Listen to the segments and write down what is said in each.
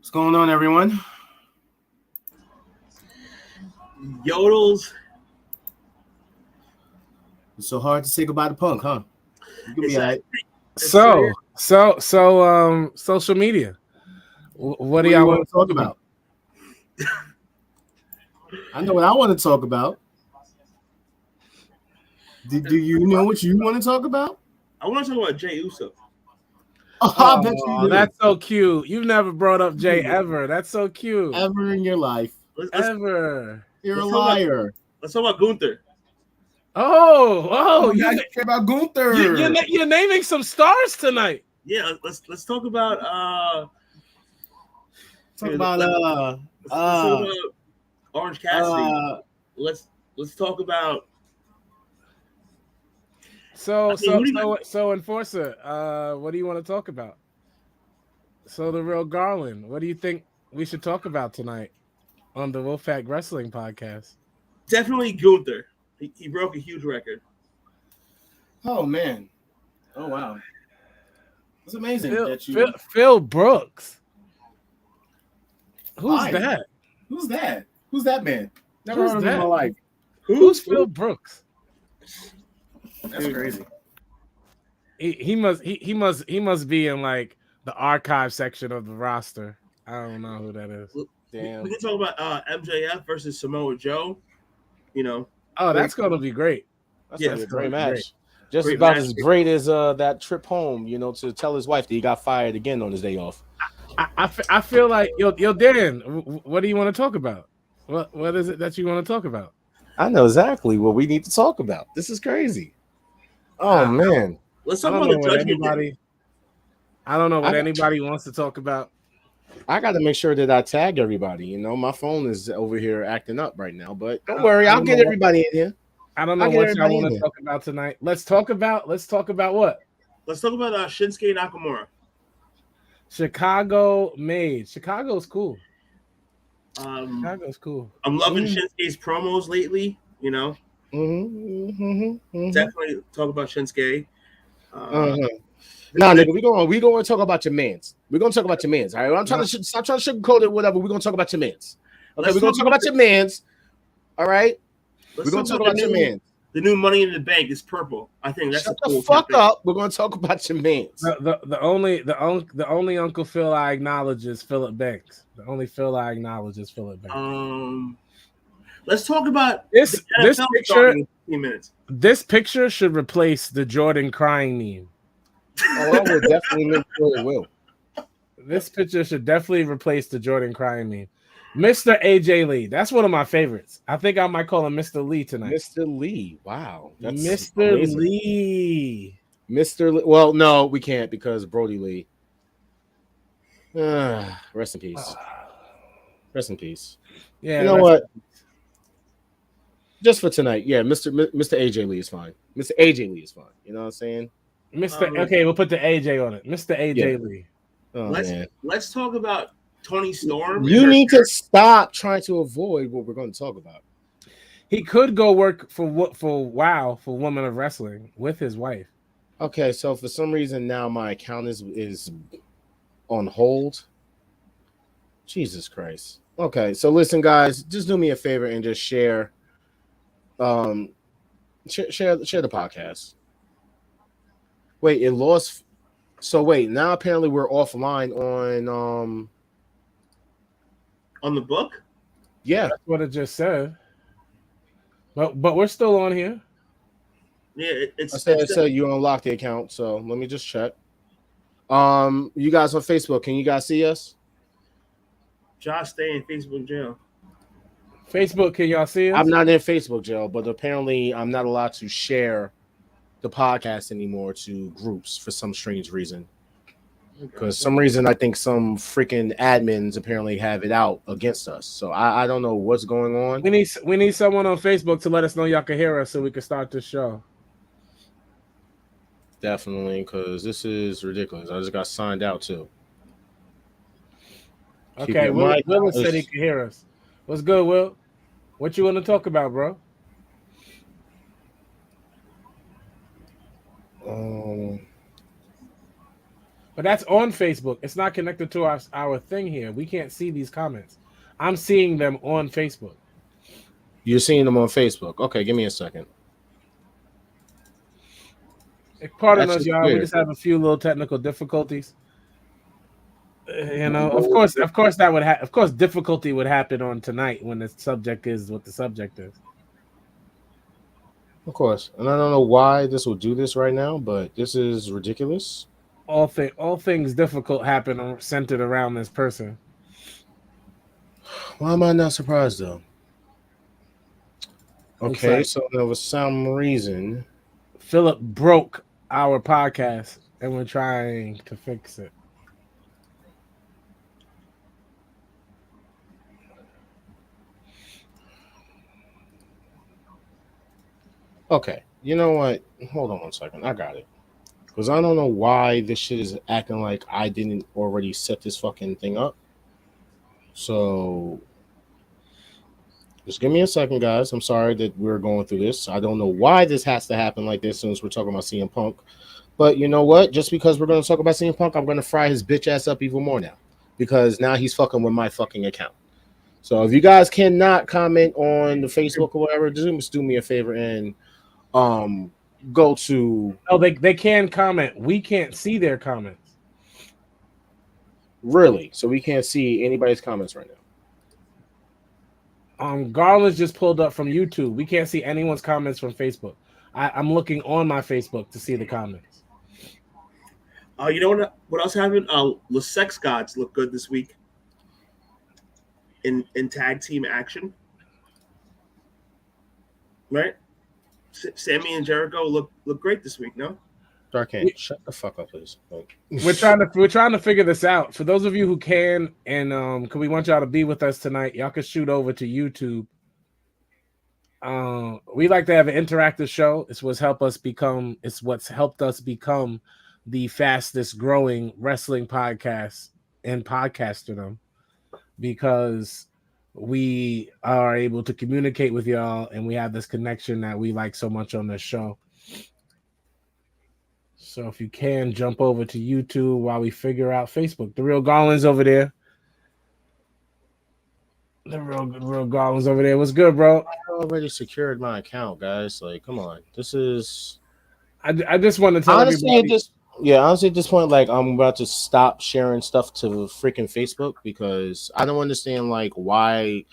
What's going on, everyone? Yodels. It's so hard to say goodbye to Punk, huh? You can be all right. Social media. What do you y'all want want to talk about? I know what I want to talk about. Do you know what you want to talk about? I want to talk about Jey Uso. Oh, I bet you do. That's so cute. You've never brought up Jay ever. That's so cute. Ever in your life. Ever. You're a liar. Let's talk about Gunther. You guys care about Gunther. You're naming some stars tonight. Yeah, let's talk about let's talk about Orange Cassidy. Let's talk about So Enforcer, what do you want to talk about? So the real Garland, what do you think we should talk about tonight on the Wolfpack Wrestling Podcast? Definitely Gunther. He broke a huge record. Oh man. Oh wow. It's amazing Phil Brooks. Who's Fine. that? Who's that? Who's that man? Never heard of him in my life. Who's Phil Brooks? That's crazy. He must be in like the archive section of the roster. I don't know who that is. Damn. We can talk about MJF versus Samoa Joe. You know. Oh, that's gonna be great. That's gonna be a great match. Just great about match. As great as that trip home, to tell his wife that he got fired again on his day off. I feel like yo Dan, what do you want to talk about? What is it that you want to talk about? I know exactly what we need to talk about. This is crazy. Oh man. Let's talk about the judgment. I don't know what anybody wants to talk about. I got to make sure that I tag everybody. My phone is over here acting up right now, but don't worry, I'll get everybody in here. I don't know what y'all want to talk about tonight. Let's talk about what? Let's talk about Shinsuke Nakamura. Chicago made. Chicago's cool. Chicago's cool. I'm loving Shinsuke's promos lately. Definitely talk about Shinsuke. Nah, nigga, we going to talk about your mans. We're gonna talk about your mans. All right, I'm trying to stop trying to sugarcoat it. Whatever. We're gonna talk about your mans. Okay, we're gonna talk about your mans. All right, we're gonna talk about your mans. The new Money in the Bank is purple. I think that's Shut the fuck up. We're gonna talk about your mans. The only Uncle Phil I acknowledge is Philip Banks. The only Phil I acknowledge is Philip Banks. Let's talk about this picture. 15 minutes. This picture should replace the Jordan crying meme. Oh, I will definitely make sure it will. This picture should definitely replace the Jordan crying meme. Mr. AJ Lee. That's one of my favorites. I think I might call him Mr. Lee tonight. Mr. Lee. Wow. That's Mr. Amazing. Lee. Mr. Lee. Well, no, we can't because Brody Lee. Rest in peace. Rest in peace. Yeah. You know what? Just for tonight, yeah, Mr. AJ Lee is fine. Mr. AJ Lee is fine. You know what I'm saying? Okay, we'll put the AJ on it. Mr. AJ Lee. Oh, let's talk about Tony Storm. You need to stop trying to avoid what we're going to talk about. He could go work for WoW for Women of Wrestling with his wife. Okay, so for some reason now my account is on hold. Jesus Christ. Okay, so listen, guys, just do me a favor and just share the podcast. Wait, it lost. So wait, now apparently we're offline on the book. Yeah, that's what it just said. But we're still on here. Yeah, it said you unlocked the account. So let me just check. You guys on Facebook? Can you guys see us? Josh, stay in Facebook jail. Facebook, can y'all see us? I'm not in Facebook jail, but apparently I'm not allowed to share the podcast anymore to groups for some strange reason. Because some reason I think some freaking admins apparently have it out against us. So I don't know what's going on. We need someone on Facebook to let us know y'all can hear us so we can start this show. Definitely, because this is ridiculous. I just got signed out too. Okay, Will said he can hear us. What's good, Will? What you want to talk about, bro? But that's on Facebook. It's not connected to our thing here. We can't see these comments. I'm seeing them on Facebook. You're seeing them on Facebook. Okay, give me a second. Pardon us, y'all. We just have a few little technical difficulties. Of course, that would of course, difficulty would happen on tonight when the subject is what the subject is. Of course, and I don't know why this will do this right now, but this is ridiculous. All things difficult happen centered around this person. Why am I not surprised though? Okay, so there was some reason Philip broke our podcast, and we're trying to fix it. Okay, you know what? Hold on 1 second. I got it. Because I don't know why this shit is acting like I didn't already set this fucking thing up. So just give me a second, guys. I'm sorry that we're going through this. I don't know why this has to happen like this since we're talking about CM Punk. But you know what? Just because we're going to talk about CM Punk, I'm going to fry his bitch ass up even more now. Because now he's fucking with my fucking account. So if you guys cannot comment on the Facebook or whatever, just do me a favor and go to... Oh, they can comment. We can't see their comments. Really? So we can't see anybody's comments right now? Garland's just pulled up from YouTube. We can't see anyone's comments from Facebook. I'm looking on my Facebook to see the comments. You know what else happened? The Sex Gods look good this week in tag team action. Right? Sammy and Jericho look great this week, no? Darkhand, shut the fuck up, please. We're trying to figure this out. For those of you who can, and we want y'all to be with us tonight, y'all can shoot over to YouTube. We like to have an interactive show. It's what's helped us become the fastest growing wrestling podcast in podcasterdom, because we are able to communicate with y'all and we have this connection that we like so much on this show. So if you can, jump over to YouTube while we figure out Facebook. The Real Garland's over there. The real Garland's over there. What's good, bro? I already secured my account, guys. Like, come on. This is... I just want to tell honestly, everybody... honestly, at this point, like, I'm about to stop sharing stuff to freaking Facebook because I don't understand, like, why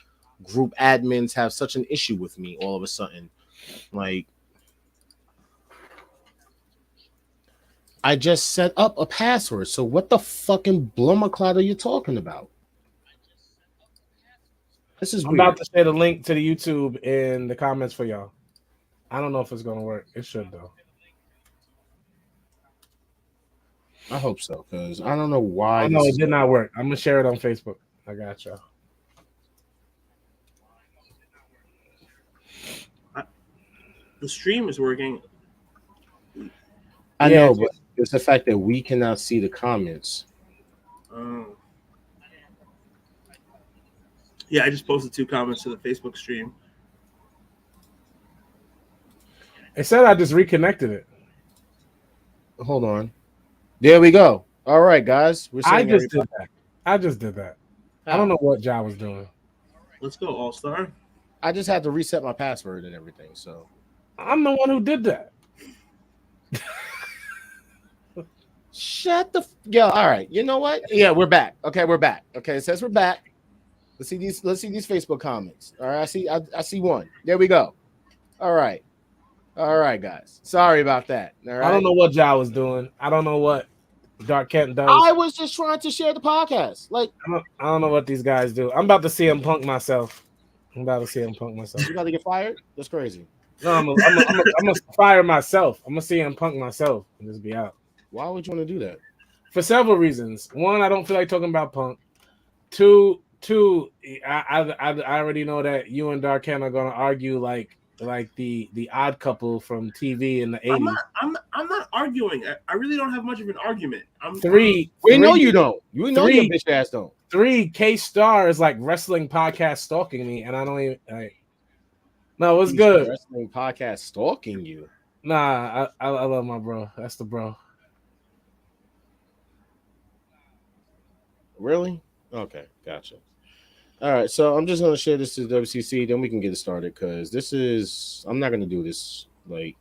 group admins have such an issue with me all of a sudden. Like, I just set up a password. So what the fucking blummercloud are you talking about? This is weird. About to share the link to the YouTube in the comments for y'all. I don't know if it's going to work. It should, though. I hope so, because I don't know why. I know it did not work. I'm going to share it on Facebook. I got y'all. The stream is working. I know, but it's the fact that we cannot see the comments. Yeah, I just posted 2 comments to the Facebook stream. It said I just reconnected it. Hold on. There we go. All right, guys. I just did that. I don't know what Ja was doing. Let's go, All-Star. I just had to reset my password and everything, so. I'm the one who did that. Shut the yo. All right. You know what? Yeah, we're back. Okay, we're back. Okay, it says we're back. Let's see these Facebook comments. All right, I see one. There we go. All right, guys. Sorry about that. All right. I don't know what Ja was doing. I don't know what Dark Kent does. I was just trying to share the podcast. Like, I don't know what these guys do. I'm about to CM Punk myself. You about to get fired? That's crazy. No, I'm gonna fire myself. I'm gonna CM Punk myself and just be out. Why would you want to do that? For several reasons. One, I don't feel like talking about Punk. Two, I already know that you and Darken are gonna argue like the Odd Couple from TV in the 80s. I'm not arguing. I really don't have much of an argument. We know you don't. You know your bitch ass don't. 3 K-Star is like wrestling podcast stalking me, and I don't even. No, what's good? Wrestling podcast stalking you. Nah, I love my bro. That's the bro. Really? Okay, gotcha. All right, so I'm just gonna share this to WCC, then we can get it started because I'm not gonna do this. Like,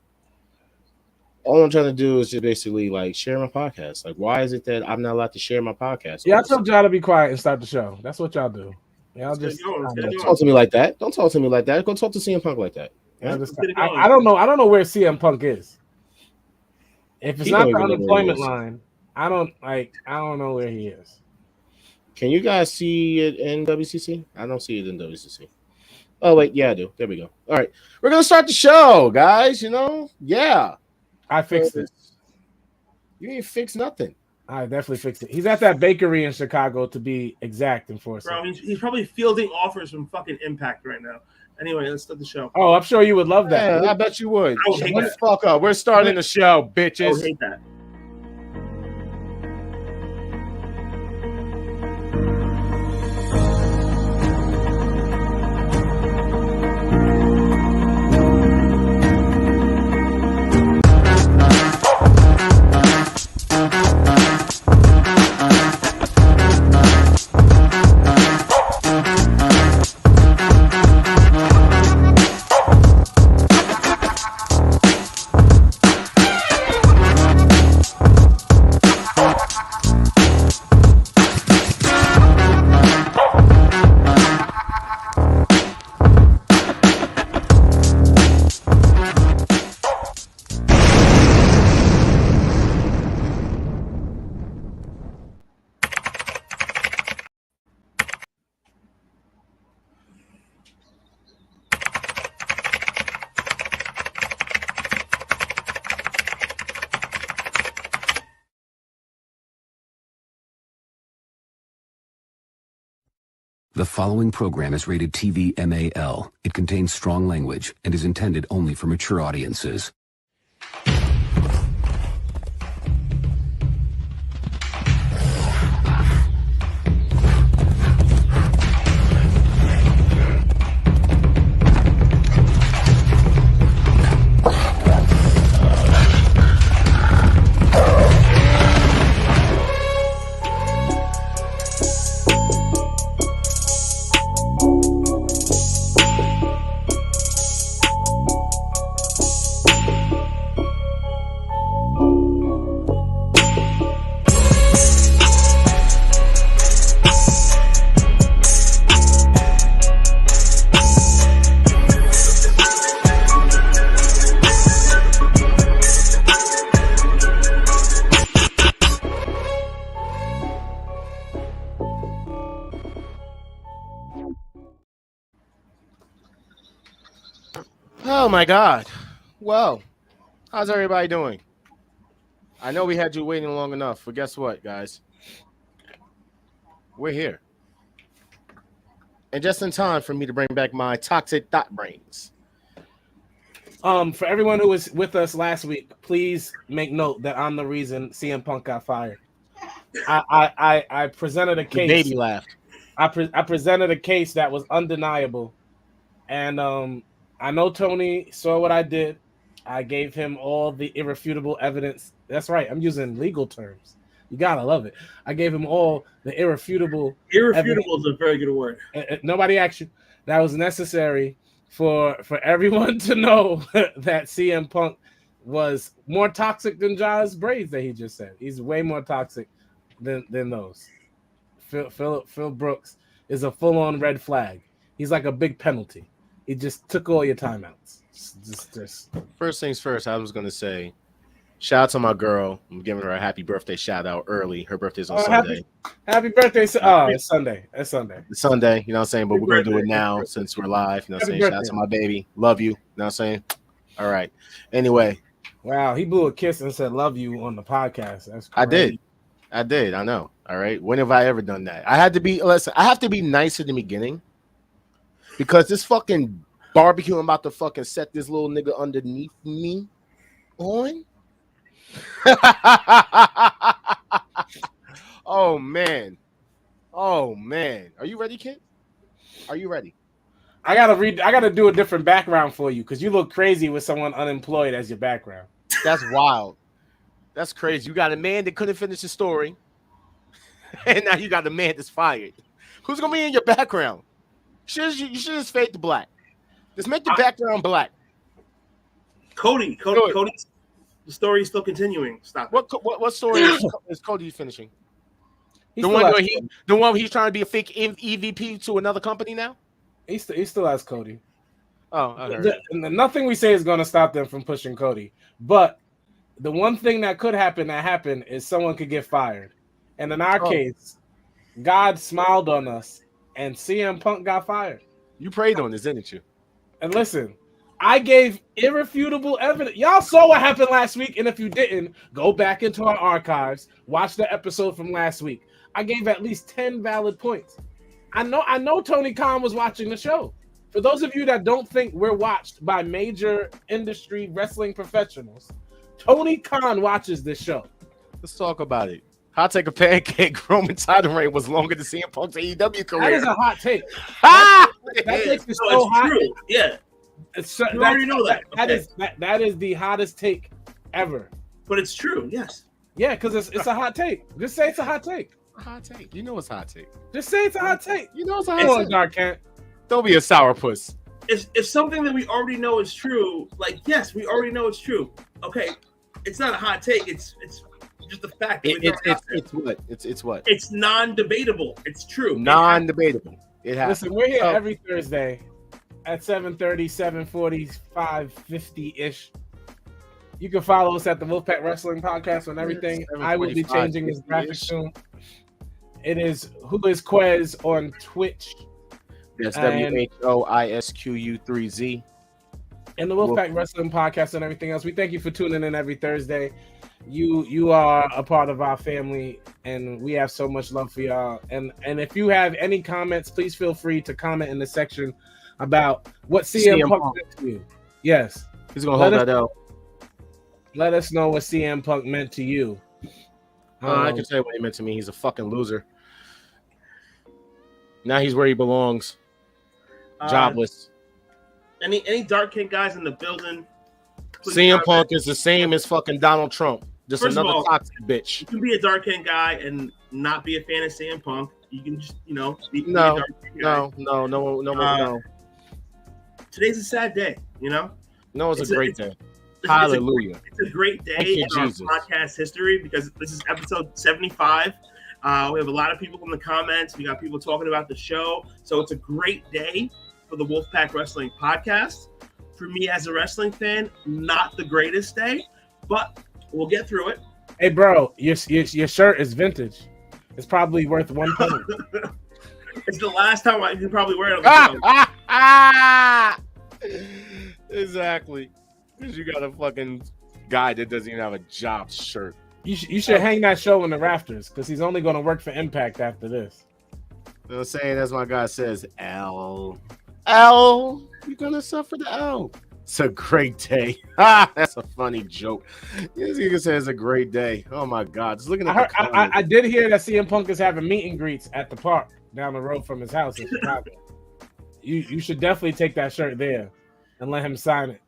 all I'm trying to do is just basically like share my podcast. Like, why is it that I'm not allowed to share my podcast? Yeah, I told y'all to be quiet and start the show. That's what y'all do. Y'all just don't talk to me like that. Don't talk to me like that. Go talk to CM Punk like that. Yeah? I don't know. I don't know where CM Punk is. If it's not the unemployment line, I don't know where he is. Can you guys see it in WCC? I don't see it in WCC. Oh wait, yeah, I do. There we go. All right, we're gonna start the show, guys. Yeah. I fixed it. You ain't fixed nothing. I definitely fixed it. He's at that bakery in Chicago, to be exact, Enforcer. Bro, he's probably fielding offers from fucking Impact right now. Anyway, let's start the show. Oh, I'm sure you would love that. Yeah, I bet you would. Shut the fuck up. We're starting the show, bitches. I hate that. The following program is rated TV MAL. It contains strong language and is intended only for mature audiences. Oh my God. Well, how's everybody doing? I know we had you waiting long enough, but guess what, guys? We're here. And just in time for me to bring back my toxic thought brains. For everyone who was with us last week, please make note that I'm the reason CM Punk got fired. I presented a case. The baby laughed. I presented a case that was undeniable, and I know Tony saw what I did. I gave him all the irrefutable evidence. That's right. I'm using legal terms. You gotta love it. I gave him all the irrefutable. Irrefutable is a very good word. Nobody actually that was necessary for everyone to know that CM Punk was more toxic than John's braids that he just said. He's way more toxic than those. Phil Brooks is a full-on red flag. He's like a big penalty. He just took all your timeouts. Just. First things first, I was going to say, shout out to my girl. I'm giving her a happy birthday shout out early. Her birthday's on Sunday. Happy birthday. Oh, it's Sunday. It's Sunday. It's Sunday, you know what I'm saying? But we're going to do it now since we're live. You know what I'm saying? Shout out to my baby. Love you. You know what I'm saying? All right. Anyway. Wow, he blew a kiss and said love you on the podcast. That's crazy. I did. I know. All right. When have I ever done that? I have to be nice in the beginning because this fucking barbecue I'm about to fucking set this little nigga underneath me on. Oh man. Are you ready, kid? Are you ready? I gotta do a different background for you because you look crazy with someone unemployed as your background. That's wild. That's crazy. You got a man that couldn't finish his story. and now you got the man that's fired. Who's gonna be in your background? You should just fade to black. Just make the background black. Cody's the story is still continuing. Stop. What story is Cody finishing? The one where he's trying to be a fake EVP to another company now. He still has Cody. Oh, I heard. Nothing we say is going to stop them from pushing Cody. But the one thing that could happen is someone could get fired. And in our case, God smiled on us, and CM Punk got fired. You prayed on this, didn't you? And listen, I gave irrefutable evidence. Y'all saw what happened last week, and if you didn't, go back into our archives, watch the episode from last week. I gave at least 10 valid points. I know Tony Khan was watching the show. For those of you that don't think we're watched by major industry wrestling professionals, Tony Khan watches this show. Let's talk about it. Hot take a pancake. Roman title reign was longer than CM Punk's AEW career. That is a hot take. That takes is so hot. True. Yeah. You already know that. That is the hottest take ever. But it's true, yes. Yeah, because it's a hot take. Just say it's a hot take. A hot take. You know it's a hot take. Just say it's a hot take. You know it's a hot take. Dark Kent. Don't be a sourpuss. If something that we already know is true, like yes, we already know it's true. Okay, it's not a hot take. It's just a fact. It's what? It's non-debatable. It's true. Non-debatable. It happens. Listen, we're here every Thursday at 7:30, 7:45, 50-ish. You can follow us at the Wolfpack Wrestling Podcast on everything. I will be changing this graphic soon. It is Who is Quez on Twitch. That's WHOISQU3Z. And the Wolfpack Wrestling Podcast and everything else. We thank you for tuning in every Thursday. You are a part of our family, and we have so much love for y'all. And if you have any comments, please feel free to comment in the section about what CM Punk meant to you. Yes. He's going to hold that out. Let us know what CM Punk meant to you. I can tell you what he meant to me. He's a fucking loser. Now he's where he belongs. Jobless. Any Dark King guys in the building? CM Punk is the same as fucking Donald Trump. Just another toxic bitch. You can be a Dark King guy and not be a fan of CM Punk. You can just, be no. Today's a sad day, No, it's a great day. Hallelujah. It's a great day in our podcast history because this is episode 75. We have a lot of people in the comments. We got people talking about the show. So it's a great day for the Wolfpack Wrestling Podcast. For me as a wrestling fan, not the greatest day, but we'll get through it. Hey, bro, your shirt is vintage. It's probably worth $1. It's the last time I can probably wear it on the show. Exactly. Because you got a fucking guy that doesn't even have a job shirt. You should hang that show in the rafters because he's only going to work for Impact after this. You know what I'm saying? As my guy says, L, you're going to suffer the L. It's a great day. That's a funny joke. Yes, you can say it's a great day. Oh, my God. Just looking at I did hear that CM Punk is having meet and greets at the park down the road from his house in Chicago. You should definitely take that shirt there and let him sign it.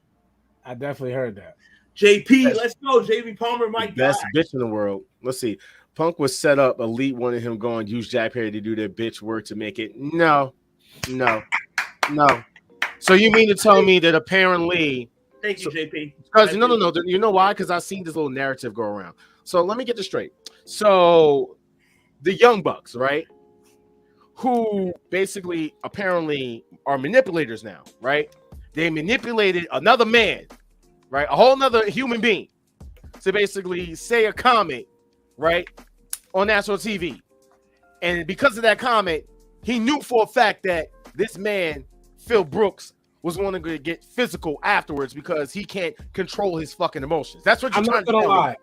I definitely heard that. JP, let's go. JP Palmer, my best bitch in the world. Let's see. Punk was set up. Elite wanted him going. Use Jack Perry to do their bitch work to make it. No. So you mean to tell me that apparently? Thank you, JP. Because no. You know why? Because I've seen this little narrative go around. So let me get this straight. So the Young Bucks, right? Who basically apparently are manipulators now, right? They manipulated another man, right? A whole nother human being to basically say a comment, right? On national TV. And because of that comment, he knew for a fact that this man, Phil Brooks, was wanting to get physical afterwards because he can't control his fucking emotions. That's what you're trying to tell me.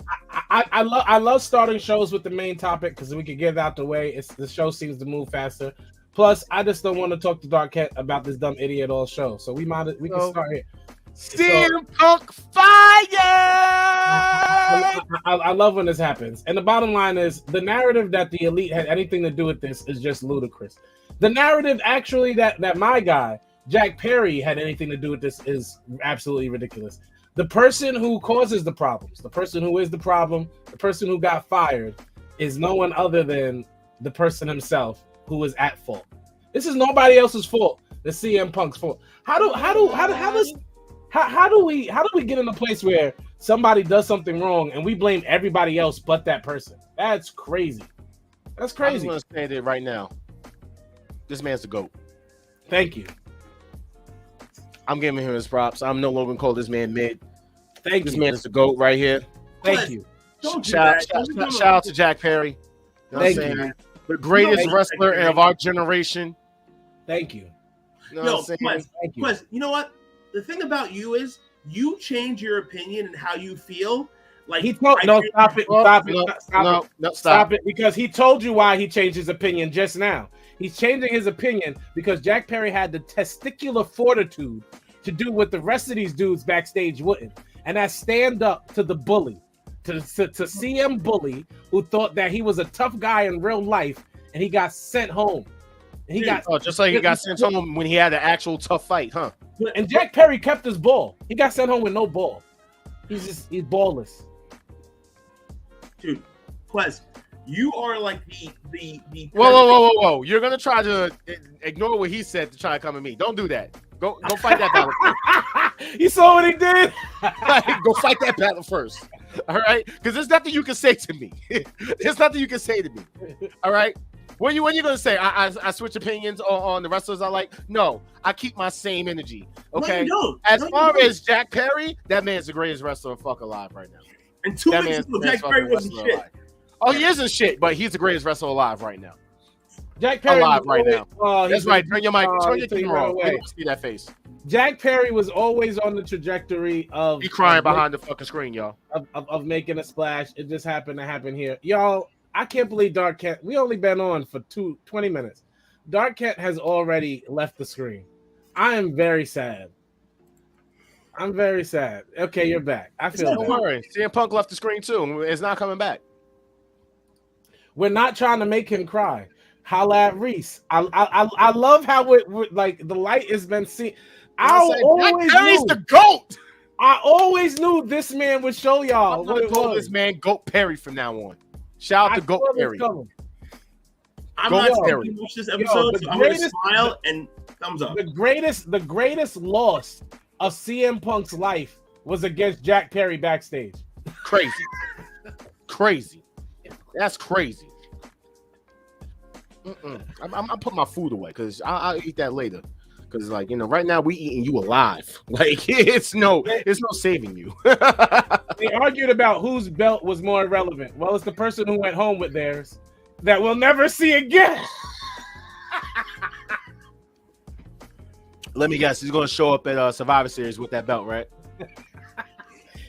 I love starting shows with the main topic because we can get it out the way. The show seems to move faster. Plus, I just don't want to talk to Dark Cat about this dumb idiot all show. So we can start here. CM Punk fire! I love when this happens. And the bottom line is the narrative that the Elite had anything to do with this is just ludicrous. The narrative actually that my guy, Jack Perry, had anything to do with this is absolutely ridiculous. The person who causes the problems, the person who is the problem, the person who got fired is no one other than the person himself who was at fault. This is nobody else's fault. The CM Punk's fault. How do we get in a place where somebody does something wrong and we blame everybody else but that person? That's crazy. That's crazy. I'm just gonna say it right now. This man's the GOAT. Thank you. I'm giving him his props. I'm no longer call this man mid. Thank this you. man is the GOAT right here. Thank you. Shout out to Jack Perry. You know Thank what I'm you. saying? The greatest wrestler of our generation. Thank you. You know what I'm saying? Thank you. Quest, you know what? The thing about you is you change your opinion and how you feel. Like he told stop it, because he told you why he changed his opinion just now. He's changing his opinion because Jack Perry had the testicular fortitude to do what the rest of these dudes backstage wouldn't, and that's stand up to the bully, to CM Bully, who thought that he was a tough guy in real life, and he got sent home. And he got just like he got sent home when he had an actual tough fight, huh? And Jack Perry kept his ball. He got sent home with no ball. He's ballless. Dude, Quest, you are like the Whoa. You're gonna try to ignore what he said to try to come at me. Don't do that. Go fight that battle first. You saw what he did? Go fight that battle first. All right? Because there's nothing you can say to me. There's nothing you can say to me. All right? When you gonna say I switch opinions on the wrestlers I like? No, I keep my same energy. Okay. No, as far as Jack Perry, that man's the greatest wrestler fuck alive right now. And 2 weeks ago, Jack Perry wasn't shit. Alive. Oh, he isn't shit, but he's the greatest wrestler alive right now. Jack Perry alive right now. That's right. Turn your mic. Turn your thing wrong. See that face. Jack Perry was always on the trajectory of be crying behind the fucking screen, y'all. Of making a splash. It just happened to happen here, y'all. I can't believe Dark Kent. We only been on for 20 minutes. Dark Kent has already left the screen. I am very sad. I'm very sad. Okay, you're back. I feel don't worry. CM Punk left the screen too. It's not coming back. We're not trying to make him cry. Holla at Reese. I love how it like the light has been seen. Perry's the GOAT. I always knew this man would show y'all I'm gonna call this man GOAT Perry from now on. Shout out to GOAT Perry. I'm not going to watch this episode, so I'm going to smile and thumbs up. The greatest loss of CM Punk's life was against Jack Perry backstage. Crazy. That's crazy. I'm putting my food away because I'll eat that later. Because like right now we eating you alive. Like it's no saving you. They argued about whose belt was more relevant. Well, it's the person who went home with theirs that we'll never see again. Let me guess, he's gonna show up at Survivor Series with that belt, right?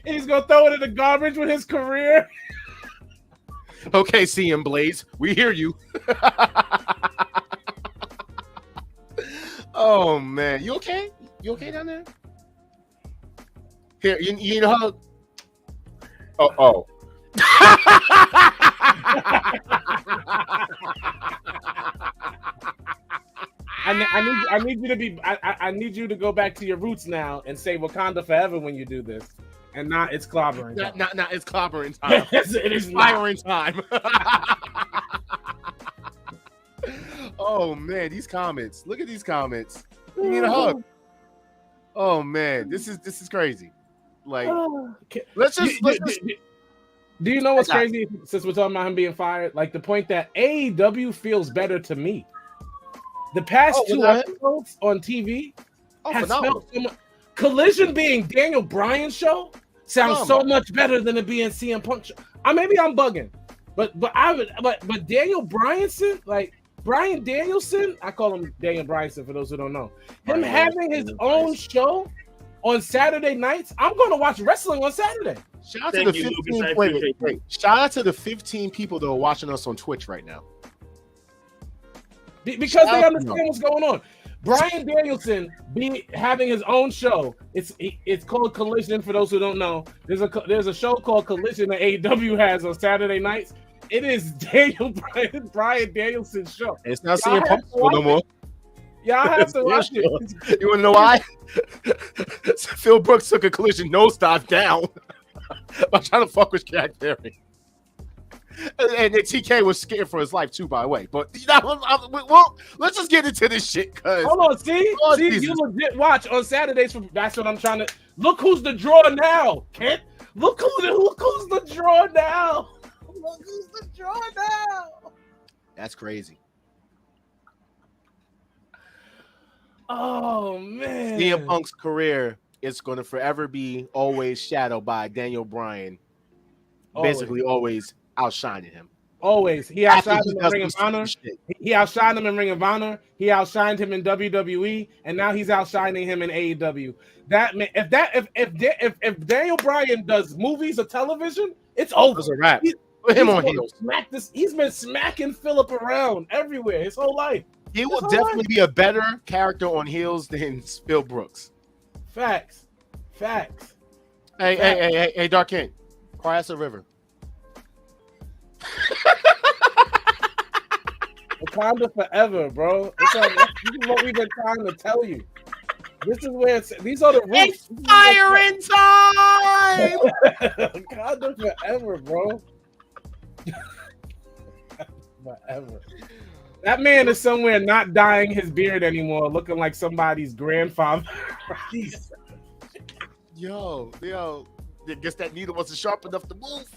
He's gonna throw it in the garbage with his career. Okay, CM Blaze, we hear you. Oh man, you okay? You okay down there? Here, you need a hug? Oh. I need you to be. I need you to go back to your roots now and say Wakanda forever when you do this, and not it's clobbering. Not it's clobbering time. It is firing time. Oh man, these comments! Look at these comments. You need a hug. Oh man, this is crazy. Like, let's just. Do you know what's crazy? Since we're talking about him being fired, like the point that AEW feels better to me. The past 2 episodes on TV has felt so much. Collision being Daniel Bryan's show sounds so much better than it being CM Punk show. Maybe I'm bugging, but Daniel Bryanson, like Bryan Danielson, I call him Daniel Bryanson for those who don't know. Him having his own show on Saturday nights, I'm going to watch wrestling on Saturday. Shout out to the 15. Shout out to the 15 people that are watching us on Twitch right now. Because they understand what's going on. Bryan Danielson having his own show. It's called Collision. For those who don't know, there's a show called Collision that AEW has on Saturday nights. It is Bryan Danielson's show. It's not CM Punk no more. Y'all have to watch it. You want to know why? Phil Brooks took a Collision nosedive down by trying to fuck with Jack Perry. And then TK was scared for his life too, by the way. But you know, well, let's just get into this shit. Hold on, see, you legit watch on Saturdays. That's what I'm trying to. Look who's the draw now, Kent. Look who's the draw now. Look who's the draw now. That's crazy. Oh man, CM Punk's career is going to forever be always shadowed by Daniel Bryan, basically always outshining him. Always, he outshined him in Ring of Honor. He outshined him in Ring of Honor. He outshined him in WWE, and now he's outshining him in AEW. That man, if Daniel Bryan does movies or television, it's over. It's a wrap. Put him on heels. He's been smacking Phillip around everywhere his whole life. He will definitely be a better character on heels than Phil Brooks. Facts. Hey, Dark King, cross the river. Wakanda forever, bro. This is what we've been trying to tell you. This is where these are the roots. It's fire in time. Wakanda forever, bro. Forever. That man is somewhere not dyeing his beard anymore, looking like somebody's grandfather. Yo, I guess that needle wasn't sharp enough to move.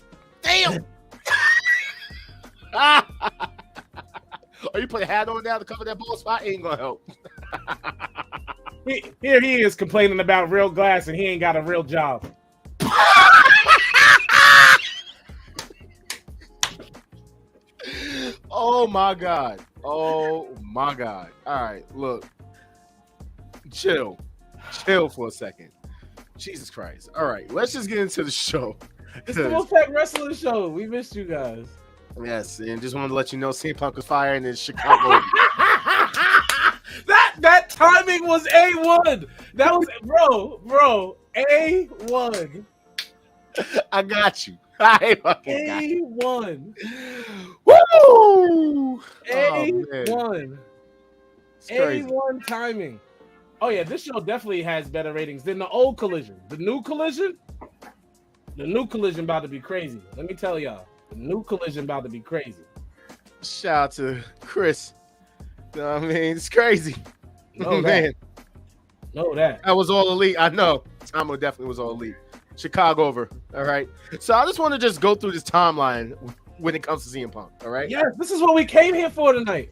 Damn. Oh, you put a hat on now to cover that bald spot? Ain't gonna help. Here he is complaining about real glass, and he ain't got a real job. Oh my god. All right, look. Chill for a second. Jesus Christ. All right, let's just get into the show. It's the Wolfpack Wrestling Show. We missed you guys. Yes, and just wanted to let you know CM Punk was firing in Chicago. that timing was A1. That was bro, A1. I got you. I fucking A1. Woo! A1. A1 timing. Oh yeah, this show definitely has better ratings than the old Collision. The new Collision about to be crazy. Let me tell y'all. The new Collision about to be crazy. Shout out to Chris. You know what I mean? It's crazy. No, man. Know that. That was all elite. I know. Tamo definitely was all elite. Chicago over. All right. So I just want to just go through this timeline when it comes to CM Punk. All right. Yes, this is what we came here for tonight.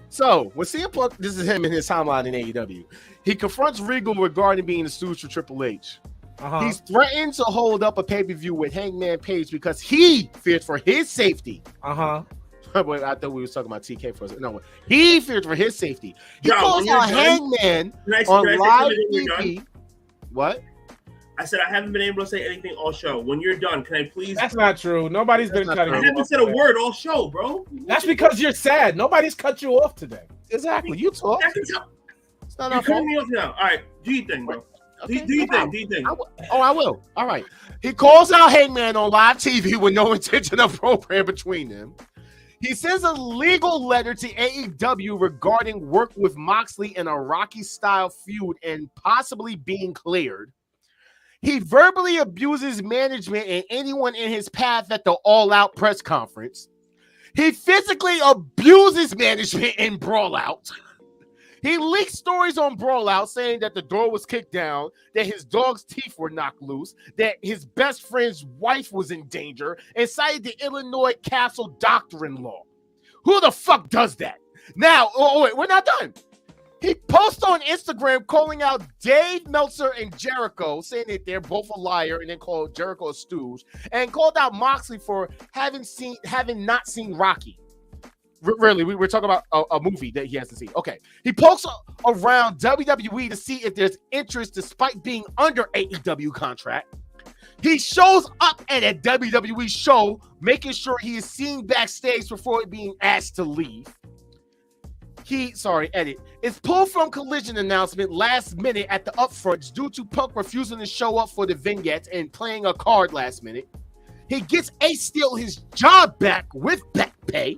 So when CM Punk, this is him in his timeline in AEW. He confronts Regal regarding being the stooge for Triple H. He's threatened to hold up a pay-per-view with Hangman Page because he feared for his safety. Wait, I thought we were talking about TK for a second. No, he feared for his safety. He calls out Hangman on live TV. What? I said I haven't been able to say anything all show. When you're done, can I please? That's not true. Nobody's been cutting. I haven't said a word all show, bro. That's because you're sad. Nobody's cut you off today. Exactly. You talk. It's not our fault. Me off now. All right, do your thing, bro. Okay. Do your thing. I will. All right. He calls out Hangman on live TV with no intention of program between them. He sends a legal letter to AEW regarding work with Moxley in a Rocky-style feud and possibly being cleared. He verbally abuses management and anyone in his path at the All Out press conference. He physically abuses management in Brawl Out. He leaked stories on Brawl Out saying that the door was kicked down, that his dog's teeth were knocked loose, that his best friend's wife was in danger, and cited the Illinois Castle Doctrine law. Who the fuck does that? Now, wait, we're not done. He posts on Instagram calling out Dave Meltzer and Jericho, saying that they're both a liar, and then called Jericho a stooge, and called out Moxley for having not seen Rocky. Really, we're talking about a movie that he hasn't seen. Okay. He posts around WWE to see if there's interest despite being under AEW contract. He shows up at a WWE show, making sure he is seen backstage before being asked to leave. It's pulled from Collision announcement last minute at the upfronts due to Punk refusing to show up for the vignettes and playing a card last minute. He gets Ace Steel his job back with back pay.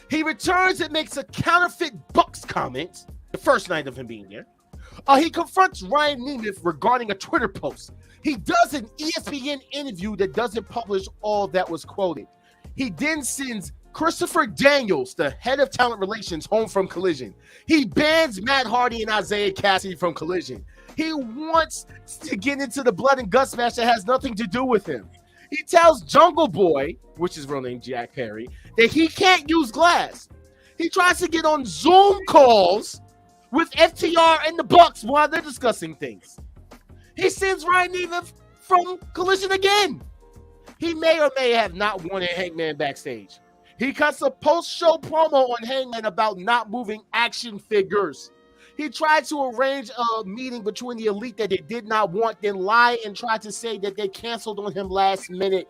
He returns and makes a counterfeit Bucks comment the first night of him being there. He confronts Ryan Nemeth regarding a Twitter post. He does an ESPN interview that doesn't publish all that was quoted. He then sends Christopher Daniels, the head of talent relations, home from Collision. He bans Matt Hardy and Isaiah Cassidy from Collision. He wants to get into the blood and guts match that has nothing to do with him. He tells Jungle Boy, which is real name Jack Perry, that he can't use glass. He tries to get on Zoom calls with FTR and the Bucks while they're discussing things. He sends Ryan Neville from Collision again. He may or may have not wanted Hangman backstage. He cuts a post-show promo on Hangman about not moving action figures. He tried to arrange a meeting between the Elite that they did not want, then lie and tried to say that they canceled on him last minute.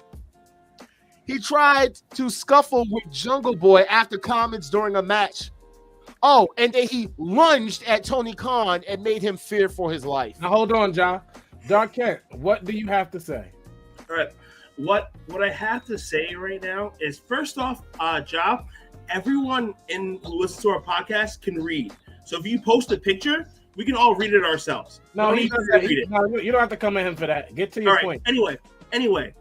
He tried to scuffle with Jungle Boy after comments during a match. Oh, and then he lunged at Tony Khan and made him fear for his life. Now hold on, Ja. Dark Kent, what do you have to say? All right. What I have to say right now is, first off, Ja, everyone who listens to our podcast can read. So if you post a picture, we can all read it ourselves. No, you don't have to come at him for that. Get to your point. Anyway,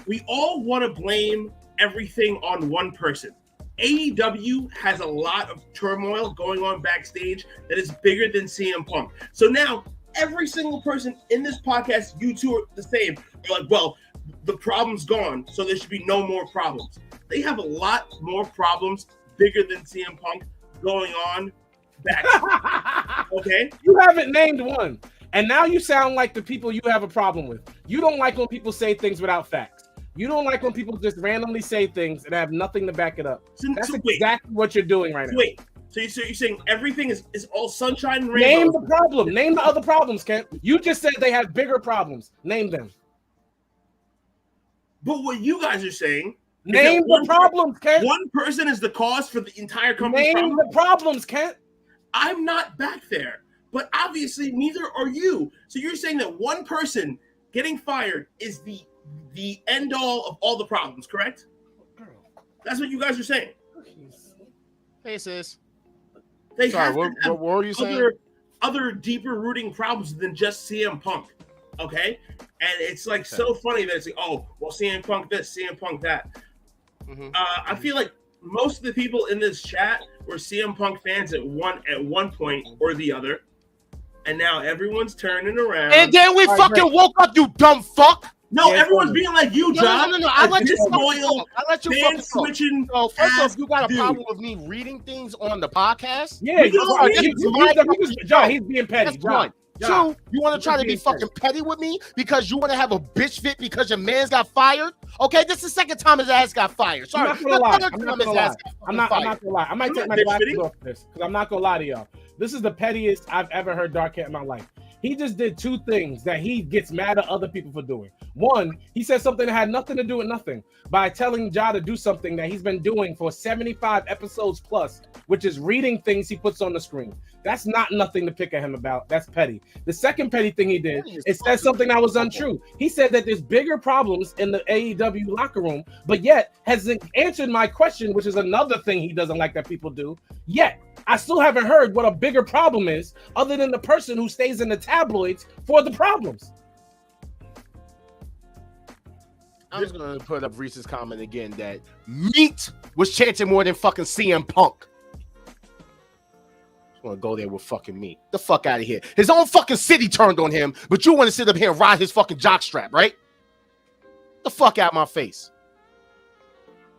we all want to blame everything on one person. AEW has a lot of turmoil going on backstage that is bigger than CM Punk. So now every single person in this podcast, you two are the same. They're like, well, the problem's gone, so there should be no more problems. They have a lot more problems bigger than CM Punk going on backstage. Okay? You haven't named one. And now you sound like the people you have a problem with. You don't like when people say things without facts. You don't like when people just randomly say things and have nothing to back it up. That's exactly what you're doing right now. Wait, so you're saying everything is all sunshine and rainbows? Name the problem. Name the other problems, Kent. You just said they have bigger problems. Name them. But what you guys are saying... Name the problems, Kent. One person is the cause for the entire company's Name the problems, Kent. I'm not back there. But obviously, neither are you. So you're saying that one person getting fired is the end all of all the problems, correct? That's what you guys are saying. Hey, sis. They Sorry, have what were you saying? Other deeper rooting problems than just CM Punk. Okay? And it's like so funny that it's like, oh, well, CM Punk this, CM Punk that. Mm-hmm. I feel like most of the people in this chat were CM Punk fans at one point or the other. And now everyone's turning around. And then we fucking woke up, you dumb fuck. No, everyone's being like you, John. No. I let you fan switching. So first off, you got a problem with me reading things on the podcast? Yeah, he's being petty. That's one. Two, you want to try to be fucking petty with me because you want to have a bitch fit because your man's got fired? Okay, this is the second time his ass got fired. Sorry, I'm not gonna lie. I might take my glasses off this because I'm not gonna lie to y'all. This is the pettiest I've ever heard Dark Cat in my life. He just did two things that he gets mad at other people for doing. One, he said something that had nothing to do with nothing by telling Ja to do something that he's been doing for 75 episodes plus, which is reading things he puts on the screen. That's not nothing to pick at him about. That's petty. The second petty thing he did is said something that was untrue. He said that there's bigger problems in the AEW locker room, but yet hasn't answered my question, which is another thing he doesn't like that people do. Yet, I still haven't heard what a bigger problem is other than the person who stays in the tabloids for the problems. I'm just going to put up Reese's comment again that Meat was chanting more than fucking CM Punk. Just want to go there with fucking Meat. The fuck out of here. His own fucking city turned on him, but you want to sit up here and ride his fucking jockstrap, right? The fuck out my face.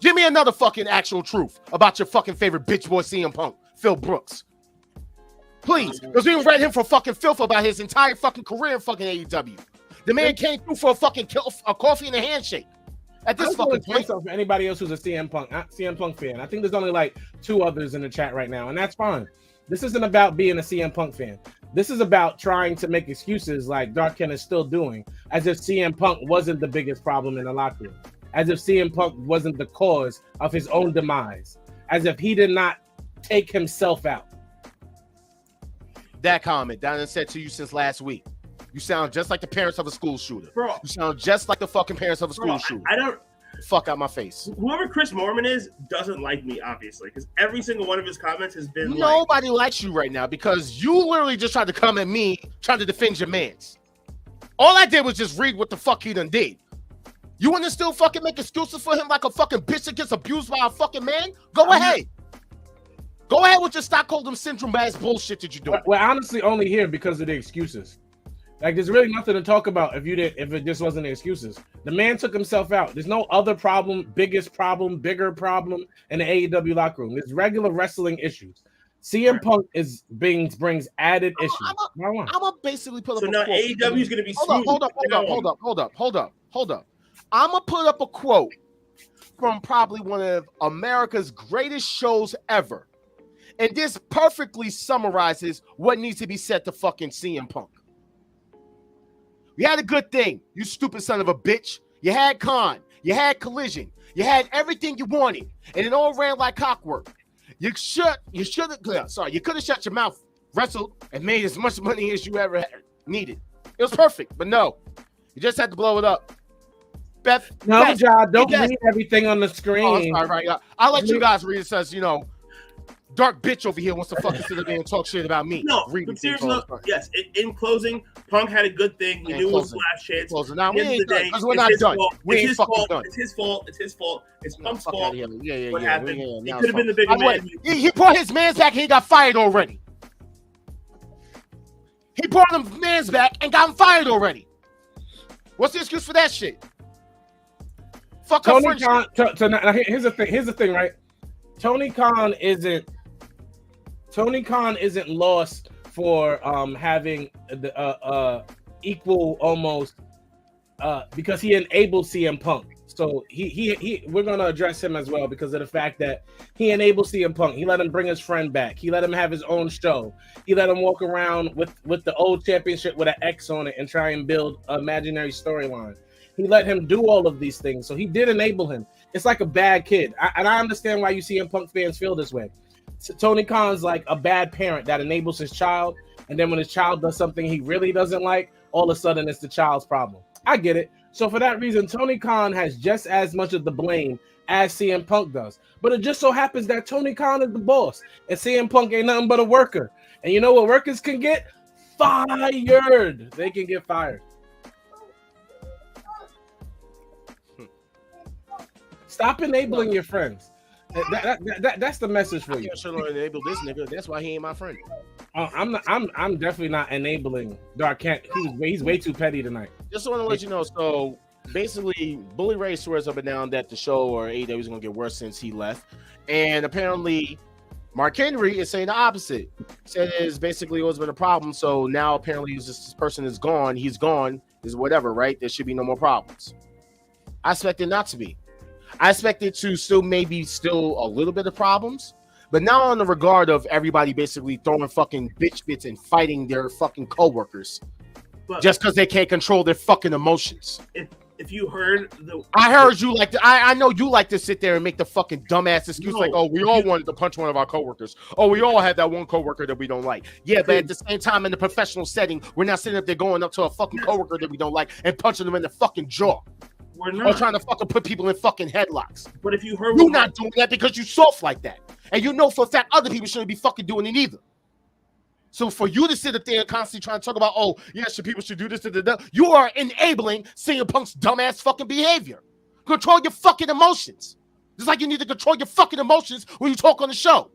Give me another fucking actual truth about your fucking favorite bitch boy CM Punk, Phil Brooks. Please, because we read him for fucking filth about his entire fucking career in fucking AEW. The man came through for a fucking a coffee and a handshake. At this fucking point, for anybody else who's a CM Punk fan, I think there's only like two others in the chat right now, and that's fine. This isn't about being a CM Punk fan. This is about trying to make excuses like Dark Ken is still doing, as if CM Punk wasn't the biggest problem in the locker room, as if CM Punk wasn't the cause of his own demise, as if he did not take himself out. That comment Donna said to you since last week. You sound just like the parents of a school shooter. Bro, you sound just like the fucking parents of a school shooter. I don't... Fuck out my face. Whoever Chris Mormon is doesn't like me, obviously, because every single one of his comments has been Nobody likes you right now because you literally just tried to come at me trying to defend your mans. All I did was just read what the fuck he done did. You want to still fucking make excuses for him like a fucking bitch that gets abused by a fucking man? Go ahead. Go ahead with your Stockholm syndrome ass bullshit that you're doing. We're honestly only here because of the excuses. Like, there's really nothing to talk about if it just wasn't the excuses. The man took himself out. There's no other problem, bigger problem in the AEW locker room. There's regular wrestling issups. CM Punk brings added issues. I'm gonna basically put up. So now AEW is gonna be smooth. Hold up. I'm gonna put up a quote from probably one of America's greatest shows ever, and this perfectly summarizes what needs to be said to fucking CM Punk. We had a good thing, you stupid son of a bitch. You had Khan, you had Collision, you had everything you wanted, and it all ran like clockwork. You could have shut your mouth, wrestled, and made as much money as you ever needed. It was perfect, but no, you just had to blow it up. Beth, John, don't read everything on the screen. Oh, sorry, right. I'll let you guys read. It says, dark bitch over here wants to fucking sit there and talk shit about me. No, but seriously, yes. In closing, Punk had a good thing. He knew it was his last chance. Now we ain't done because we're not done. We ain't fucking done. It's his fault. It's Punk's fault. Yeah. What happened? He could have been the bigger man. He brought his mans back and he got fired already. He brought him mans back and got him fired already. What's the excuse for that shit? Fuck Tony Khan. Here's the thing, right? Tony Khan isn't lost for having the equal almost because he enabled CM Punk. So we're gonna address him as well because of the fact that he enabled CM Punk. He let him bring his friend back. He let him have his own show. He let him walk around with the old championship with an X on it and try and build an imaginary storyline. He let him do all of these things. So he did enable him. It's like a bad kid. And I understand why you CM Punk fans feel this way. So Tony Khan's like a bad parent that enables his child. And then when his child does something he really doesn't like, all of a sudden it's the child's problem. I get it. So for that reason, Tony Khan has just as much of the blame as CM Punk does. But it just so happens that Tony Khan is the boss. And CM Punk ain't nothing but a worker. And you know what workers can get? Fired. They can get fired. Stop enabling your friends. That's the message for you. I should enable this nigga. That's why he ain't my friend. I'm definitely not enabling Dark Kent. He's way too petty tonight. Just want to let you know. So basically, Bully Ray swears up and down that the show or AEW is gonna get worse since he left, and apparently Mark Henry is saying the opposite. Said it's basically always been a problem. So now apparently this person is gone. He's gone. Is whatever, right? There should be no more problems. I expect it not to be. I expect it to still a little bit of problems, but now on the regard of everybody basically throwing fucking bitch bits and fighting their fucking coworkers just because they can't control their fucking emotions. If you heard I know you like to sit there and make the fucking dumbass excuse like, oh, we all wanted to punch one of our coworkers. Oh, we all had that one coworker that we don't like. Yeah, but at the same time in the professional setting, we're not sitting up there going up to a fucking coworker that we don't like and punching them in the fucking jaw. We're not. Or trying to fucking put people in fucking headlocks. But if you heard, you're not doing that because you soft like that, and you know for a fact other people shouldn't be fucking doing it either. So for you to sit up there and constantly trying to talk about, oh yes, people should do this, you are enabling CM Punk's dumbass fucking behavior. Control your fucking emotions, just like you need to control your fucking emotions when you talk on the show.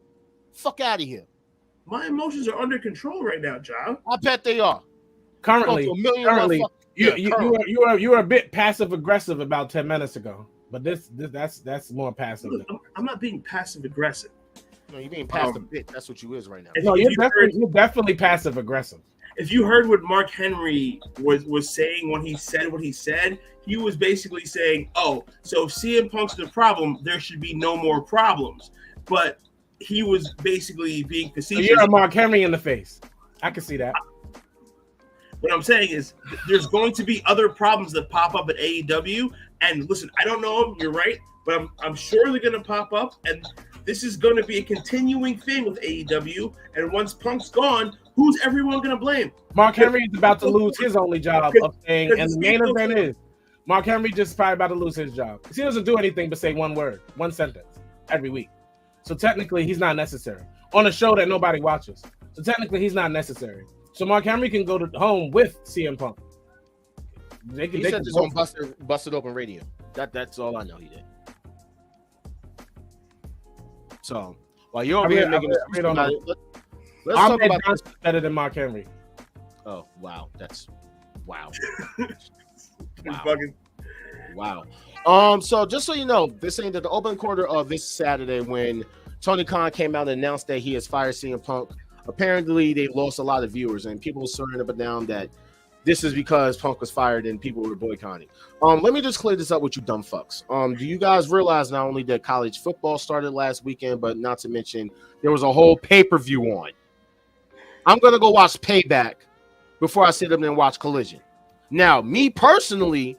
Fuck out of here. My emotions are under control right now, John. I bet they are. Currently. You were a bit passive aggressive about 10 minutes ago, but that's more passive. Look, I'm not being passive aggressive. No, you're being passive bit. That's what you is right now. No, you're definitely passive aggressive. If you heard what Mark Henry was saying when he said what he said, he was basically saying, "Oh, so if CM Punk's the problem, there should be no more problems." But he was basically being facetious. So you're a Mark Henry in the face. I can see that. What I'm saying is there's going to be other problems that pop up at AEW. And listen, I don't know them. You're right. But I'm sure they're going to pop up. And this is going to be a continuing thing with AEW. And once Punk's gone, who's everyone going to blame? Mark Henry is about to lose his only job of saying, and the main event is Mark Henry just probably about to lose his job. He doesn't do anything but say one word, one sentence every week. So technically, he's not necessary on a show that nobody watches. So technically, he's not necessary. So Mark Henry can go to home with CM Punk. He said this on Busted Open Radio. That's all I know he did. So while you're over here making let's talk about this. Better than Mark Henry. Oh wow, that's wow. Wow. So just so you know, this ain't the open quarter of this Saturday when Tony Khan came out and announced that he has fired CM Punk. Apparently, they lost a lot of viewers, and people were swearing up and down that this is because Punk was fired and people were boycotting. Let me just clear this up with you dumb fucks. Do you guys realize not only that college football started last weekend, but not to mention there was a whole pay-per-view on? I'm gonna go watch Payback before I sit up and watch Collision. Now, me personally,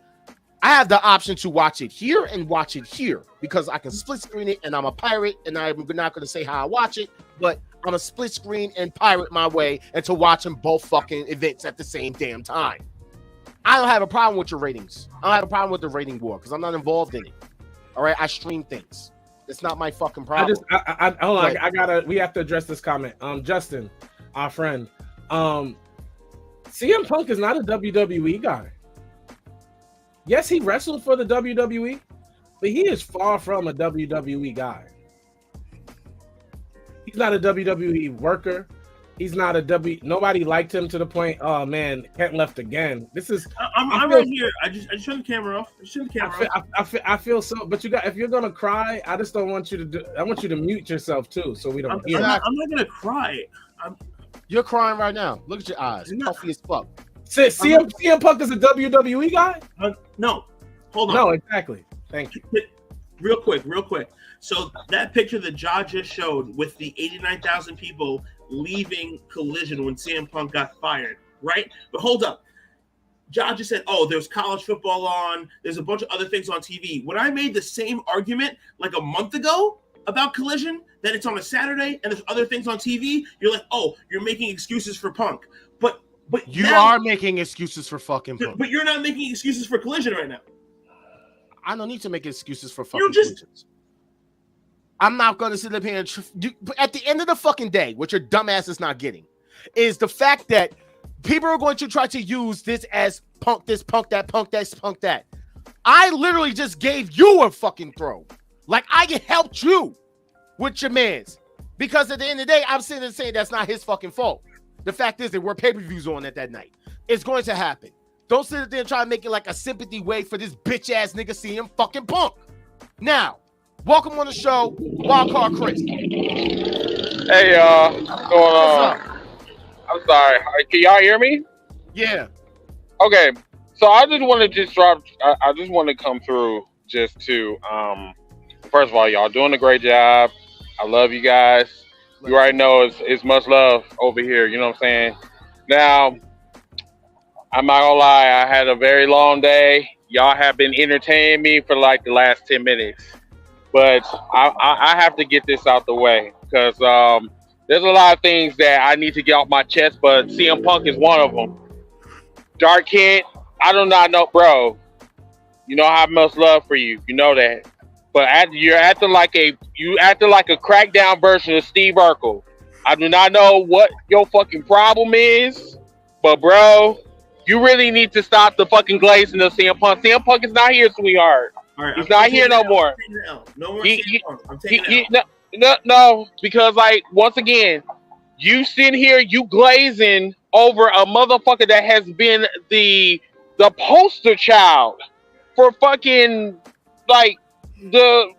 I have the option to watch it here and watch it here because I can split screen it, and I'm a pirate, and I'm not going to say how I watch it, but I'm a split screen and pirate my way into watching both fucking events at the same damn time. I don't have a problem with your ratings. I don't have a problem with the rating war because I'm not involved in it. All right, I stream things. It's not my fucking problem. Hold on. We have to address this comment. Justin, our friend, CM Punk is not a WWE guy. Yes, he wrestled for the WWE, but he is far from a WWE guy. He's not a WWE worker. He's not a Nobody liked him to the point. Oh man, Kent left again. This is. I'm right here. I just turned the camera off. I feel so. But if you're gonna cry, I just don't want you to do. I want you to mute yourself too, so we don't. I'm not gonna cry. You're crying right now. Look at your eyes. Puffy as fuck. CM Punk is a WWE guy? No. Hold on. No, exactly. Thank you. Real quick. So that picture that Ja just showed with the 89,000 people leaving Collision when CM Punk got fired, right? But hold up. Ja just said, oh, there's college football on. There's a bunch of other things on TV. When I made the same argument like a month ago about Collision, that it's on a Saturday and there's other things on TV, you're like, oh, you're making excuses for Punk. But you are making excuses for fucking Punk. But you're not making excuses for Collision right now. I don't need to make excuses for fucking Collisions. I'm not going to sit up here and at the end of the fucking day, what your dumb ass is not getting is the fact that people are going to try to use this as Punk this, Punk that, Punk this, Punk that. I literally just gave you a fucking throw. Like I helped you with your mans. Because at the end of the day, I'm sitting there saying that's not his fucking fault. The fact is there were pay-per-views on at that night. It's going to happen. Don't sit there and try to make it like a sympathy way for this bitch-ass nigga seeing fucking Punk. Now, welcome on the show, Wildcard Chris. Hey, y'all. What's going on? I'm sorry. Can y'all hear me? Yeah. Okay. So I just want to I just want to come through just to, first of all, y'all doing a great job. I love you guys. You already know it's much love over here. You know what I'm saying? Now, I'm not gonna lie. I had a very long day. Y'all have been entertaining me for like the last 10 minutes. But I have to get this out the way because there's a lot of things that I need to get off my chest, but CM Punk is one of them. Dark Kid, I do not know, bro. You know I have much love for you. You know that. But you're acting like a crackdown version of Steve Urkel. I do not know what your fucking problem is, but bro, you really need to stop the fucking glazing of CM Punk. CM Punk is not here, sweetheart. All right, he's not here no more. No more CM Punk. I'm taking it out. No, because like once again, you sitting here, you glazing over a motherfucker that has been the poster child for fucking like the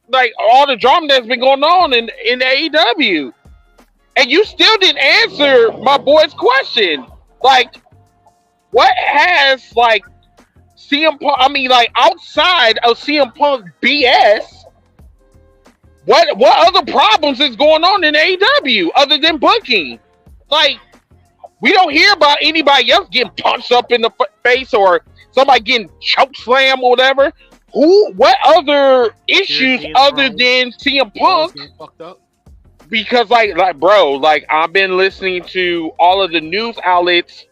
like all the drama that's been going on in AEW, and you still didn't answer my boy's question. Like, what has like CM Punk? I mean, like outside of CM Punk BS, what other problems is going on in AEW other than booking? Like, we don't hear about anybody else getting punched up in the face or somebody getting choke slam or whatever. What other issues other than CM Punk? Because like bro, like I've been listening to all of the news outlets,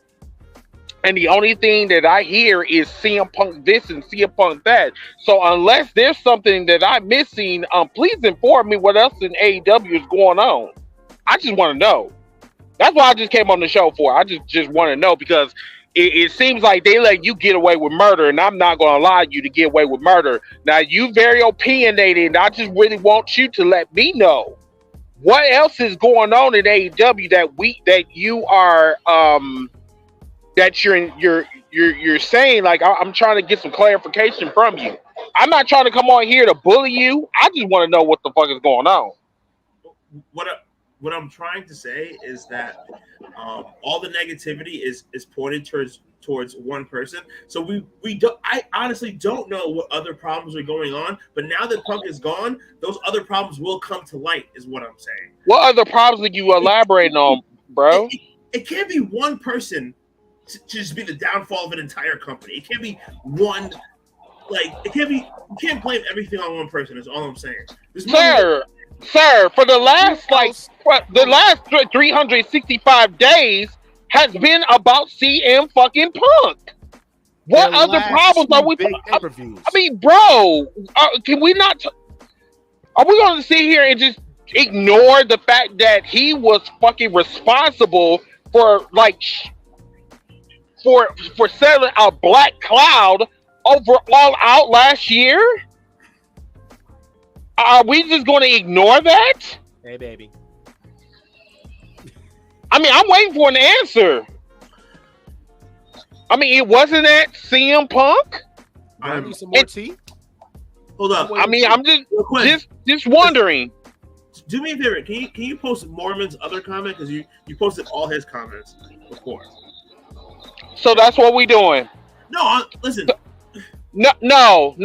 and the only thing that I hear is CM Punk this and CM Punk that. So unless there's something that I'm missing, please inform me what else in AEW is going on. I just want to know. That's what I just came on the show for. I just want to know because it seems like they let you get away with murder, and I'm not going to allow you to get away with murder. Now, you very opinionated, and I just really want you to let me know what else is going on in AEW that you are that you're saying. Like, I'm trying to get some clarification from you. I'm not trying to come on here to bully you. I just want to know what the fuck is going on. What I'm trying to say is that all the negativity is pointed towards one person. So we don't. I honestly don't know what other problems are going on. But now that Punk is gone, those other problems will come to light. Is what I'm saying. What other problems are you elaborating on, bro? It can't be one person to just be the downfall of an entire company. It can't be one. Like it can't be. You can't blame everything on one person. Is all I'm saying. Sir, for the last 365 days has been about CM fucking Punk. What other problems are we? I mean, bro, can we not? Are we going to sit here and just ignore the fact that he was fucking responsible for for selling a black cloud over All Out last year? Are we just going to ignore that? Hey, baby. I mean, I'm waiting for an answer. I mean, it wasn't at CM Punk. I need some more tea. Hold up. I mean, I'm just wondering. Do me a favor. Can you post Mormon's other comment because you posted all his comments before? So that's what we doing. No, listen. No.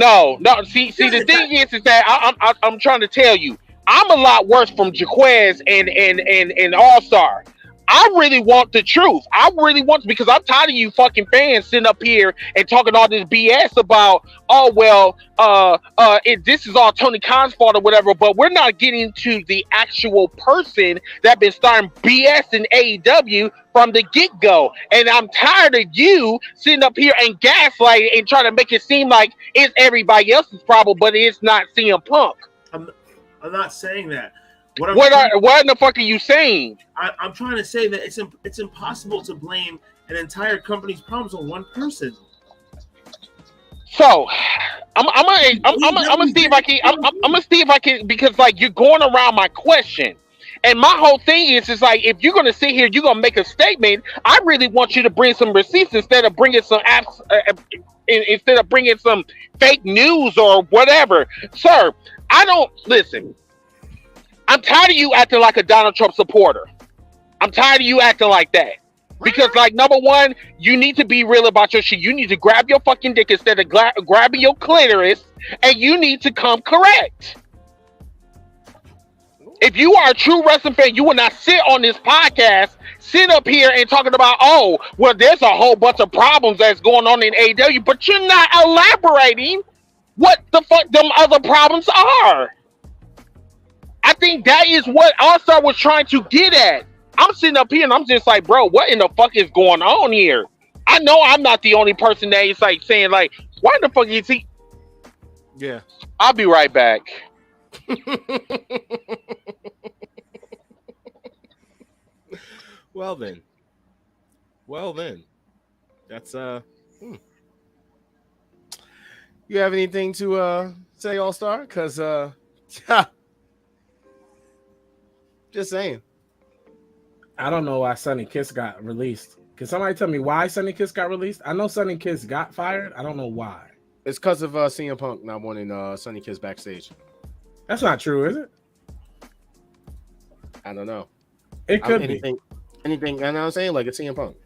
See. The thing is that I'm trying to tell you, I'm a lot worse from Jaquez and All Star. I really want the truth. I really want to, because I'm tired of you fucking fans sitting up here and talking all this BS about, this is all Tony Khan's fault or whatever. But we're not getting to the actual person that been starting BS in AEW from the get-go. And I'm tired of you sitting up here and gaslighting and trying to make it seem like it's everybody else's problem, but it's not CM Punk. I'm not saying that. What in the fuck are you saying? I'm trying to say that it's impossible to blame an entire company's problems on one person. So I'm gonna see if I can because like you're going around my question. And my whole thing is like, if you're gonna sit here, you're gonna make a statement. I really want you to bring some receipts instead of bringing some apps, instead of bringing some fake news or whatever, sir. I don't listen. I'm tired of you acting like a Donald Trump supporter. I'm tired of you acting like that. Because, like, number one, you need to be real about your shit. You need to grab your fucking dick instead of grabbing your clitoris, and you need to come correct. If you are a true wrestling fan, you will not sit on this podcast, sit up here and talking about, oh, well, there's a whole bunch of problems that's going on in AEW, but you're not elaborating what the fuck them other problems are. I think that is what All-Star was trying to get at. I'm sitting up here and I'm just like, bro, what in the fuck is going on here? I know I'm not the only person that is like saying like, why the fuck is he? Yeah. I'll be right back. Well then. That's You have anything to say, All-Star? Because just saying. I don't know why Sonny Kiss got released. Can somebody tell me why Sonny Kiss got released? I know Sonny Kiss got fired. I don't know why. It's because of CM Punk not wanting Sonny Kiss backstage. That's not true, is it? I don't know. It could be anything. I know what I'm saying, like it's CM Punk.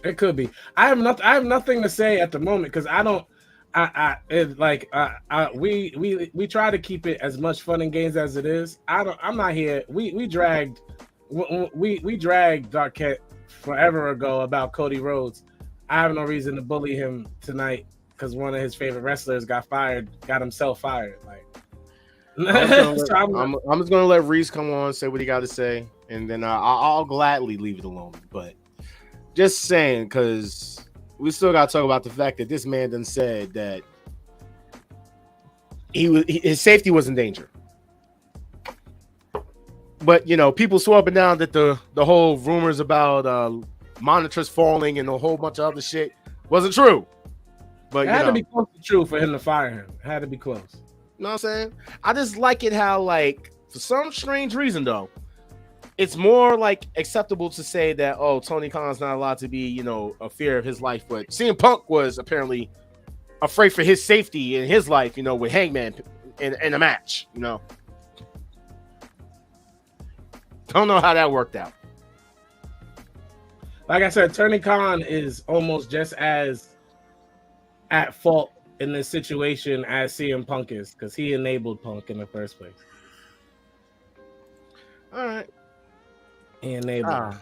It could be. I have nothing to say at the moment because I don't. We try to keep it as much fun and games as it is. I'm not here. We dragged Darkette forever ago about Cody Rhodes. I have no reason to bully him tonight because one of his favorite wrestlers got himself fired. Like, I'm just gonna let Reese come on, say what he got to say, and then I'll gladly leave it alone. But just saying, because we still got to talk about the fact that this man done said that his safety was in danger. But, you know, people swore up and down that the whole rumors about monitors falling and a whole bunch of other shit wasn't true. But it had to be close to true for him to fire him. It had to be close. You know what I'm saying? I just like it how, like, for some strange reason, though, it's more like acceptable to say that, oh, Tony Khan's not allowed to be, you know, a fear of his life. But CM Punk was apparently afraid for his safety in his life, you know, with Hangman in a match, you know. Don't know how that worked out. Like I said, Tony Khan is almost just as at fault in this situation as CM Punk is, because he enabled Punk in the first place. All right. He enabled him.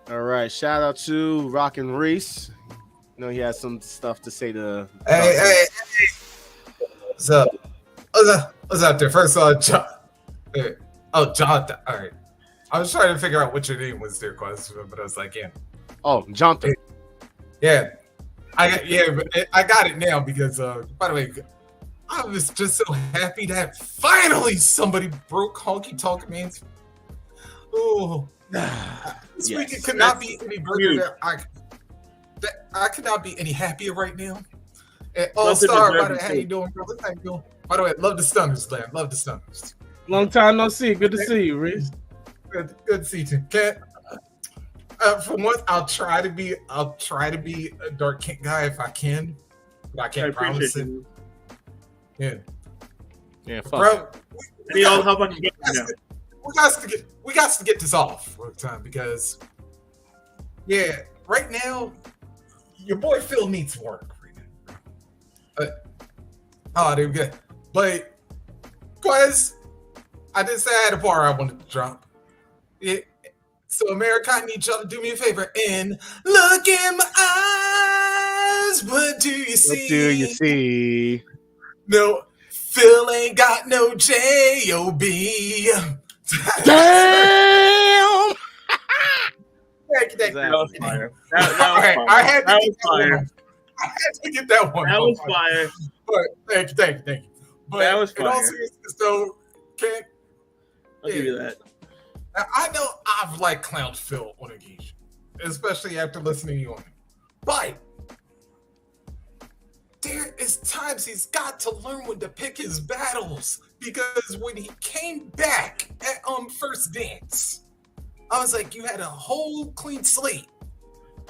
All right. Shout out to Rockin' Reese. You know, he has some stuff to say to. Hey. What's up? What's up there? First of all, John. Jonathan. All right. I was trying to figure out what your name was there, but I was like, yeah. Oh, Jonathan. Yeah. I got it now because, by the way, I was just so happy that finally somebody broke Honky Tonk Man's. Oh, this week it could not be any better. I could not be any happier right now. And All-Star, how you doing, brother? How you doing? By the way, love the Stunners, man. Love the Stunners. Long time no see. Good to see you, Reese. Good to see you. For once, I'll try to be a Dark Kent guy if I can, but I can't promise it. Yeah, bro. We got to get this off for a time because, right now, your boy Phil needs work. There we go. But, guys, I did say I had a bar I wanted to drop. So, America, I need y'all to do me a favor and look in my eyes. What do you see? What do you see? No, Phil ain't got no J-O-B. Damn! That was fire. I had to get that one. That was fire. But thank you. But that was fire. In all seriousness, though, I'll give you that. Now, I know I've like clowned Phil on occasion, especially after listening to you on it. But there is times he's got to learn when to pick his battles. Because when he came back at First Dance, I was like, you had a whole clean slate.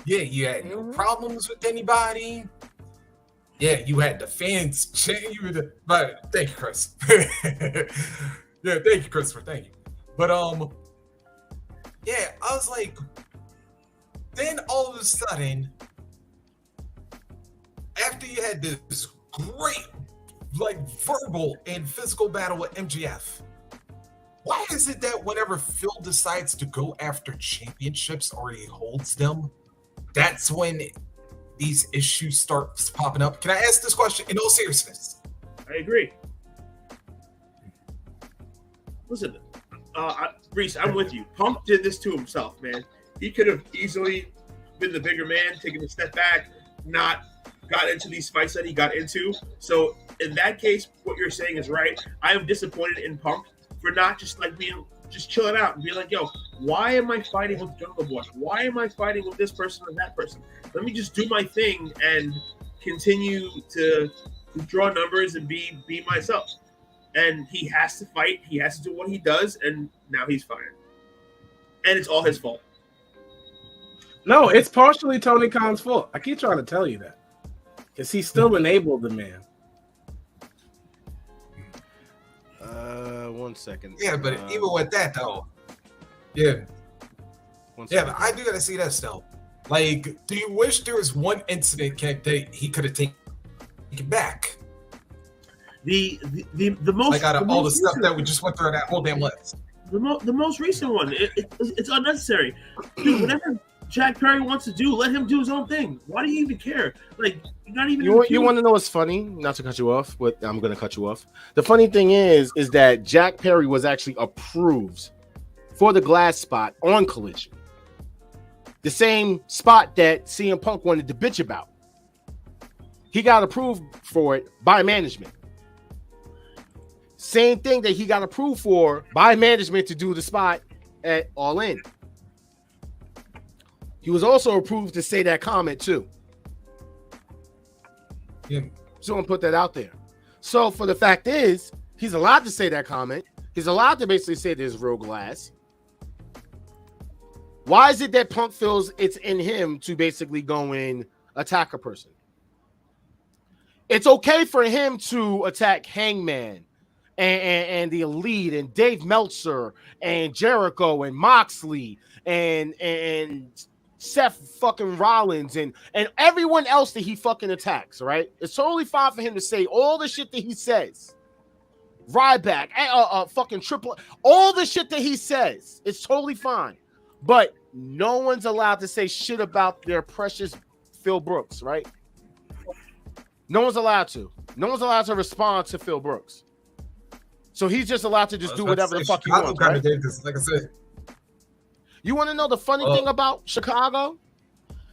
Yeah, you had no problems with anybody. Yeah, you had the fans chanting you. But thank you, Chris. Yeah, thank you, Christopher. Thank you. But yeah, I was like, then all of a sudden, after you had this great, like, verbal and physical battle with MJF, why is it that whenever Phil decides to go after championships or he holds them, that's when these issues start popping up? Can I ask this question in all seriousness? I agree. Listen, Reese, I'm with you. Punk did this to himself, man. He could have easily been the bigger man, taken a step back, not got into these fights that he got into. So in that case, what you're saying is right. I am disappointed in Punk for not just like just chilling out and being like, yo, why am I fighting with Jungle Boy? Why am I fighting with this person and that person? Let me just do my thing and continue to draw numbers and be myself. And he has to fight. He has to do what he does. And now he's fired. And it's all his fault. No, it's partially Tony Khan's fault. I keep trying to tell you that. Because he still enabled the man. 1 second. Yeah, but even with that, though. Yeah. Yeah, but I do got to see that still. Like, do you wish there was one incident that he could have taken back? The most like out of all the stuff that we just went through that whole damn list. The most recent one. It's unnecessary. Dude, whatever Jack Perry wants to do, let him do his own thing. Why do you even care? Like, you're not even. You want to know what's funny? Not to cut you off, but I'm going to cut you off. The funny thing is that Jack Perry was actually approved for the glass spot on Collision. The same spot that CM Punk wanted to bitch about. He got approved for it by management. Same thing that he got approved for by management to do the spot at All In. he was also approved to say that comment too. Yeah. So I'm gonna put that out there. So for the fact is, he's allowed to say that comment. He's allowed to basically say there's real glass. Why is it that Punk feels it's in him to basically go and attack a person? It's okay for him to attack Hangman and the Elite and Dave Meltzer and Jericho and Moxley and Seth fucking Rollins and everyone else that he fucking attacks, right? It's totally fine for him to say all the shit that he says. Ryback, fucking Triple, all the shit that he says. It's totally fine. But no one's allowed to say shit about their precious Phil Brooks, right? No one's allowed to. No one's allowed to respond to Phil Brooks. So he's just allowed to just do whatever the fuck he wants, right? Like I said. You want to know the funny thing about Chicago?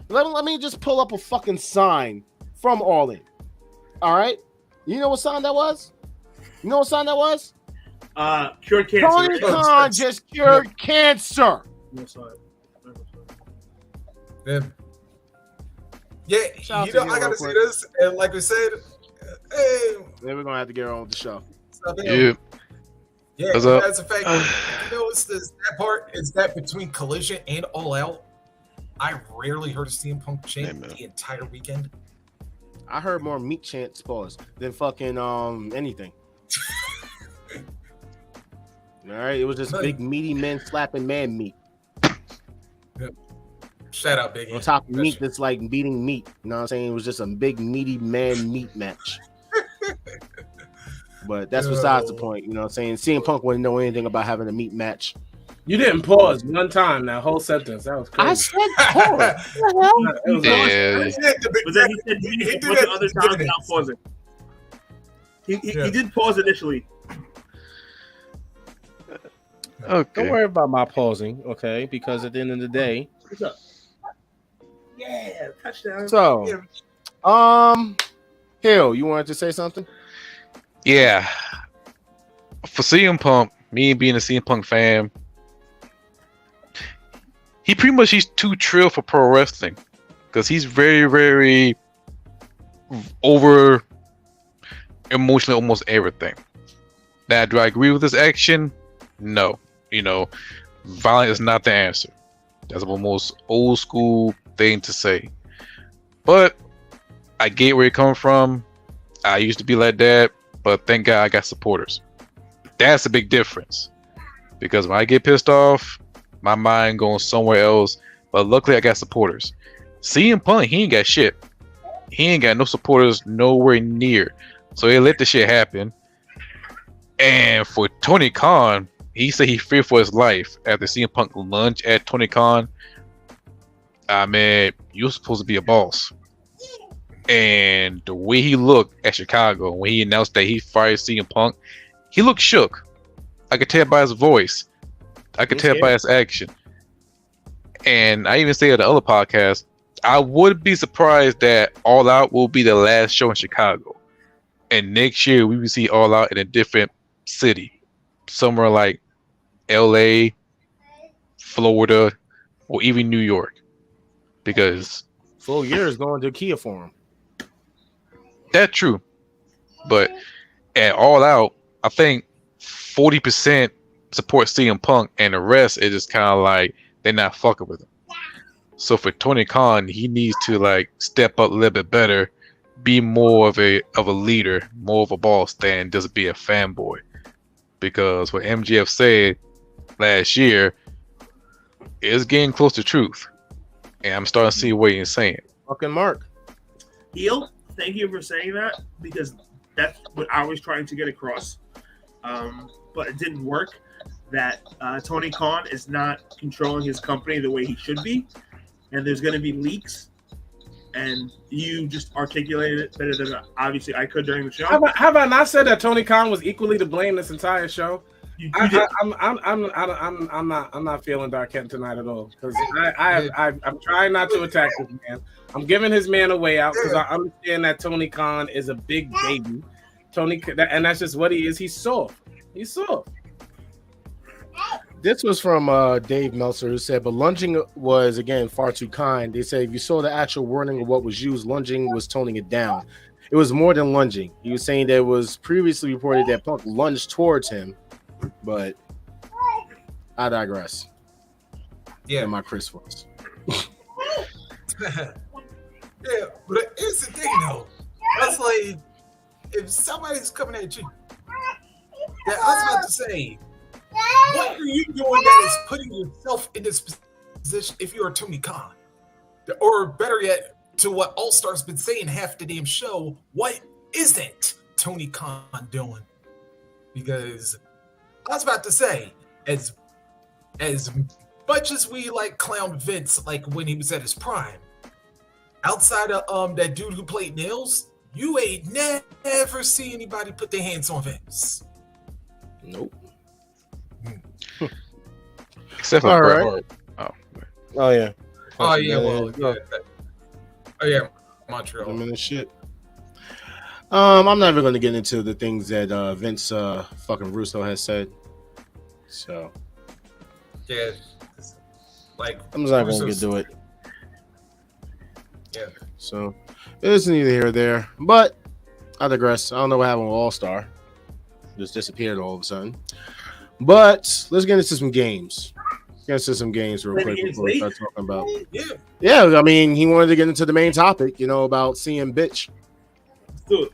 Let me just pull up a fucking sign from All In. All right? You know what sign that was? You know what sign that was? Cured cancer. Tony Khan just cured cancer. Yeah. Yeah, you know, I gotta say this, and like we said, hey, then we're gonna have to get on with the show. Yeah, that's a fact. You know, it's that part is that between Collision and All Out. I rarely heard a CM Punk chant the entire weekend. I heard more meat chants than fucking anything. All right, it was just big meaty men slapping man meat. Yep. Shout out, Biggie. On top of meat that's like beating meat. You know what I'm saying? It was just a big meaty man meat match. But that's besides the point. You know what I'm saying? CM Punk wouldn't know anything about having a meat match. You didn't pause one time that whole sentence. That was crazy. I said pause. But then he said he did other times without pausing. He did pause initially. Okay. Don't worry about my pausing, okay? Because at the end of the day, what's up? Yeah, touchdown. So, Hill, you wanted to say something? Yeah. For CM Punk, me being a CM Punk fan, he's too trill for pro wrestling because he's very, very over emotional, almost everything. Now, do I agree with this action? No. You know, violence is not the answer. That's the most old school thing to say. But I get where you're coming from. I used to be like that, but thank God I got supporters. That's a big difference. Because when I get pissed off, my mind going somewhere else. But luckily I got supporters. CM Punk, he ain't got shit. He ain't got no supporters nowhere near. So he let the shit happen. And for Tony Khan, he said he feared for his life after CM Punk lunged at Tony Khan. I mean, you're supposed to be a boss. And the way he looked at Chicago when he announced that he fired CM Punk, he looked shook. I could tell by his voice. I could tell by his action. And I even say at the other podcast, I would be surprised that All Out will be the last show in Chicago. And next year we will see All Out in a different city. Somewhere like LA, Florida, or even New York. Because full year is going to Kia for him. That's true. But at All Out, I think 40% support CM Punk and the rest is just kind of like they're not fucking with him. So for Tony Khan, he needs to like step up a little bit better, be more of a leader, more of a boss than just be a fanboy. Because what MJF said last year is getting close to truth. And I'm starting to see what he's saying. Fucking Mark. Eel, thank you for saying that because that's what I was trying to get across. But it didn't work. That Tony Khan is not controlling his company the way he should be. And there's going to be leaks. And you just articulated it better than obviously I could during the show. Have I not said that Tony Khan was equally to blame this entire show? I'm not feeling Dark Kent tonight at all because I'm trying not to attack this man. I'm giving his man a way out because I understand that Tony Khan is a big baby. And that's just what he is. He's soft. This was from Dave Meltzer, who said, but lunging was, again, far too kind. They said if you saw the actual wording of what was used, lunging was toning it down. It was more than lunging. He was saying that it was previously reported that Punk lunged towards him, but I digress. Yeah, and my Chris was. Yeah, but here's the thing, though. That's like, if somebody's coming at you, that I was about to say, what are you doing that is putting yourself in this position if you're Tony Khan? Or better yet, to what All Star's been saying half the damn show, what isn't Tony Khan doing? Because I was about to say, as much as we like clown Vince, like when he was at his prime, outside of that dude who played Nails, you ain't never see anybody put their hands on Vince. Nope. Except for Bret Hart. Oh yeah. Oh yeah. Well, yeah. Oh yeah. Montreal. I'm in the shit. I'm not even going to get into the things that Vince fucking Russo has said. So yeah, like I'm just not going to get to it. Yeah. So it's neither here or there. But I digress. I don't know what happened with All Star. Just disappeared all of a sudden. But let's get into some games. Get into some games real quick before we start talking about. Yeah. I mean, he wanted to get into the main topic, about seeing bitch. Let's do it.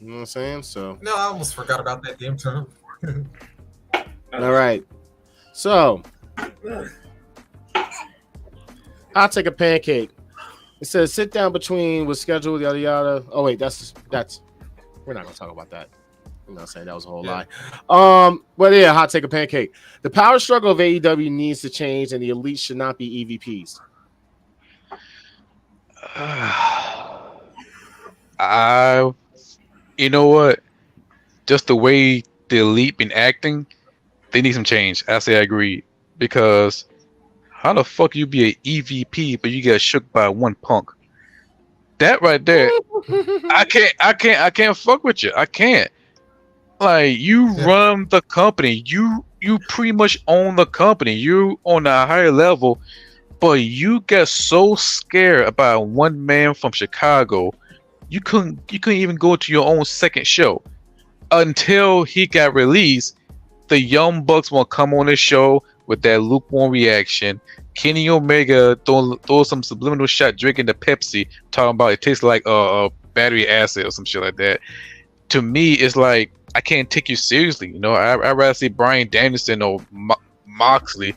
You know what I'm saying? So no, I almost forgot about that damn term. All right. So I'll take a pancake. It says sit down between was scheduled, yada yada. Oh wait, that's we're not gonna talk about that. I'm not saying that was a whole lie. But yeah, hot take a pancake. The power struggle of AEW needs to change, and the elite should not be EVPs. You know what? Just the way the elite been acting, they need some change. I say I agree, because how the fuck you be an EVP but you get shook by one Punk? That right there, I can't fuck with you. I can't. Like, you run the company, you pretty much own the company. You on a higher level, but you get so scared about one man from Chicago, you couldn't even go to your own second show until he got released. The Young Bucks will come on the show with that lukewarm reaction. Kenny Omega throw some subliminal shot drinking the Pepsi, talking about it tastes like battery acid or some shit like that. To me, it's like, I can't take you seriously. I'd rather see Bryan Danielson or Moxley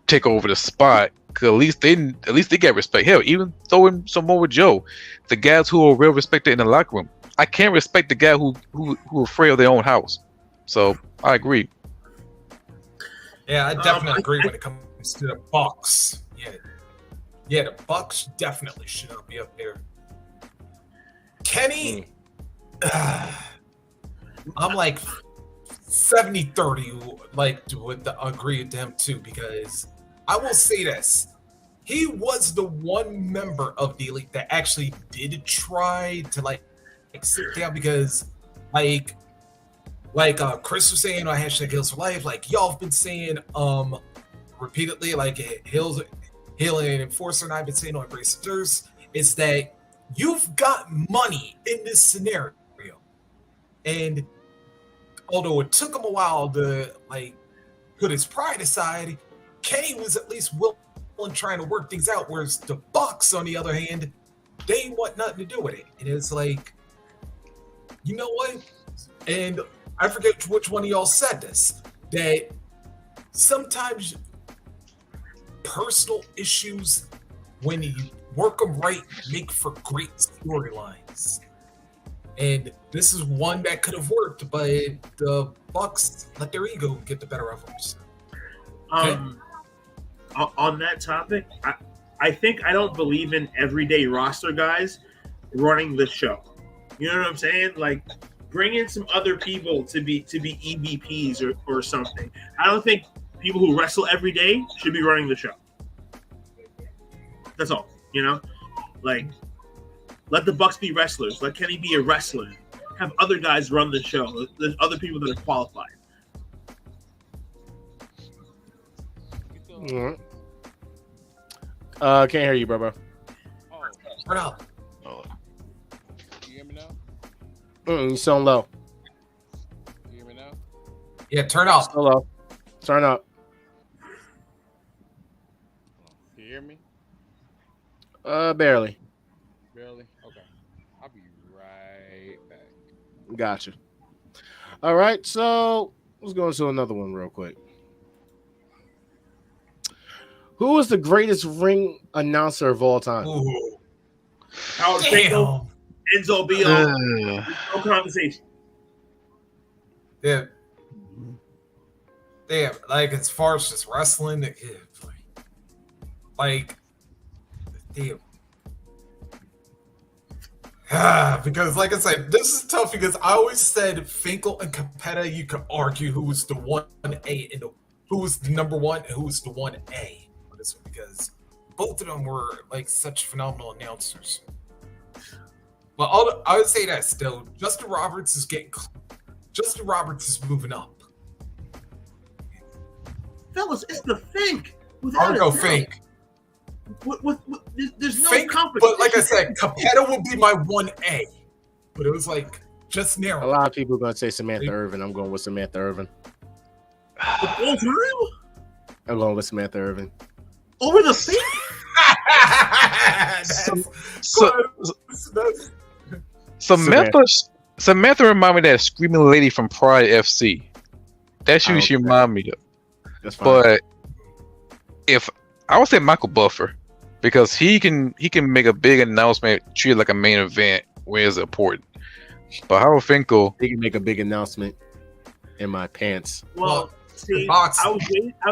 take over the spot. Cause at least they get respect. Hell, even throw in some more with Joe, the guys who are real respected in the locker room. I can't respect the guy who afraid of their own house. So I agree. Yeah, I definitely agree when it comes to the Bucks. Yeah, the Bucks definitely should not be up there. Kenny, I'm like 70-30, like would agree with them too, because I will say this. He was the one member of the elite that actually did try to like sit down, because like Chris was saying on #Hills for Life, like y'all have been saying repeatedly, like Hill and Enforcer and I've been saying on Embrace the Thirst, is that you've got money in this scenario. And although it took him a while to like put his pride aside, Kenny was at least willing trying to work things out, whereas the Bucks, on the other hand, they ain't want nothing to do with it. And it's like, you know what? And I forget which one of y'all said this, that sometimes personal issues, when you work them right, make for great storylines. And this is one that could have worked, but the Bucks let their ego get the better of them. On that topic, I think I don't believe in everyday roster guys running the show. You know what I'm saying? Like, bring in some other people to be EVPs or something. I don't think people who wrestle every day should be running the show. That's all. Like, let the Bucks be wrestlers. Let Kenny be a wrestler. Have other guys run the show. There's other people that are qualified. Can't hear you, bro. Turn up. You hear me now? You sound low. You hear me now? Yeah, turn up. Still low. Turn up. You hear me? Barely. Barely? Okay. I'll be right back. Gotcha. All right, so let's go into another one real quick. Who is the greatest ring announcer of all time? Ooh. Howard Finkel, Enzo Bill, no conversation. Yeah. Yeah, like as far as just wrestling, like damn. Because like I said, this is tough because I always said Finkel and Capetta, you could argue who was the 1A and who was the number one and who was the 1A for this one, because both of them were like such phenomenal announcers. But I would say that still, Justin Roberts is moving up. Fellas, it's the Fink. I would go Fink. There's no Fink, competition. but like I said, Capetta would be my 1A. But it was like just narrow. A lot of people are going to say Samantha Irvin. I'm going with Samantha Irvin. All time? I'm going with Samantha Irvin. Over the Fink? Samantha reminded me of that screaming lady from Pride FC. That's who she reminded me of. That's fine. But if I would say Michael Buffer, because he can make a big announcement, treat it like a main event where it's important. But Howard Finkel, he can make a big announcement in my pants. Well, see, I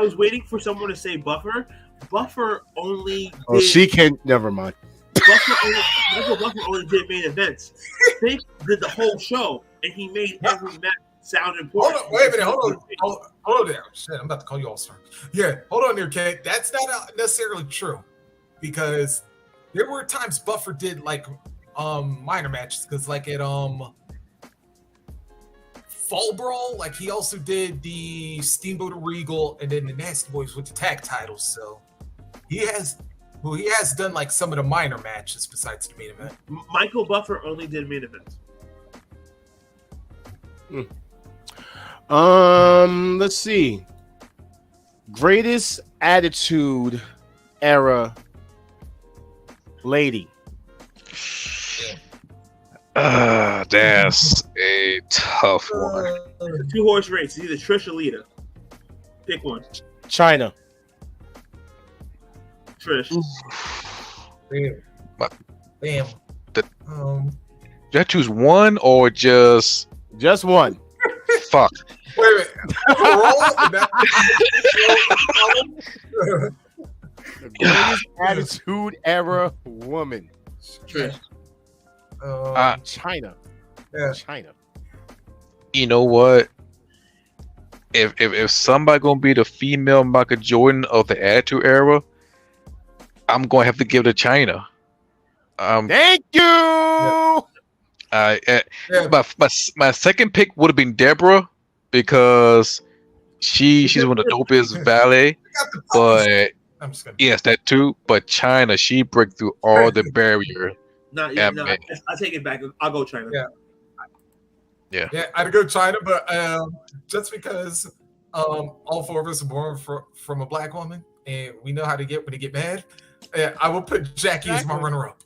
was waiting for someone to say Buffer. Buffer only. Oh, she can. Never mind. Buffer only did main events. Fink did the whole show, and he made every match sound important. Hold on, wait a minute. Hold on there. Shit, I'm about to call you all-star. Yeah, hold on there, Kate. That's not necessarily true, because there were times Buffer did like minor matches, because like at Fall Brawl, like he also did the Steamboat Regal and then the Nasty Boys with the tag titles. So he has done like some of the minor matches besides the main event. Michael Buffer only did main events. Let's see. Greatest Attitude Era lady. That's a tough one. The 2-horse race. It's either Trish or Lita. Pick one. China. Trish. Damn. Did I choose one or just one? Fuck. Wait a minute. The greatest Attitude Era woman. Trish. China. Yeah. China. You know what? If somebody gonna be the female Michael Jordan of the Attitude Era, I'm gonna have to give it to China. Thank you. My second pick would have been Deborah, because she's one of the dopest valet. But yes, that too. But China, she break through all the barrier. No, I take it back. I'll go China. Yeah, I'd go China, but just because all four of us are born from a black woman, and we know how to get when they get mad, I will put Jackie as my runner-up.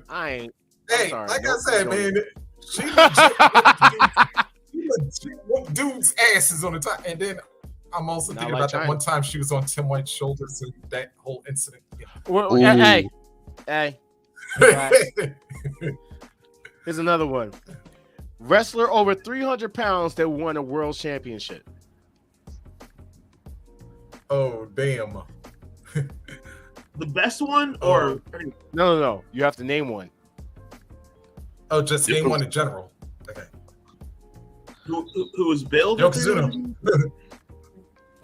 I ain't. Hey, sorry, like I said, man, she legit whooped dudes' asses on the top. And then I'm also thinking about that one time she was on Tim White's shoulders and that whole incident. Yeah. Hey. Here's another one. Wrestler over 300 pounds that won a world championship. Oh, damn. The best one, or No. You have to name one. Oh, just name one in general. Okay. Who was Bill? Yokozuna.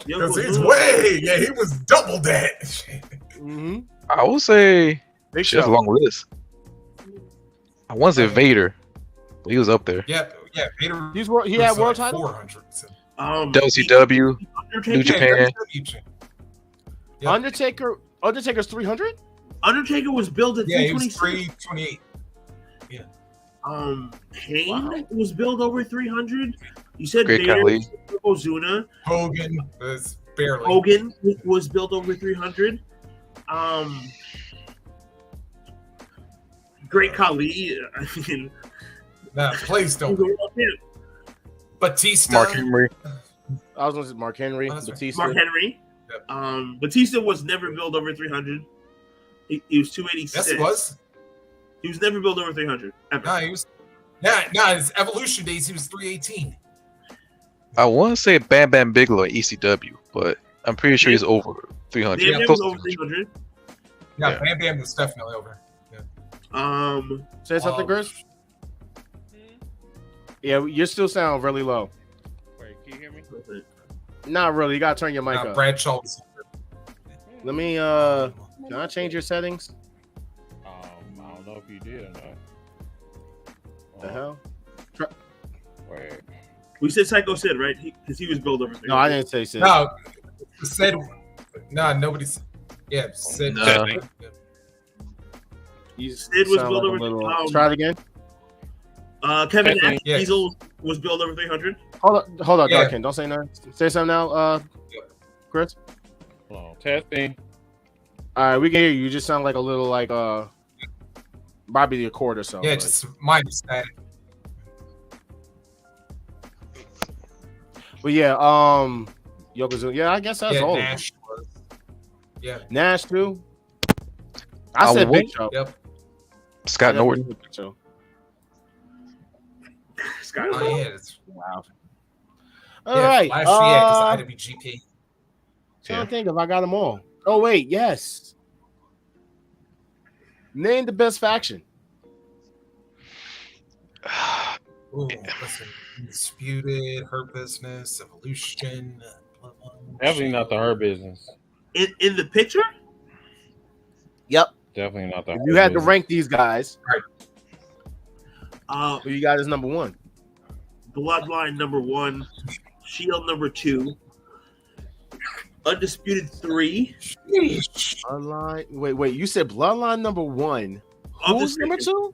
Because he's he was double that. Mm-hmm. I would say she has a long list. I want to say Vader, but he was up there. Yeah, Vader. He had world title. 400. WCW, New Japan. Yep. Undertaker's 300. Undertaker was billed at Yeah, he was 326. 328. Kane was billed over 300. You said Great Vader, Khali. Ozuna. Hogan was barely. Hogan was billed over 300. Great Khali. I mean, Nah, please don't. Batista. Mark Henry. I was going to say Mark Henry. Oh, that's right. Batista. Mark Henry. Yep. Batista was never billed over 300. He was 286. Yes, it was. He was never billed over 300. Ever. No, he was. Yeah, his Evolution days, he was 318. I want to say Bam Bam Bigelow at ECW, but I'm pretty sure he's over 300. Bam Bam Close was to over 300. Yeah, Yeah. Bam Bam was definitely over. Say something, Chris. Yeah, you still sound really low. Wait, can you hear me? Not really. You gotta turn your mic up. Bradshaw was Let me. Can I change your settings? I don't know if you did or not. The hell? Wait. We said Psycho Sid, right? Because he was billed over 300. No, I didn't say Sid. No, said. No, nobody's. Yeah, said. No. You Sid was sound billed like a over. little- Try it again. Kevin Nash, Yeah. Diesel was billed over 300. Hold on, Yeah. Darkin. Don't say nothing. Say something now, Chris. Hold on. Testing. All right, we can hear you. You just sound like a little like Bobby the Accord or something. Yeah, but- just minus that. But yeah, Yokozuna. Yeah, I guess that's Yeah, all. Nash was. Yeah. Nash too. I said Big Show. Yep. Scott Norton. Big Show. Scott. Oh yeah. It's, Wow. yeah, All right. Flash, yeah, because IWGP. Trying to think if I got them all. Oh wait, yes. Name the best faction. Ooh, listen, Disputed, Hurt Business, Evolution. Definitely not the Hurt Business. In the picture? Yep. Definitely not the. If Hurt you had to Business. rank these guys, Uh, who you got as number one? Bloodline number 1, Shield number 2, Undisputed 3. Bloodline. Wait. You said Bloodline number one. Who's number Undisputed- two?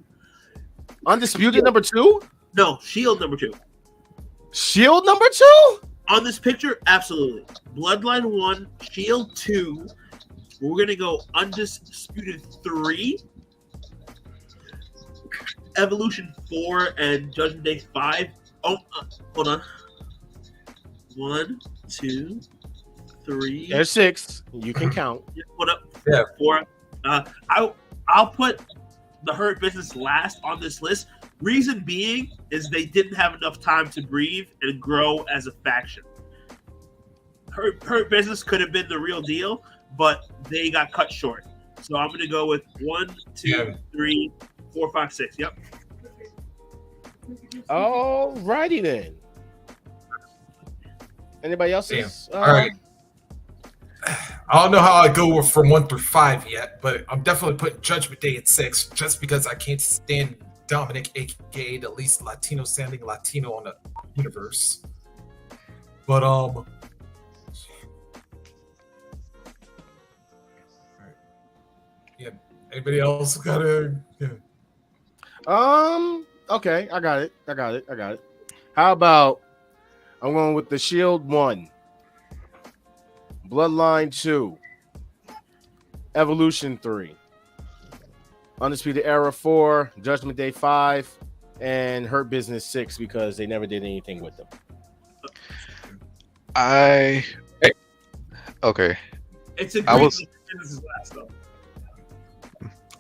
Undisputed number 2. No, Shield number 2. Shield number 2. On this picture, absolutely. Bloodline 1, Shield 2. We're gonna go Undisputed 3, Evolution 4, and Judgment Day 5. Oh, hold on. 1, 2, 3. There's 6. You can count. Put up Yeah. 4. I'll put the Hurt Business last on this list. Reason being is they didn't have enough time to breathe and grow as a faction. Hurt Business could have been the real deal, but they got cut short. So I'm going to go with 1, 2, Yeah. 3, 4, 5, 6. Yep. All righty then. Anybody else? All right. I don't know how I go from 1 through 5 yet, but I'm definitely putting Judgment Day at 6 just because I can't stand Dominic, aka the least Latino sounding Latino on the universe. But yeah. Anybody else got a? Yeah. Okay, I got it. How about I'm going with the Shield 1, Bloodline 2, Evolution 3, Undisputed Era 4, Judgment Day 5, and Hurt Business 6 because they never did anything with them. Okay. It's a I great was- this is last though.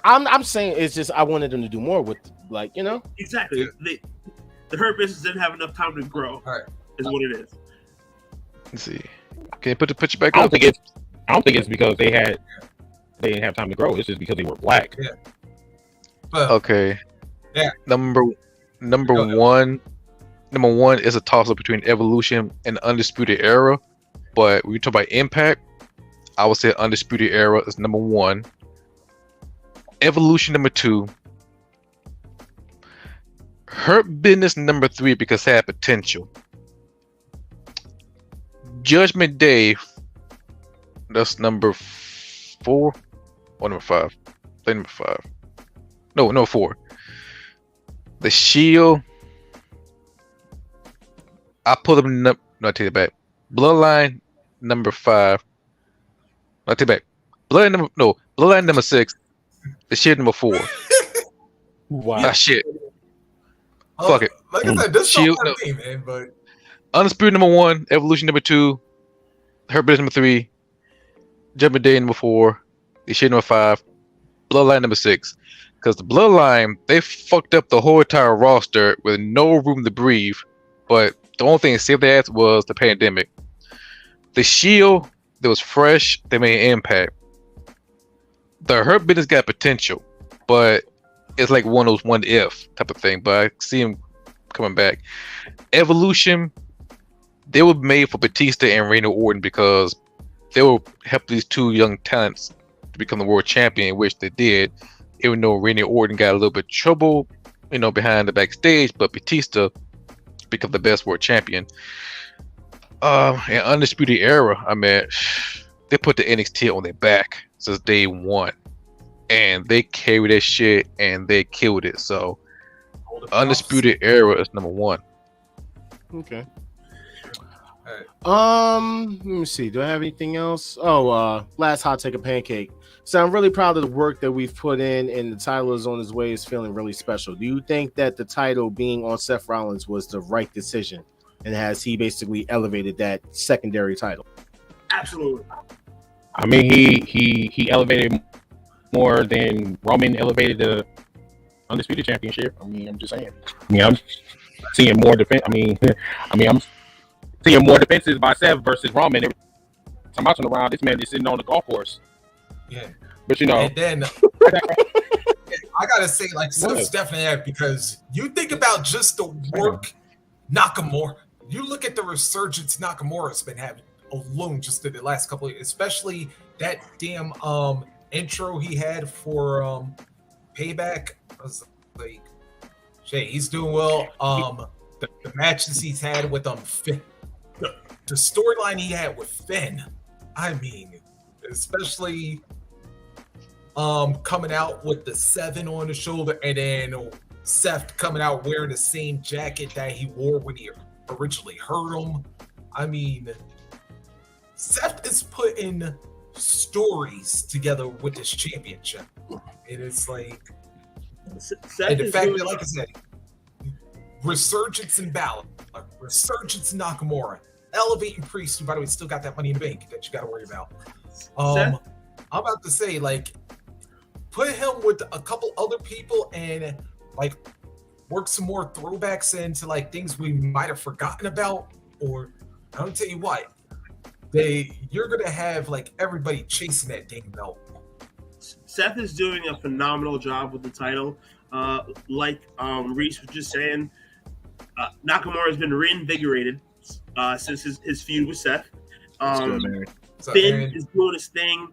I'm saying it's just I wanted them to do more with, like, you know. Exactly. The Hurt Business didn't have enough time to grow. All right. Is what it is. Let's see. Can you put the picture back I up? don't think it's because they didn't have time to grow. It's just because they were black. But Okay. Yeah. Number Go. one is a toss up between Evolution and Undisputed Era, but when we talk about Impact, I would say Undisputed Era is number 1. Evolution number 2. Hurt Business number 3 because they had potential. Judgment Day That's number 4 or number 5. I think number 5. No, 4. The Shield. I put them. No, I take it back. Bloodline number 5. I take it back. Bloodline number 6. The Shield number 4. Wow. Ah, shit. Fuck it. Like I said, this Shield, is me, man. But Undisputed number 1. Evolution number 2. Hurt Business number 3. Judgment Day number 4. The Shield number 5. Bloodline number 6. Because the Bloodline, they fucked up the whole entire roster with no room to breathe. But the only thing that saved their ass was the pandemic. The Shield, that was fresh, they made an impact. The Hurt Business got potential, but it's like one of those what if type of thing. But I see him coming back. Evolution, they were made for Batista and Randy Orton because they will help these two young talents to become the world champion, which they did. Even though Randy Orton got a little bit of trouble, behind the backstage, but Batista become the best world champion. And Undisputed Era, I mean, they put the NXT on their back since day one, and they carried that shit and they killed it. So, Undisputed Era is number 1. Okay. Let me see. Do I have anything else? Last hot take of Pancake. So I'm really proud of the work that we've put in, and the title is on its way. Is feeling really special. Do you think that the title being on Seth Rollins was the right decision, and has he basically elevated that secondary title? Absolutely. I mean, he elevated more than Roman elevated the Undisputed Championship. I mean, I'm just saying. I mean, I'm seeing more defense. I'm seeing more defenses by Seth versus Roman. Every time I turn around, this man is sitting on the golf course. Yeah, but and then I gotta say, like, Seth's definitely that, because you think about just the work Nakamura. You look at the resurgence Nakamura's been having alone just in the last couple of years, especially that damn intro he had for Payback. I was like, Shay, he's doing well. The matches he's had with Finn, the storyline he had with Finn. I mean, especially coming out with the 7 on the shoulder, and then Seth coming out wearing the same jacket that he wore when he originally hurt him. I mean, Seth is putting stories together with this championship. And it's like, Seth and the fact that, like I said, resurgence in Balor, resurgence in Nakamura, elevating Priest, who, by the way, still got that Money in the Bank that you got to worry about. I'm about to say, like, put him with a couple other people and, like, work some more throwbacks into, like, things we might have forgotten about. Or, I'm going to tell you what, you're going to have, like, everybody chasing that dang belt. Seth is doing a phenomenal job with the title. Like Reese was just saying, Nakamura has been reinvigorated since his feud with Seth. Finn is doing his thing.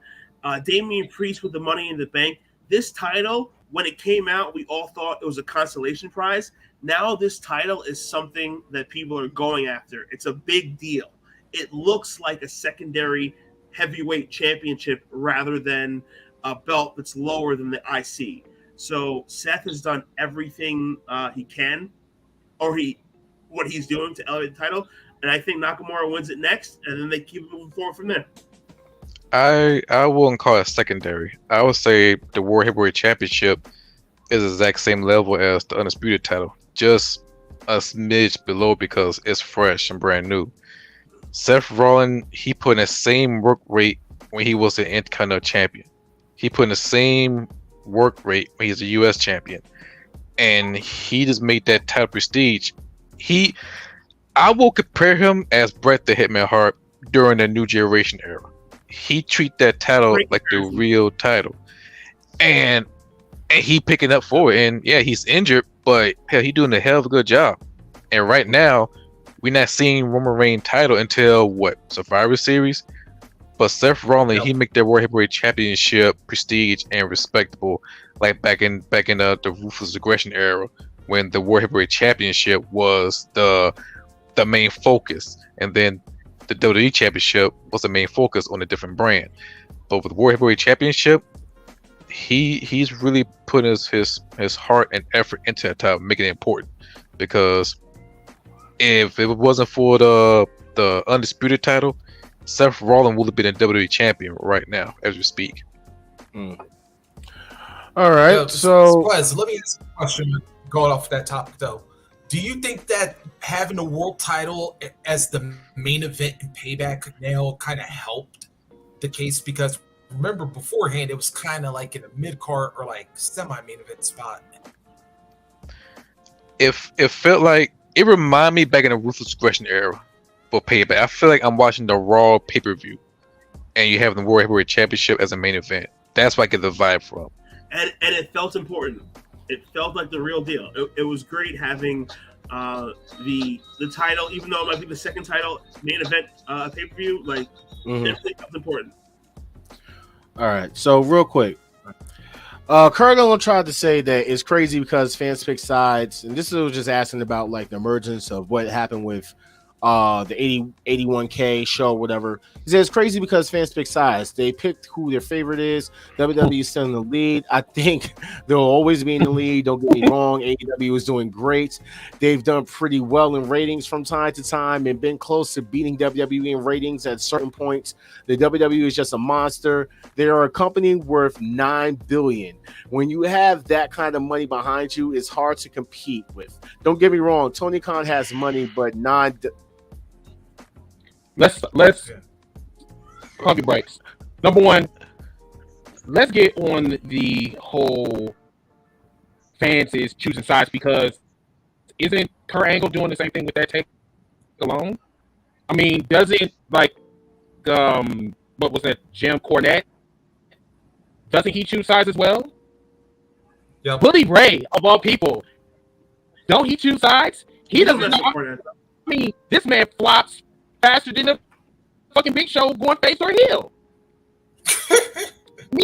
Damian Priest with the Money in the Bank. This title, when it came out, we all thought it was a consolation prize. Now this title is something that people are going after. It's a big deal. It looks like a secondary heavyweight championship rather than a belt that's lower than the IC. So Seth has done everything he can, or what he's doing to elevate the title. And I think Nakamura wins it next, and then they keep moving forward from there. I wouldn't call it secondary. I would say the World Heavyweight Championship is the exact same level as the Undisputed title, just a smidge below because it's fresh and brand new. Seth Rollins, he put in the same work rate when he was the Intercontinental Champion. He put in the same work rate when he's a U.S. champion, and he just made that title prestige. I will compare him as Bret the Hitman Hart during the New Generation era. He treat that title like the real title, and he picking up for it. And yeah, he's injured, but hell, he doing a hell of a good job. And right now, we're not seeing Roman Reigns title until Survivor Series. But Seth Rollins, he make that World Heavyweight Championship prestige and respectable, like back in the Ruthless Aggression era, when the World Heavyweight Championship was the main focus. And then the WWE Championship was the main focus on a different brand. But with the World Heavyweight Championship, he's really putting his heart and effort into that title, making it important. Because if it wasn't for the undisputed title, Seth Rollins would have been a WWE champion right now as we speak. All right, Yo, so Squaz, let me ask you a question going off that topic though. Do you think that having a world title as the main event in Payback now kind of helped the case? Because remember beforehand it was kind of like in a mid-card or like semi-main event spot. If it felt like it reminded me back in the Ruthless Aggression era for Payback. I feel like I'm watching the Raw pay-per-view, and you have the World Heavyweight Championship as a main event. That's where I get the vibe from. And it felt important. It felt like the real deal. It was great having the title, even though it might be the second title main event pay-per-view. Like, it felt important. all right, so real quick, Kurt Angle tried to say that it's crazy because fans pick sides, and this was just asking about like the emergence of what happened with the 81K show, whatever. He says it's crazy because fans pick sides. They picked who their favorite is. WWE is still in the lead. I think they'll always be in the lead. Don't get me wrong. AEW is doing great. They've done pretty well in ratings from time to time and been close to beating WWE in ratings at certain points. The WWE is just a monster. They are a company worth $9 billion. When you have that kind of money behind you, it's hard to compete with. Don't get me wrong. Tony Khan has money, but not. Let's pump your brakes. Number one, let's get on the whole fans is choosing sides, because isn't Kurt Angle doing the same thing with that take alone? I mean, doesn't like what was that, Jim Cornette? Doesn't he choose sides as well? Yeah. Bully Ray, of all people, don't he choose sides? He doesn't know. I mean, this man flops faster than the fucking Big Show going face or heel.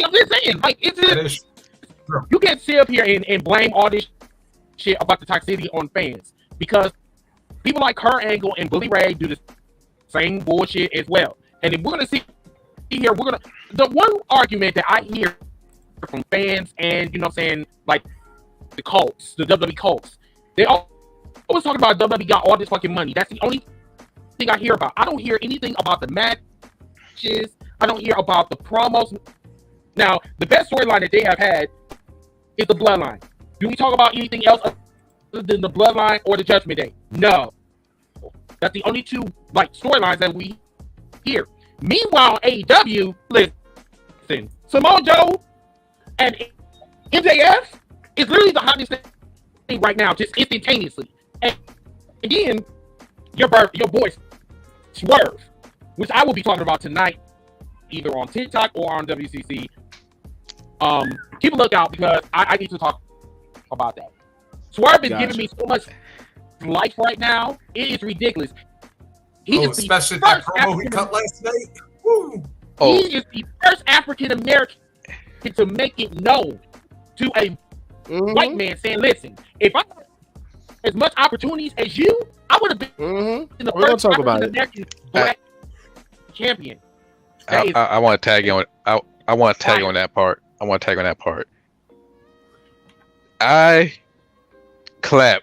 I'm just saying, like, it's you can't sit up here and blame all this shit about the toxicity on fans, because people like Kurt Angle and Bully Ray do the same bullshit as well. And if we're gonna see here, the one argument that I hear from fans and, you know what I'm saying, like the cults, the WWE cults, they always talk about WWE got all this fucking money. That's the only thing I hear about. I don't hear anything about the matches. I don't hear about the promos. Now, the best storyline that they have had is the Bloodline. Do we talk about anything else other than the Bloodline or the Judgment Day? No. That's the only two like storylines that we hear. Meanwhile, AEW, listen, Samoa Joe and MJF is literally the hottest thing right now, just instantaneously. And again, your boy Swerve, which I will be talking about tonight, either on TikTok or on WCC. Keep a lookout, because I need to talk about that. Swerve is giving me so much life right now. It is ridiculous. Especially that promo he cut last night. Woo. He is the first African American to make it known to a white man, saying, listen, if I had as much opportunities as you, I would have been the first African American black champion. I want to tag you on. I want to tag on that part. I clap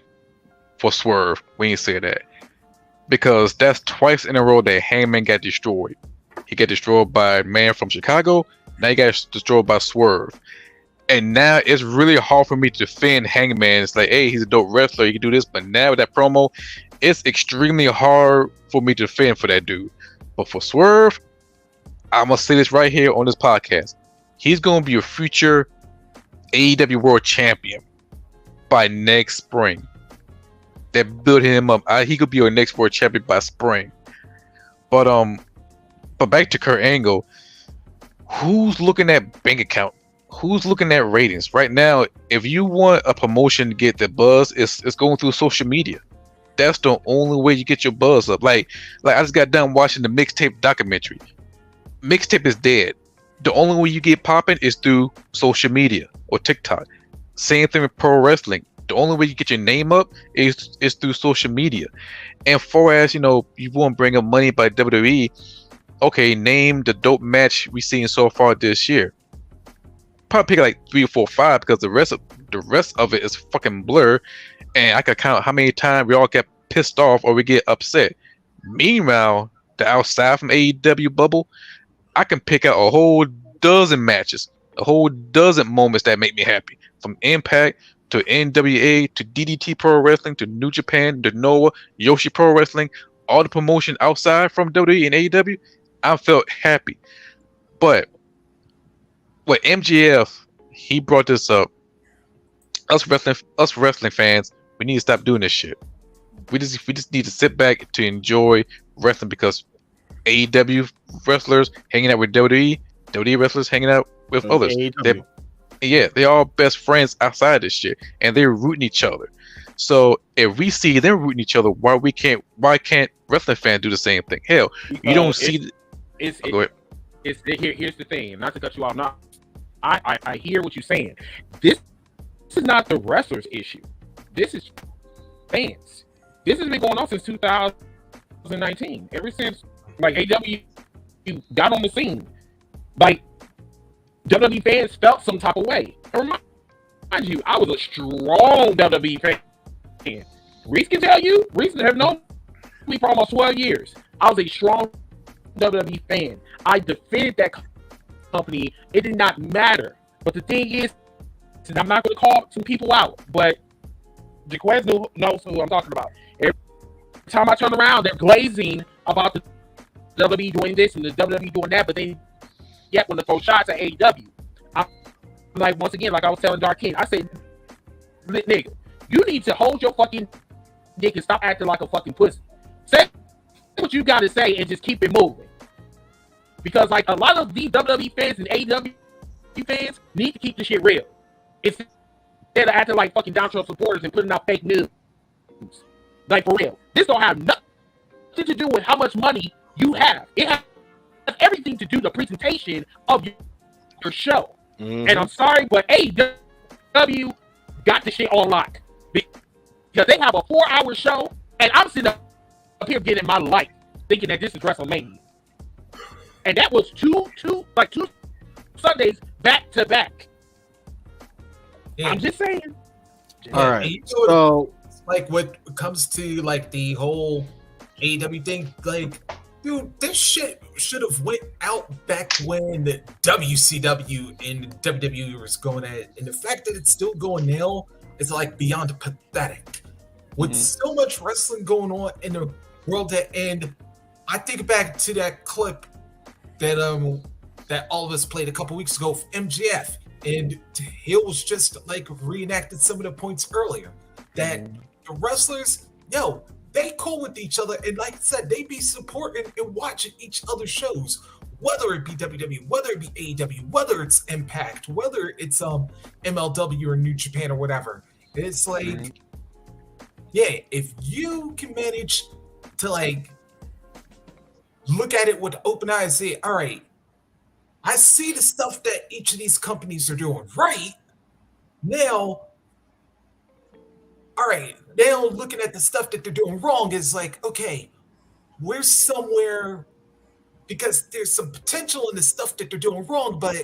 for Swerve when you say that, because that's twice in a row that Hangman got destroyed. He got destroyed by a man from Chicago. Now he got destroyed by Swerve. And now it's really hard for me to defend Hangman. It's like, hey, he's a dope wrestler. He can do this. But now with that promo, it's extremely hard for me to defend for that dude. But for Swerve, I'm going to say this right here on this podcast. He's going to be a future AEW World Champion by next spring. They're building him up. He could be our next World Champion by spring. But back to Kurt Angle. Who's looking at bank account? Who's looking at ratings? Right now, if you want a promotion to get the buzz, it's going through social media. That's the only way you get your buzz up. Like I just got done watching the Mixtape documentary. Mixtape is dead. The only way you get popping is through social media or TikTok. Same thing with pro wrestling. The only way you get your name up is through social media. And for as you won't bring up money by WWE. Okay, name the dope match we've seen so far this year. Probably pick like 3 or 4 or 5 because the rest of it is fucking blur, and I could count how many times we all get pissed off or we get upset. Meanwhile, the outside from AEW bubble, I can pick out a whole dozen matches, a whole dozen moments that make me happy. From Impact to NWA to DDT Pro Wrestling to New Japan to Noah, Yoshi Pro Wrestling, all the promotion outside from WWE and AEW, I felt happy. But with MJF, he brought this up. Us wrestling fans, we need to stop doing this shit. We just need to sit back to enjoy wrestling because AEW wrestlers hanging out with WWE wrestlers hanging out with others. They're all best friends outside this shit, and they're rooting each other. So if we see them rooting each other, why can't wrestling fans do the same thing? Hell, you don't see. Here's the thing. Not to cut you off. Not, I hear what you're saying. This is not the wrestlers' issue. This is fans. This has been going on since 2019. Ever since like AEW got on the scene, like WWE fans felt some type of way. Remind you, I was a strong WWE fan. Reese can tell you. Reese have known me for almost 12 years. I was a strong WWE fan. I defended that company. It did not matter. But the thing is, and I'm not going to call some people out, but Jaquez knows who I'm talking about. Every time I turn around, they're glazing about the WWE doing this and the WWE doing that, but then yet when they throw shots at AEW, I'm like, once again, like I was telling Dark King, I said, nigga, you need to hold your fucking dick and stop acting like a fucking pussy. Say what you got to say and just keep it moving. Because like a lot of these WWE fans and AEW fans need to keep this shit real. Instead of acting like fucking Donald Trump supporters and putting out fake news. Like for real. This don't have nothing to do with how much money you have. It has everything to do with the presentation of your show. Mm-hmm. And I'm sorry, but AEW got the shit on lock. Because they have a 4-hour show, and I'm sitting up here getting my life, thinking that this is WrestleMania. And that was two Sundays back to back. Yeah. I'm just saying. All right. So, like, what comes to like the whole AEW thing, like, dude, this shit should have went out back when the WCW and WWE was going at it, and the fact that it's still going now is like beyond pathetic. With so much wrestling going on in the world, and I think back to that clip that that all of us played a couple weeks ago for MJF, and Hills just like reenacted some of the points earlier that the wrestlers, they cool with each other, and like I said, they be supporting and watching each other's shows, whether it be WWE, whether it be AEW, whether it's Impact, whether it's MLW or New Japan or whatever. It's like, if you can manage to like look at it with open eyes, say, all right, I see the stuff that each of these companies are doing right. Now, all right, now looking at the stuff that they're doing wrong is like, okay, we're somewhere, because there's some potential in the stuff that they're doing wrong, but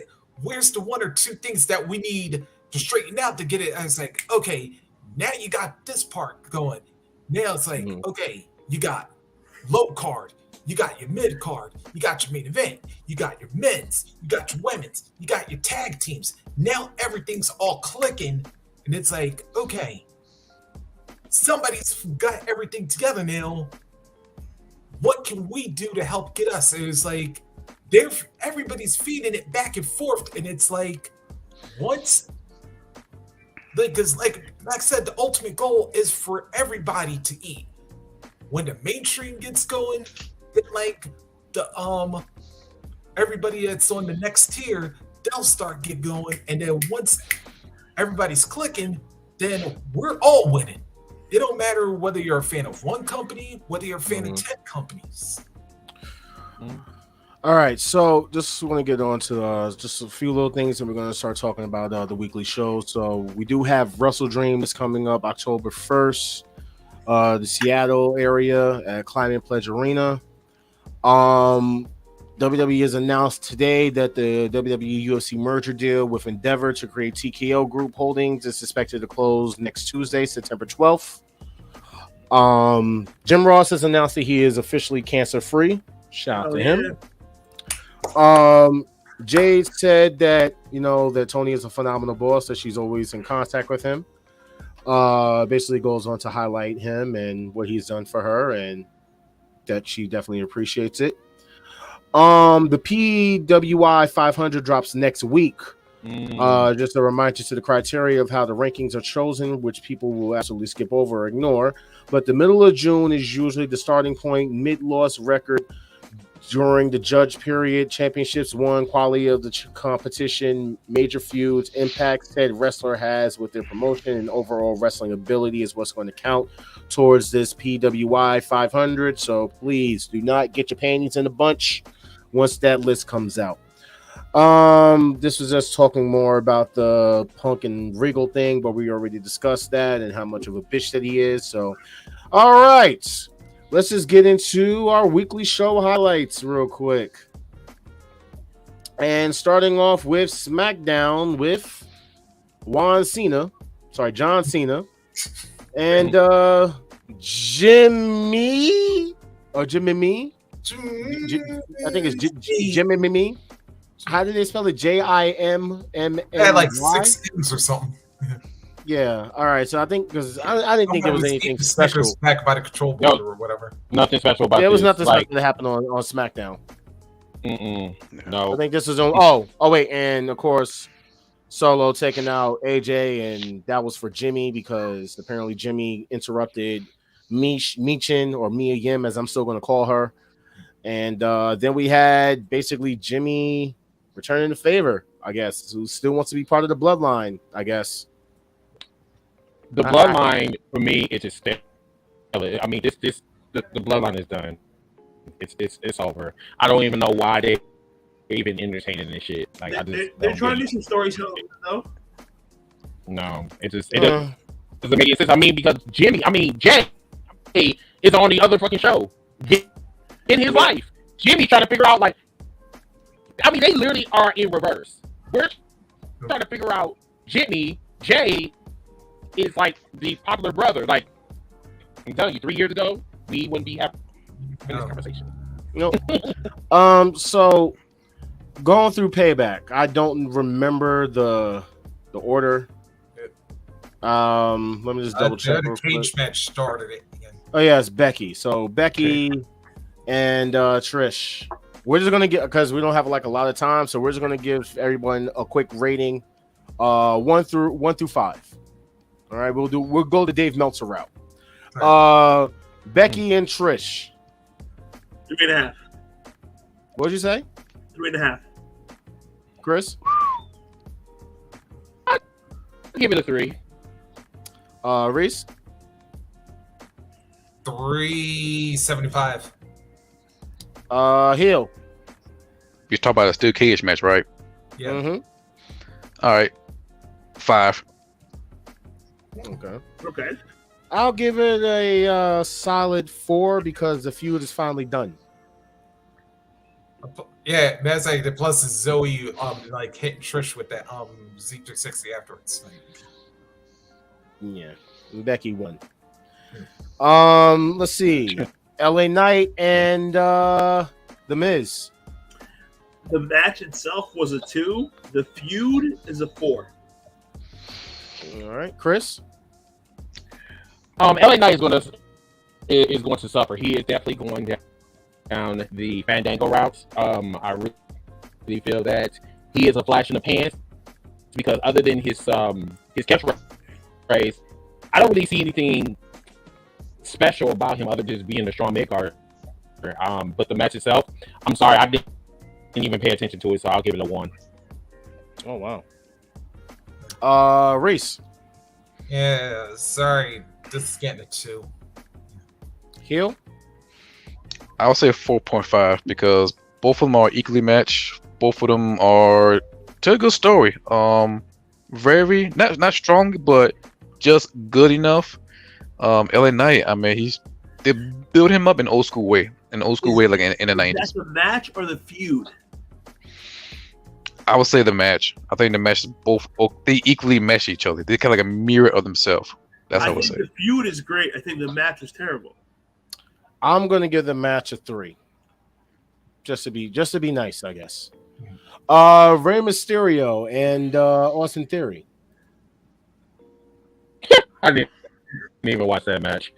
where's the 1 or 2 things that we need to straighten out to get it? And it's like, okay, now you got this part going. Now it's like, okay, you got low card, you got your mid card, you got your main event, you got your men's, you got your women's, you got your tag teams. Now everything's all clicking, and it's like, okay, somebody's got everything together now. What can we do to help get us? And it's like everybody's feeding it back and forth, and it's like, once, because like I said, the ultimate goal is for everybody to eat. When the mainstream gets going, then like the everybody that's on the next tier, they'll start get going, and then once everybody's clicking, then we're all winning. It don't matter whether you're a fan of one company, whether you're a fan of 10 companies. All right, so just want to get on to just a few little things, and we're going to start talking about the weekly shows. So we do have Wrestle Dream that's coming up October 1st, the Seattle area at Climate Pledge Arena. WWE has announced today that the WWE UFC merger deal with Endeavor to create TKO Group Holdings is expected to close next Tuesday, September 12th. Jim Ross has announced that he is officially cancer-free. Shout out to him. Jade said that that Tony is a phenomenal boss, that she's always in contact with him. Basically goes on to highlight him and what he's done for her, and that she definitely appreciates it. The PWI 500 drops next week. Just a reminder to the criteria of how the rankings are chosen, which people will absolutely skip over or ignore. But the middle of June is usually the starting point. Mid-loss record during the judge period, championships won, quality of the competition, major feuds, impact said wrestler has with their promotion, and overall wrestling ability is what's going to count towards this PWI 500. So please do not get your panties in a bunch once that list comes out. This was just talking more about the Punk and Regal thing, but we already discussed that and how much of a bitch that he is. So, all right. Let's just get into our weekly show highlights real quick. And starting off with SmackDown with John Cena and Jimmy or Jimmy. I think it's Jimmy. How did they spell it? JIMMY? Like 6 M's or something. Yeah, all right. So I think because I didn't think there was anything special back by the control board or whatever. Nothing special about there was this. Nothing special that happened on SmackDown. No, I think this was on. Oh wait, and of course, Solo taking out AJ, and that was for Jimmy because apparently Jimmy interrupted Michin or Mia Yim, as I'm still going to call her. And then we had basically Jimmy returning the favor, I guess, who still wants to be part of the bloodline, I guess. The bloodline for me is just stale. I mean, the bloodline is done. It's over. I don't even know why they even entertaining this shit. Like they're trying to do some storytelling, though. No, it doesn't make sense. I mean, because Jay is on the other fucking show in his life. Jimmy trying to figure out they literally are in reverse. We're trying to figure out Jay is like the popular brother. Like, I'm telling you, 3 years ago, we wouldn't be having this conversation. So going through Payback, I don't remember the order. Let me just double check. The cage match started it again. Oh yeah, it's Becky. So Becky and Trish. We're just gonna get, because we don't have a lot of time, so we're just gonna give everyone a quick rating, 1 through 5. All right, we'll go the Dave Meltzer route. Becky and Trish. 3.5. What'd you say? 3.5. Chris? I'll give it a 3. Reese? 3.75. Hill? You talk about a steel cage match, right? Yeah. Mm-hmm. All right. 5. Okay. I'll give it a solid 4 because the feud is finally done. Yeah, that's like the plus is Zoe hitting Trish with that Z360 afterwards. Yeah, Becky won. Let's see, LA Knight and The Miz. The match itself was a 2. The feud is a 4. All right, Chris. LA Knight is going to suffer. He is definitely going down the Fandango routes. I really feel that he is a flash in the pants because other than his catchphrase, I don't really see anything special about him other than just being a strong mid-carder. But the match itself, I'm sorry, I didn't even pay attention to it, so I'll give it a 1. Oh wow. Reese. Yeah, sorry, this is getting a 2. Heel. I'll say 4.5 because Both of them are equally matched. Both of them are tell a good story. Very not strong, but just good enough. LA Knight, I mean, they build him up in old school way, like in the 90s. That's the match or the feud? I would say the match. I think the match they equally mesh each other. They're kind of like a mirror of themselves. That's what I would say. The feud is great. I think the match is terrible. I'm gonna give the match a 3. Just to be nice, I guess. Rey Mysterio and Austin Theory. I didn't even watch that match.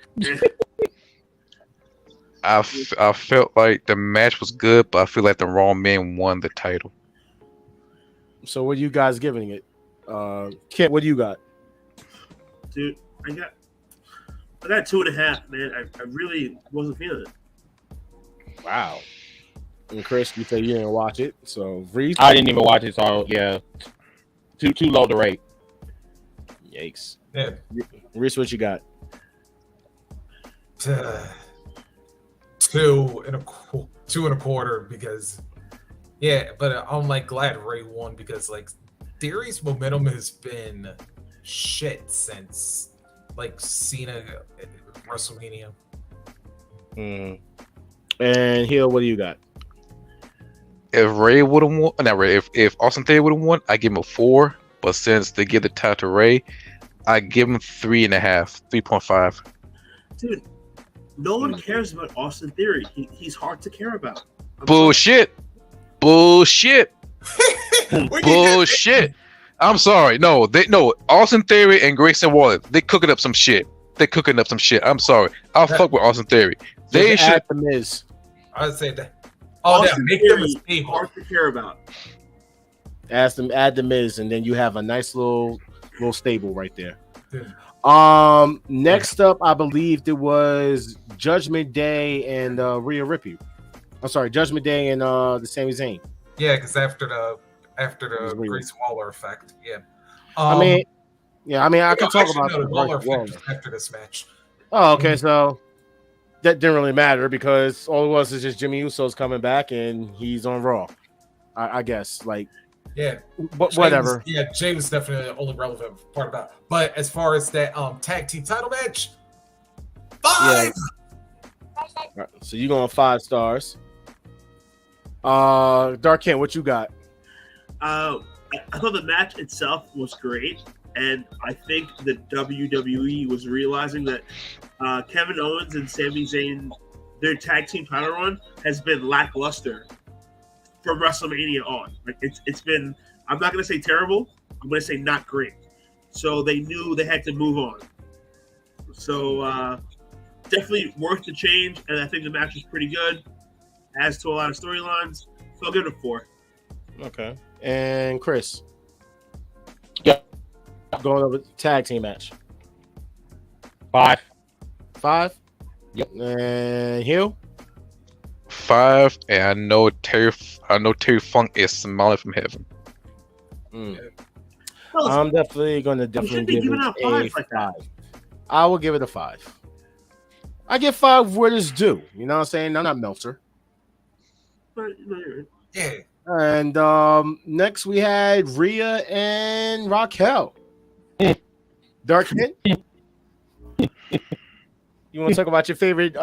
I felt like the match was good, but I feel like the wrong man won the title. So what are you guys giving it? Kit, what do you got? Dude, I got 2.5, man. I really wasn't feeling it. Wow. And Chris, you say you didn't watch it, so Reese? I didn't even watch it, so yeah, too low to rate. Yikes. Yeah. Reese, what you got? 2.25 because but I'm like glad Ray won because like Theory's momentum has been shit since like Cena at WrestleMania. And Hill, what do you got? If Ray would have won, not Ray. If Austin Theory would have won, I give him a 4. But since they give the title to Ray, I give him 3.5, 3.5. Dude, no one cares about Austin Theory. He's hard to care about. Bullshit. Bullshit. I'm sorry. No, Austin Theory and Grayson Waller, they cooking up some shit. I'm sorry. I'll fuck with Austin Theory. They should. The Miz. I would say that. Make them hard to care about. Ask them, add the Miz, and then you have a nice little stable right there. Yeah. Next up, I believe there was Judgment Day and Rhea Ripley. I'm sorry, Judgment Day and the Sami Zayn. Yeah, because after the Grayson Waller effect, yeah. I mean, I can talk about the Waller effect after this match. Oh, okay, so that didn't really matter because all it was is just Jimmy Uso's coming back and he's on Raw. I guess, like, yeah, but whatever. Yeah, Jay was definitely the only relevant part about it. But as far as that tag team title match, 5. Yeah. Right, so you're going 5 stars. Dark Kent, what you got? I thought the match itself was great, and I think that WWE was realizing that Kevin Owens and Sami Zayn, their tag team title run has been lackluster from WrestleMania on. Like it's been, I'm not gonna say terrible, I'm gonna say not great. So they knew they had to move on. So definitely worth the change, and I think the match was pretty good. Adds to a lot of storylines, so I'll give it a 4. Okay. And Chris? Yeah. Going over the tag team match. 5. 5? Yep. And Hugh? 5. And I know Terry Funk is smiling from heaven. I'm definitely going to give it a 5. I will give it a 5. I give 5 where it's due. You know what I'm saying? I'm not Meltzer. Yeah. And next we had Rhea and Raquel. Dark Hit. You want to talk about your favorite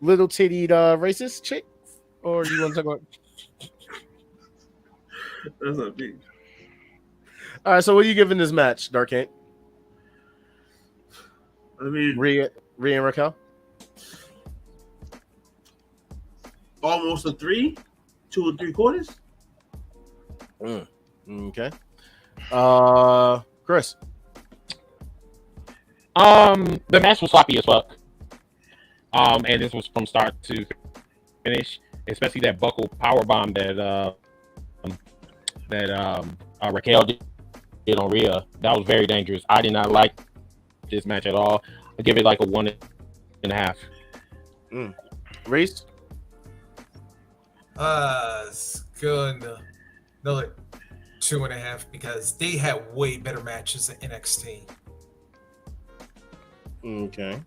little tittied racist chick? Or do you want to talk about... That's not me. All right, so what are you giving this match, Dark Hit? I mean... Rhea and Raquel? Almost a 3, 2 3/4. Okay. Chris. The match was sloppy as fuck. And this was from start to finish, especially that buckle power bomb that Raquel did on Rhea. That was very dangerous. I did not like this match at all. I give it like a 1.5. Reese. It's good. Another 2.5 because they had way better matches in NXT. Okay.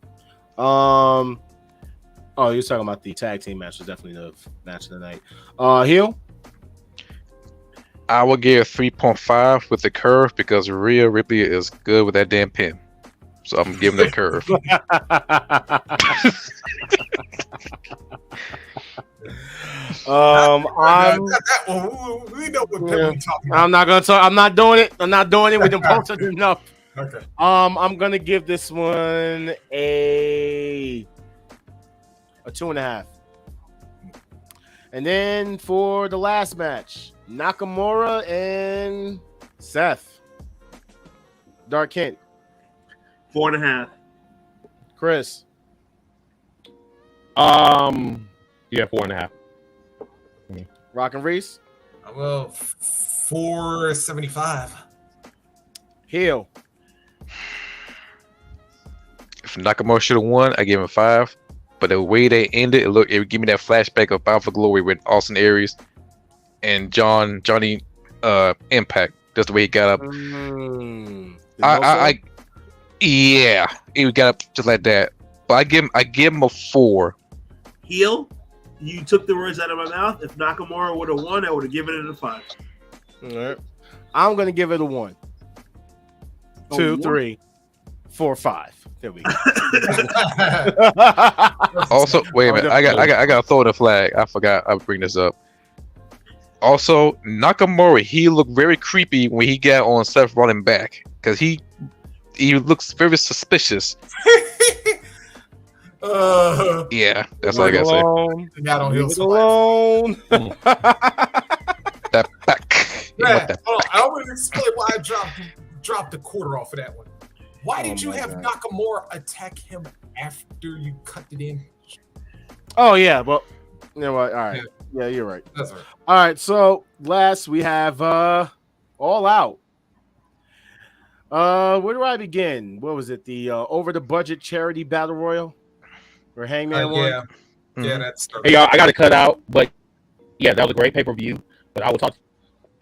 Oh, you're talking about the tag team match. Was definitely the match of the night. Heel. I would give 3.5 with the curve because Rhea Ripley is good with that damn pin. So I'm giving that curve. We know what we're talking about. I'm not gonna talk. I'm not doing it. I'm not doing it. We done posted enough. Okay. I'm gonna give this one a 2.5. And then for the last match, Nakamura and Seth. Dark Kent. 4.5. Chris. Yeah, 4.5. Rock and Reese. Well, 4.75. Heel. If Nakamura should have won, I give him 5. But the way they ended, it would give me that flashback of Bound for Glory with Austin Aries and Johnny Impact. That's the way he got up. Yeah, he got up just like that. But I give him a 4. Heel, you took the words out of my mouth. If Nakamura would have won, I would have given it a 5. All right. I'm gonna give it a 1. 2, 3, 4, 5. There we go. Also, wait a minute. I got to throw the flag. I forgot. I'll bring this up. Also, Nakamura, he looked very creepy when he got on Seth Rollins back because he looks very suspicious. Yeah, that's all I gotta say. Got on heels alone. That back. Yeah, I want to explain why I dropped the quarter off of that one. Why did you have Nakamura attack him after you cut it in? Oh yeah, well, you know what? All right, yeah, you're right. That's right. All right, so last we have All Out. Where do I begin? What was it? The over the budget charity battle royal where Hangman won? Yeah, that's. Hey y'all, I got to cut out, but yeah, that was a great pay-per-view. But I will talk to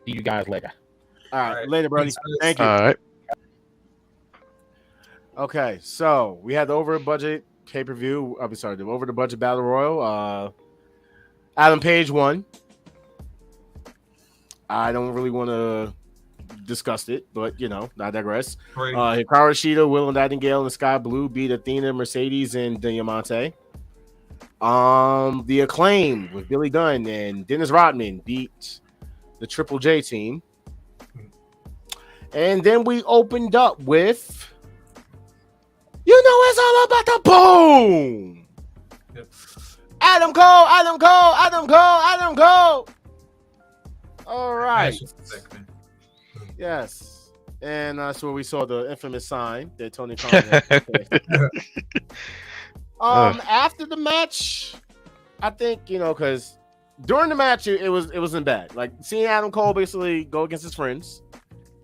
you guys later. All right, later, Brody. Thank you. All right. Okay, so we had the over budget pay-per-view. I'm sorry, the over the budget battle royal. Adam Page won. I don't really want to discuss it, but I digress. Hikaru Shida, Will Nightingale, and Sky Blue beat Athena, Mercedes, and Diamante. The Acclaim with Billy Gunn and Dennis Rodman beat the Triple J team. And then we opened up with it's all about the boom. Yep. Adam Cole. All right. Yes. And that's where we saw the infamous sign that Tony Khan had. After the match, I think, because during the match it wasn't bad. Like seeing Adam Cole basically go against his friends.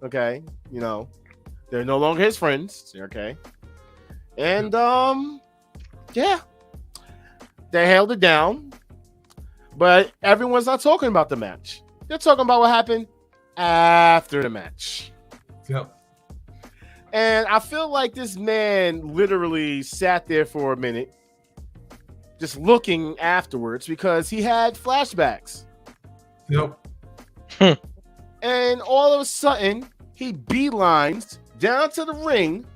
Okay. They're no longer his friends. Okay. And yeah, they held it down, but everyone's not talking about the match. They're talking about what happened after the match. Yep. And I feel like this man literally sat there for a minute, just looking afterwards because he had flashbacks. Yep. And all of a sudden, he beelines down to the ring.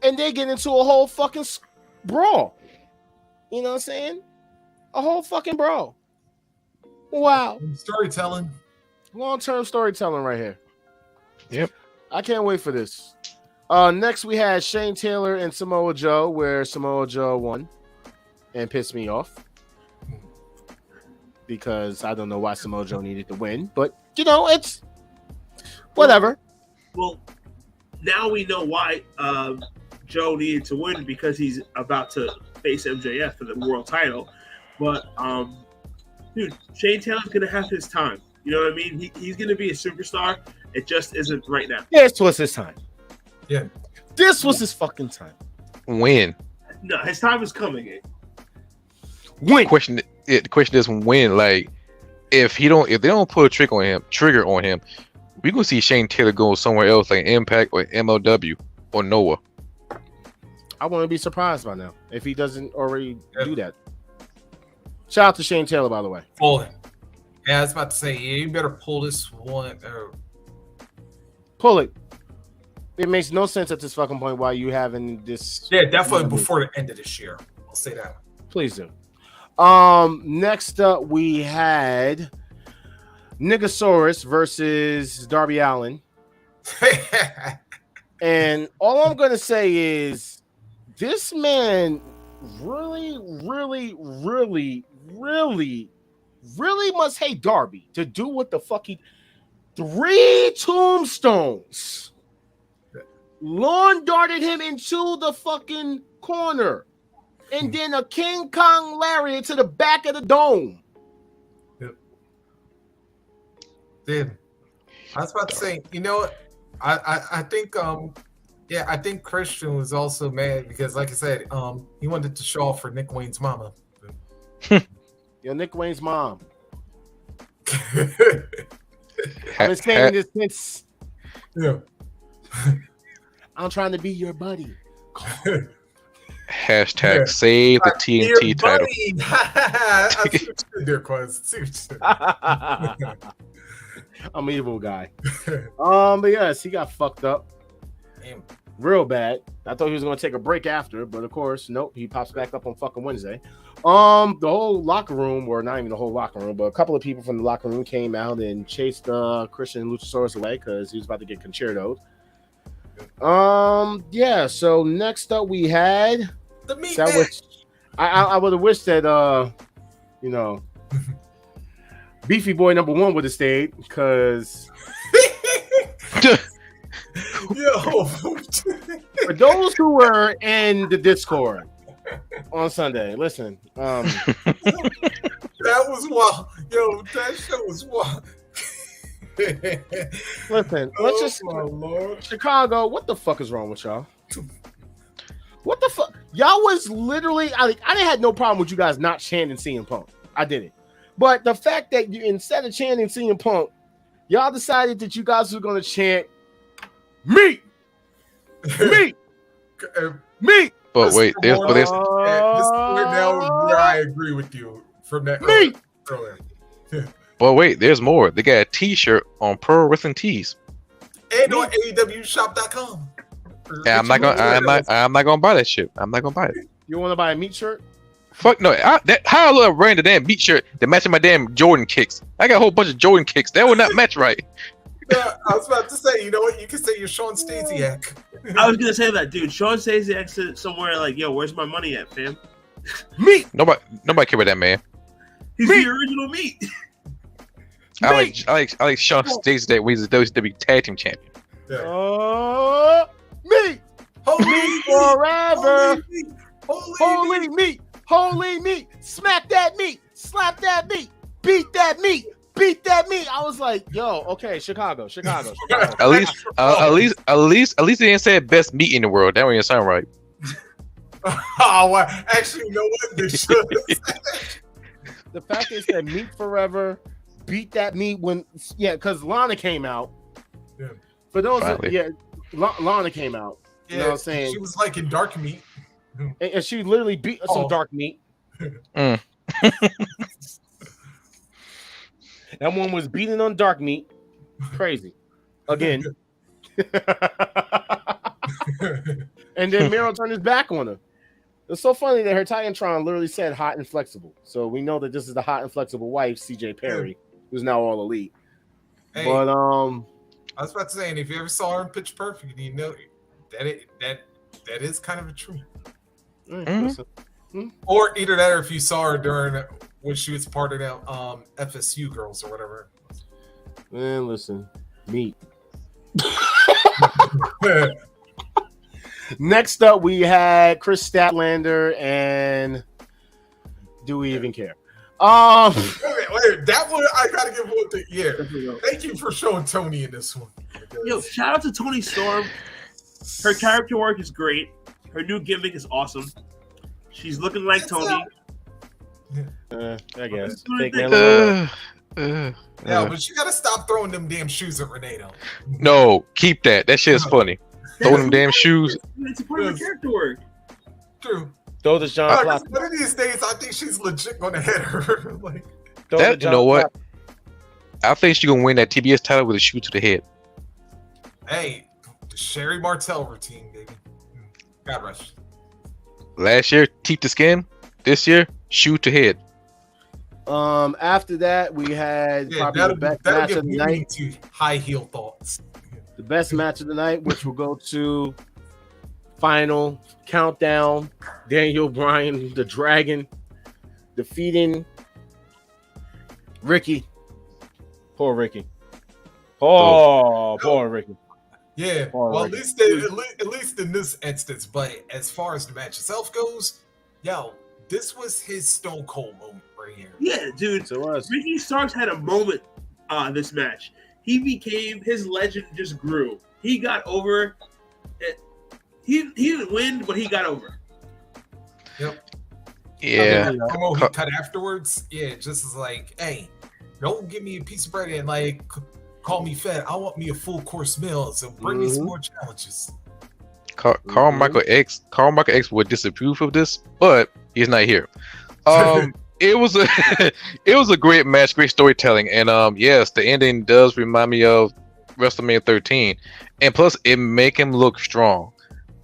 And they get into a whole fucking brawl. You know what I'm saying? A whole fucking brawl. Wow. Storytelling. Long-term storytelling right here. Yep. I can't wait for this. Next, we had Shane Taylor and Samoa Joe, where Samoa Joe won and pissed me off. Because I don't know why Samoa Joe needed to win. But, it's whatever. Well, now we know why Joe needed to win because he's about to face MJF for the world title. But, dude, Shane Taylor's going to have his time. You know what I mean? He's going to be a superstar. It just isn't right now. This was his time. Yeah. This was his fucking time. When? No, his time is coming. When? The question is when. Like, if they don't put a trigger on him, we gonna see Shane Taylor go somewhere else, like Impact or MLW or Noah. I wouldn't be surprised by now if he doesn't already do that. Shout out to Shane Taylor, by the way. Pull it. Yeah, I was about to say, yeah, you better pull this one. Pull it. It makes no sense at this fucking point why you having this. Yeah, definitely before the end of this year. I'll say that. Please do. Next up we had Niggasaurus versus Darby Allin. And all I'm gonna say is this man really must hate Darby to do what the fuck he 3 tombstones. Lawn darted him into the fucking corner. And then a King Kong lariat to the back of the dome. Yep. Dude, I was about to say, you know what? I think I think Christian was also mad because, like I said, he wanted to show off for Nick Wayne's mama. Yo, Nick Wayne's mom. I've been saying this since. Yeah. I'm trying to be your buddy. Hashtag save the TNT title. I'm an evil guy. But yes, he got fucked up. Damn. Real bad. I thought he was gonna take a break after, but of course, nope. He pops back up on fucking Wednesday. The whole locker room, or not even the whole locker room, but a couple of people from the locker room came out and chased Christian Luchasaurus away because he was about to get concertoed. Yeah. So next up, we had the meat. I would have wished that you know, Beefy Boy number 1 would have stayed because. Yo. For those who were in the Discord on Sunday, listen. That was wild. Yo, that shit was wild. Listen, let's just Chicago. What the fuck is wrong with y'all? What the fuck? Y'all was literally. I didn't have no problem with you guys not chanting CM Punk. I didn't, but the fact that you instead of chanting CM Punk, y'all decided that you guys were going to chant me. But wait, there's this point now where I agree with you from that earlier. But wait, there's more. They got a T-shirt on Pro Wrestling Tees. And on AEW'S.com. Yeah, I'm not gonna buy that shit. I'm not gonna buy it. You want to buy a meat shirt? Fuck no. How I love wearing the damn meat shirt that matching my damn Jordan kicks. I got a whole bunch of Jordan kicks. That would not match right. Yeah, I was about to say, you know what? You can say you're Sean Stasiak. I was gonna say that, dude. Sean Stasiak said somewhere like, "Yo, where's my money at, fam?" Meat. Nobody care about that man. He's the original meat. I like Sean Stasiak. He's the WCW Tag Team Champion. Yeah. Me. Holy forever. Holy meat. Holy meat. Smack that meat. Slap that meat. Beat that meat. Beat that meat. I was like, yo, okay, Chicago. At least they didn't say best meat in the world. That don't even sound right. Oh, well, actually, you know what? They should. The fact is that meat forever. Beat that meat because Lana came out. Yeah. For those, Lana came out. You know what I'm saying? She was like in dark meat. And she literally beat some dark meat. Mm. That one was beating on dark meat. Crazy. Again. And then Miro turned his back on her. It's so funny that her Titantron literally said hot and flexible. So we know that this is the hot and flexible wife, CJ Perry, who's now all elite. Hey, but I was about to say, and if you ever saw her in Pitch Perfect, you know that is kind of a truth. Mm-hmm. Or either that, or if you saw her during when she was part of that FSU girls or whatever. Man, listen, meat. Next up, we had Chris Statlander, and do we even care? Wait, that one I gotta give one thing. Yeah, thank you for showing Tony in this one. Yo, shout out to Toni Storm. Her character work is great. Her new gimmick is awesome. She's looking like Tony. I guess. Yeah, but you gotta stop throwing them damn shoes at Renato. No, keep that. That shit's funny. Throwing them damn shoes. It's a part of her character work. True. Throw the John Plot. One of these days, I think she's legit gonna hit her. Like, that, you know what? I think she's gonna win that TBS title with a shoot to the head. hey, the Sherry Martel routine, baby. God rest. Last year, teeth to skin. This year, shoot to head. After that, we had probably the best match of the night. To high heel thoughts. The best match of the night, which will go to final countdown. Daniel Bryan, the Dragon, defeating Ricky. Poor Ricky. Oh, poor Ricky. Yeah, Poor well, Ricky. at least in this instance. But as far as the match itself goes, this was his Stone Cold moment right here. Yeah, dude. So it was. Ricky Starks had a moment this match. He became, his legend just grew. He got over. He didn't win, but he got over. Yep. Yeah. He cut afterwards. Yeah, just as like, hey, don't give me a piece of bread and like call me fat. I want me a full course meal. So bring me some more challenges. Carl Michael X would disapprove of this, but he's not here. It was a great match, great storytelling, and yes, the ending does remind me of WrestleMania 13, and plus it make him look strong.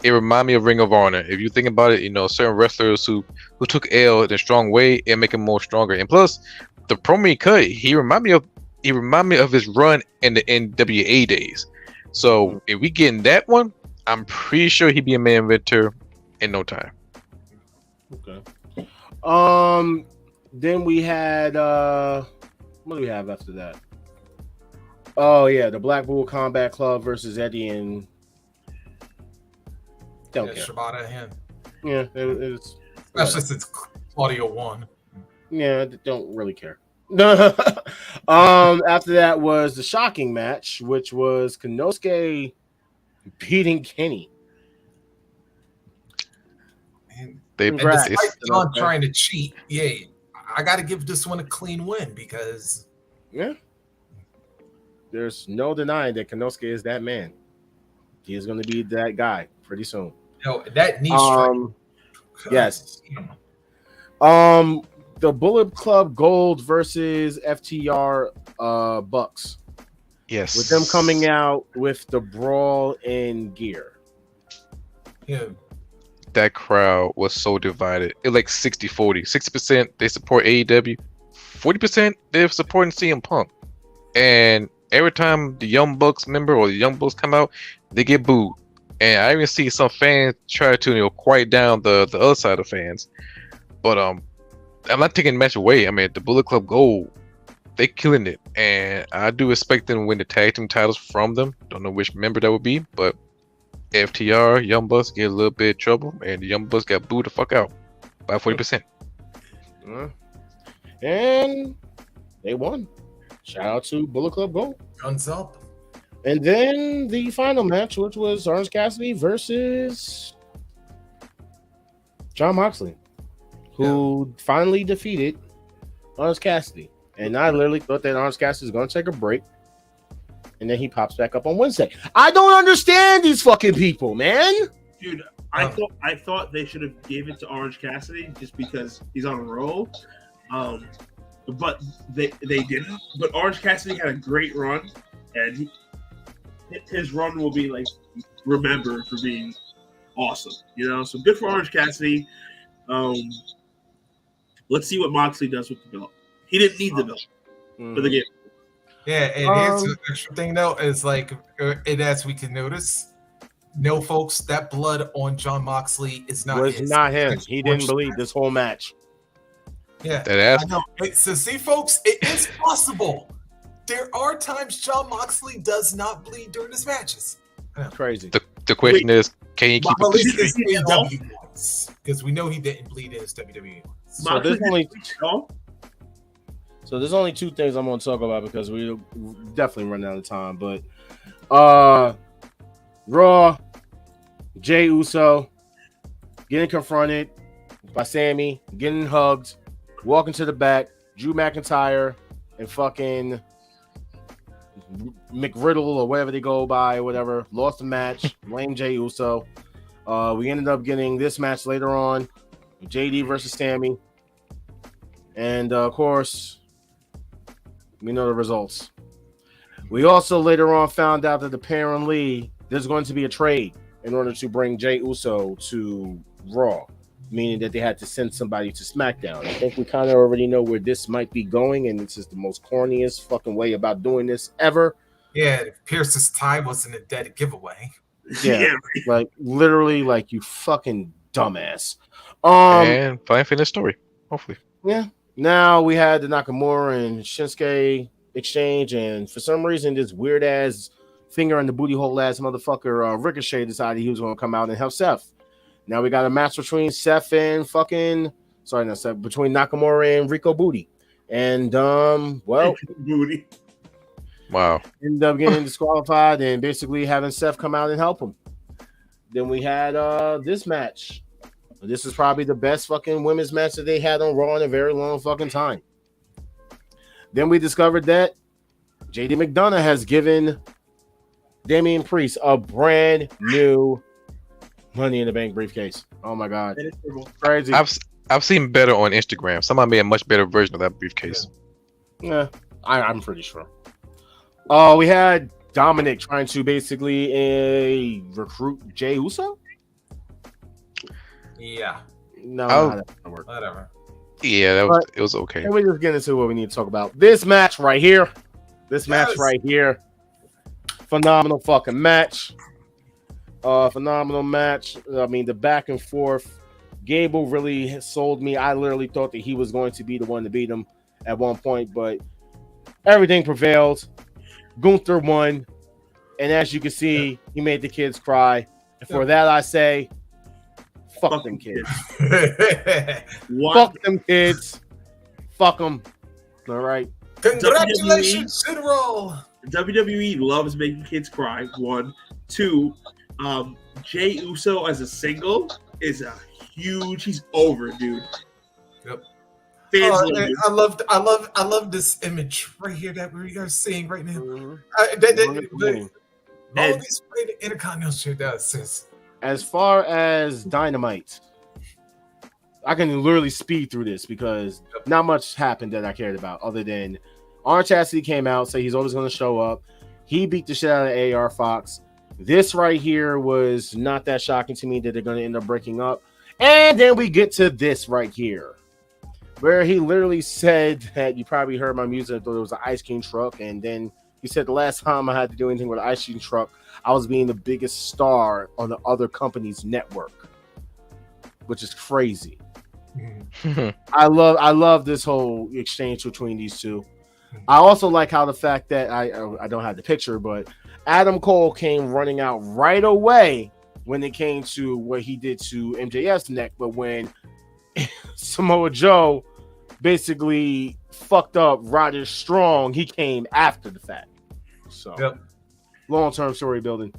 It remind me of Ring of Honor. If you think about it, certain wrestlers who took L in a strong way, it make him more stronger. And plus, the promo he cut, he remind me of his run in the NWA days. So if we get in that one, I'm pretty sure he'd be a main eventer in no time. Okay. Then we had what do we have after that? Oh yeah, the Black Bull Combat Club versus Eddie and don't care. Shibata and Yeah, it's especially since Claudio won. Yeah, don't really care. After that was the shocking match, which was Konosuke beating Kenny. Despite John trying to cheat, I got to give this one a clean win because there's no denying that Konosuke is that man. He is going to be that guy pretty soon. That knee strike. Yes. The Bullet Club Gold versus FTR Bucks. Yes. With them coming out with the Brawl in gear. Yeah. That crowd was so divided. It like 60-40. 60% they support AEW. 40% they're supporting CM Punk. And every time the Young Bucks member or the Young Bucks come out, they get booed. And I even see some fans try to quiet down the other side of fans. But I'm not taking the match away. I mean, the Bullet Club Gold, they killing it. And I do expect them to win the tag team titles from them. Don't know which member that would be, but FTR, Young Bucks get a little bit of trouble, and the Young Bucks got booed the fuck out by 40%. And they won. Shout out to Bullet Club Gold. Guns up. And then the final match, which was Orange Cassidy versus Jon Moxley, who finally defeated Orange Cassidy. And I literally thought that Orange Cassidy was going to take a break. And then he pops back up on Wednesday. I don't understand these fucking people, man. Dude, I thought they should have gave it to Orange Cassidy just because he's on a roll. But they didn't. But Orange Cassidy had a great run, and his run will be like remembered for being awesome. So good for Orange Cassidy. Let's see what Moxley does with the belt. He didn't need the belt for the game. Yeah, and here's the extra thing though is like, and as we can notice, no folks, that blood on Jon Moxley is not not him. He didn't bleed this whole match. Yeah, that ass. I know. So see, folks, it is possible. There are times Jon Moxley does not bleed during his matches. Crazy. The question is, can he keep it? Because we know he didn't bleed in his WWE. So there's only two things I'm going to talk about because we definitely run out of time. But Raw, Jey Uso getting confronted by Sammy, getting hugged, walking to the back, Drew McIntyre and fucking McRiddle or whatever they go by or whatever, lost the match, blame Jey Uso. We ended up getting this match later on, JD versus Sammy, and of course, we know the results. We also later on found out that apparently there's going to be a trade in order to bring Jey Uso to Raw, meaning that they had to send somebody to SmackDown. I think we kind of already know where this might be going, and this is the most corniest fucking way about doing this ever. Yeah, Pierce's tie wasn't a dead giveaway. Yeah, like literally, like you fucking dumbass. And fine finish story, hopefully. Yeah. Now we had the Nakamura and Shinsuke exchange, and for some reason, this weird ass finger in the booty hole ass motherfucker Ricochet decided he was going to come out and help Seth. Now we got a match between Seth and between Nakamura and Rico Booty, and well, Booty. Wow. Ended up getting disqualified and basically having Seth come out and help him. Then we had this match. This is probably the best fucking women's match that they had on Raw in a very long fucking time. Then we discovered that JD McDonough has given Damian Priest a brand new Money in the Bank briefcase. Oh my god, crazy! I've seen better on Instagram. Somebody made a much better version of that briefcase. Yeah, I'm pretty sure. We had Dominic trying to basically recruit Jey Uso. Yeah. No, whatever. Yeah, it was okay. And we just get into what we need to talk about. This match right here. Phenomenal fucking match. Phenomenal match. I mean, the back and forth. Gable really sold me. I literally thought that he was going to be the one to beat him at one point, but everything prevailed. Gunther won, and as you can see, he made the kids cry. And for that, I say, fuck them kids. Fuck them kids. Fuck them. All right. Congratulations, General. WWE loves making kids cry. 1, 2. Jey Uso as a single is a huge. He's over, dude. Yep. I love this image right here that we are seeing right now. All these Intercontinental shit does. As far as Dynamite, I can literally speed through this because not much happened that I cared about other than Orange Cassidy came out, so he's always going to show up. He beat the shit out of AR Fox. This right here was not that shocking to me that they're going to end up breaking up. And then we get to this right here, where he literally said that you probably heard my music, I thought it was an ice cream truck. And then he said the last time I had to do anything with an ice cream truck, I was being the biggest star on the other company's network, which is crazy. I love this whole exchange between these two. I also like how the fact that I don't have the picture, but Adam Cole came running out right away when it came to what he did to MJF's neck. But when Samoa Joe basically fucked up Roderick Strong, he came after the fact. So long-term story building.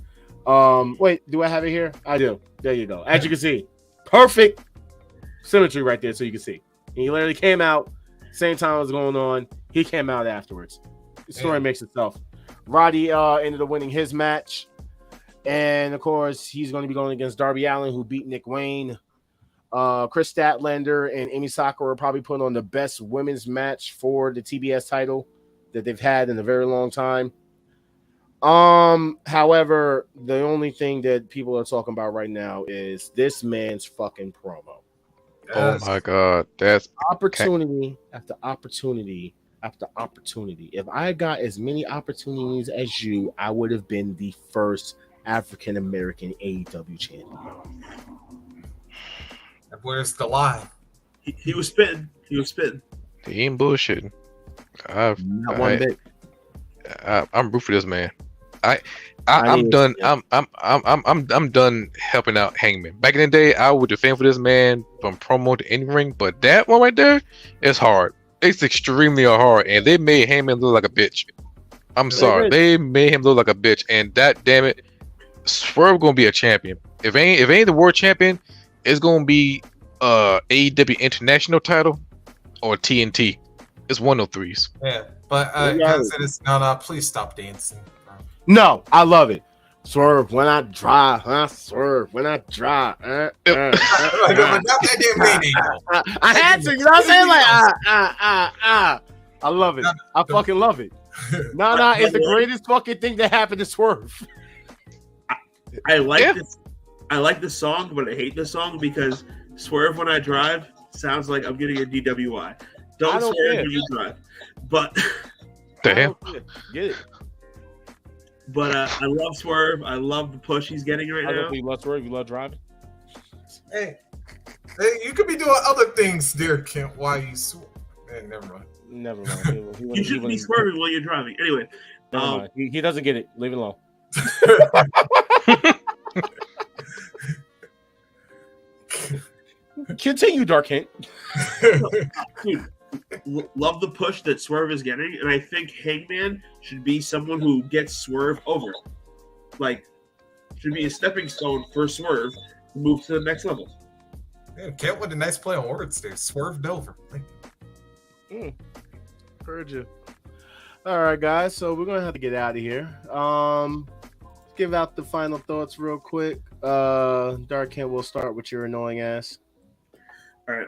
Wait, do I have it here? I do. There you go. As you can see, perfect symmetry right there, so you can see. And he literally came out same time it was going on. He came out afterwards. The story makes itself. Roddy ended up winning his match. And, of course, he's going to be going against Darby Allin, who beat Nick Wayne. Chris Statlander and Emi Sakura probably put on the best women's match for the TBS title that they've had in a very long time. However, the only thing that people are talking about right now is this man's fucking promo. Oh my god, that's opportunity after opportunity after opportunity. If I got as many opportunities as you, I would have been the first African American AEW champion. Where's the lie? He was spitting. He ain't bullshitting. Not one bit. I'm rooting for this man. I'm done. Yeah. I'm done helping out Hangman. Back in the day, I would defend for this man from promo to in ring, but that one right there is hard. It's extremely hard, and they made Hangman look like a bitch. I'm sorry, they made him look like a bitch, and that damn it, Swerve gonna be a champion. If ain't the world champion, it's gonna be AEW International title or TNT. It's one of threes. Yeah, but no, please stop dancing. No, I love it. Swerve when I drive, swerve when I drive. But not that damn lady. I had to, you know what I'm saying? Like, I love it. I fucking love it. Nah, it's the greatest fucking thing that happened to Swerve. I like this. I like the song, but I hate the song because "Swerve When I Drive" sounds like I'm getting a DWI. Don't swerve when you drive. But damn, get it. But I love Swerve. I love the push he's getting right now. You love Swerve. You love driving. Hey, you could be doing other things there, Kent. Why you swerve? Man, never mind. Never mind. You shouldn't be swerving while you're driving. Anyway, he doesn't get it. Leave it alone. Continue, Dark Hint. Dude, love the push that Swerve is getting, and I think Hangman should be someone who gets Swerve over. Like, should be a stepping stone for Swerve to move to the next level. Man, Kent with a nice play on words there. Swerved over. Heard you. All right, guys. So we're gonna have to get out of here. Give out the final thoughts real quick. Dark Kent, we'll start with your annoying ass. All right.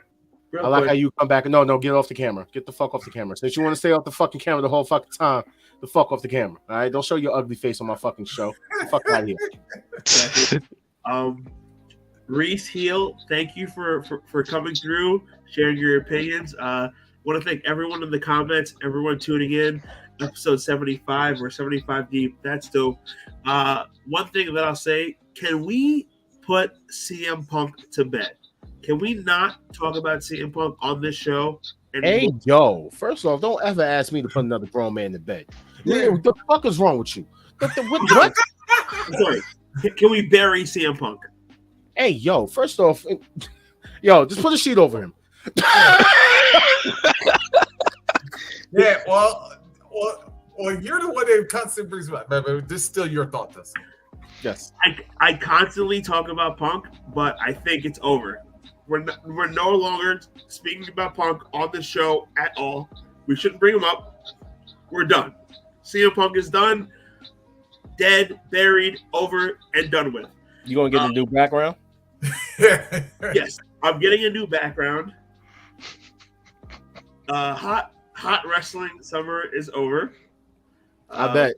I like how you come back. No, get off the camera. Get the fuck off the camera. Since you want to stay off the fucking camera the whole fucking time, the fuck off the camera. All right, don't show your ugly face on my fucking show. Fuck out of here. Reese Heel, thank you for coming through, sharing your opinions. Want to thank everyone in the comments, everyone tuning in. Episode 75, we're 75 deep. That's dope. One thing that I'll say, can we put CM Punk to bed? Can we not talk about CM Punk on this show anymore? Hey, yo, first off, don't ever ask me to put another grown man to bed. Yeah. What the fuck is wrong with you? What? Sorry. Can we bury CM Punk? Hey, yo, first off, just put a sheet over him. Yeah, well, you're the one that constantly brings me up. But this is still your thought, this. Yes. I constantly talk about Punk, but I think it's over. We're no longer speaking about Punk on the show at all. We shouldn't bring him up. We're done. CM Punk is done, dead, buried, over, and done with. You gonna get a new background? Yes, I'm getting a new background. Hot wrestling summer is over. I bet.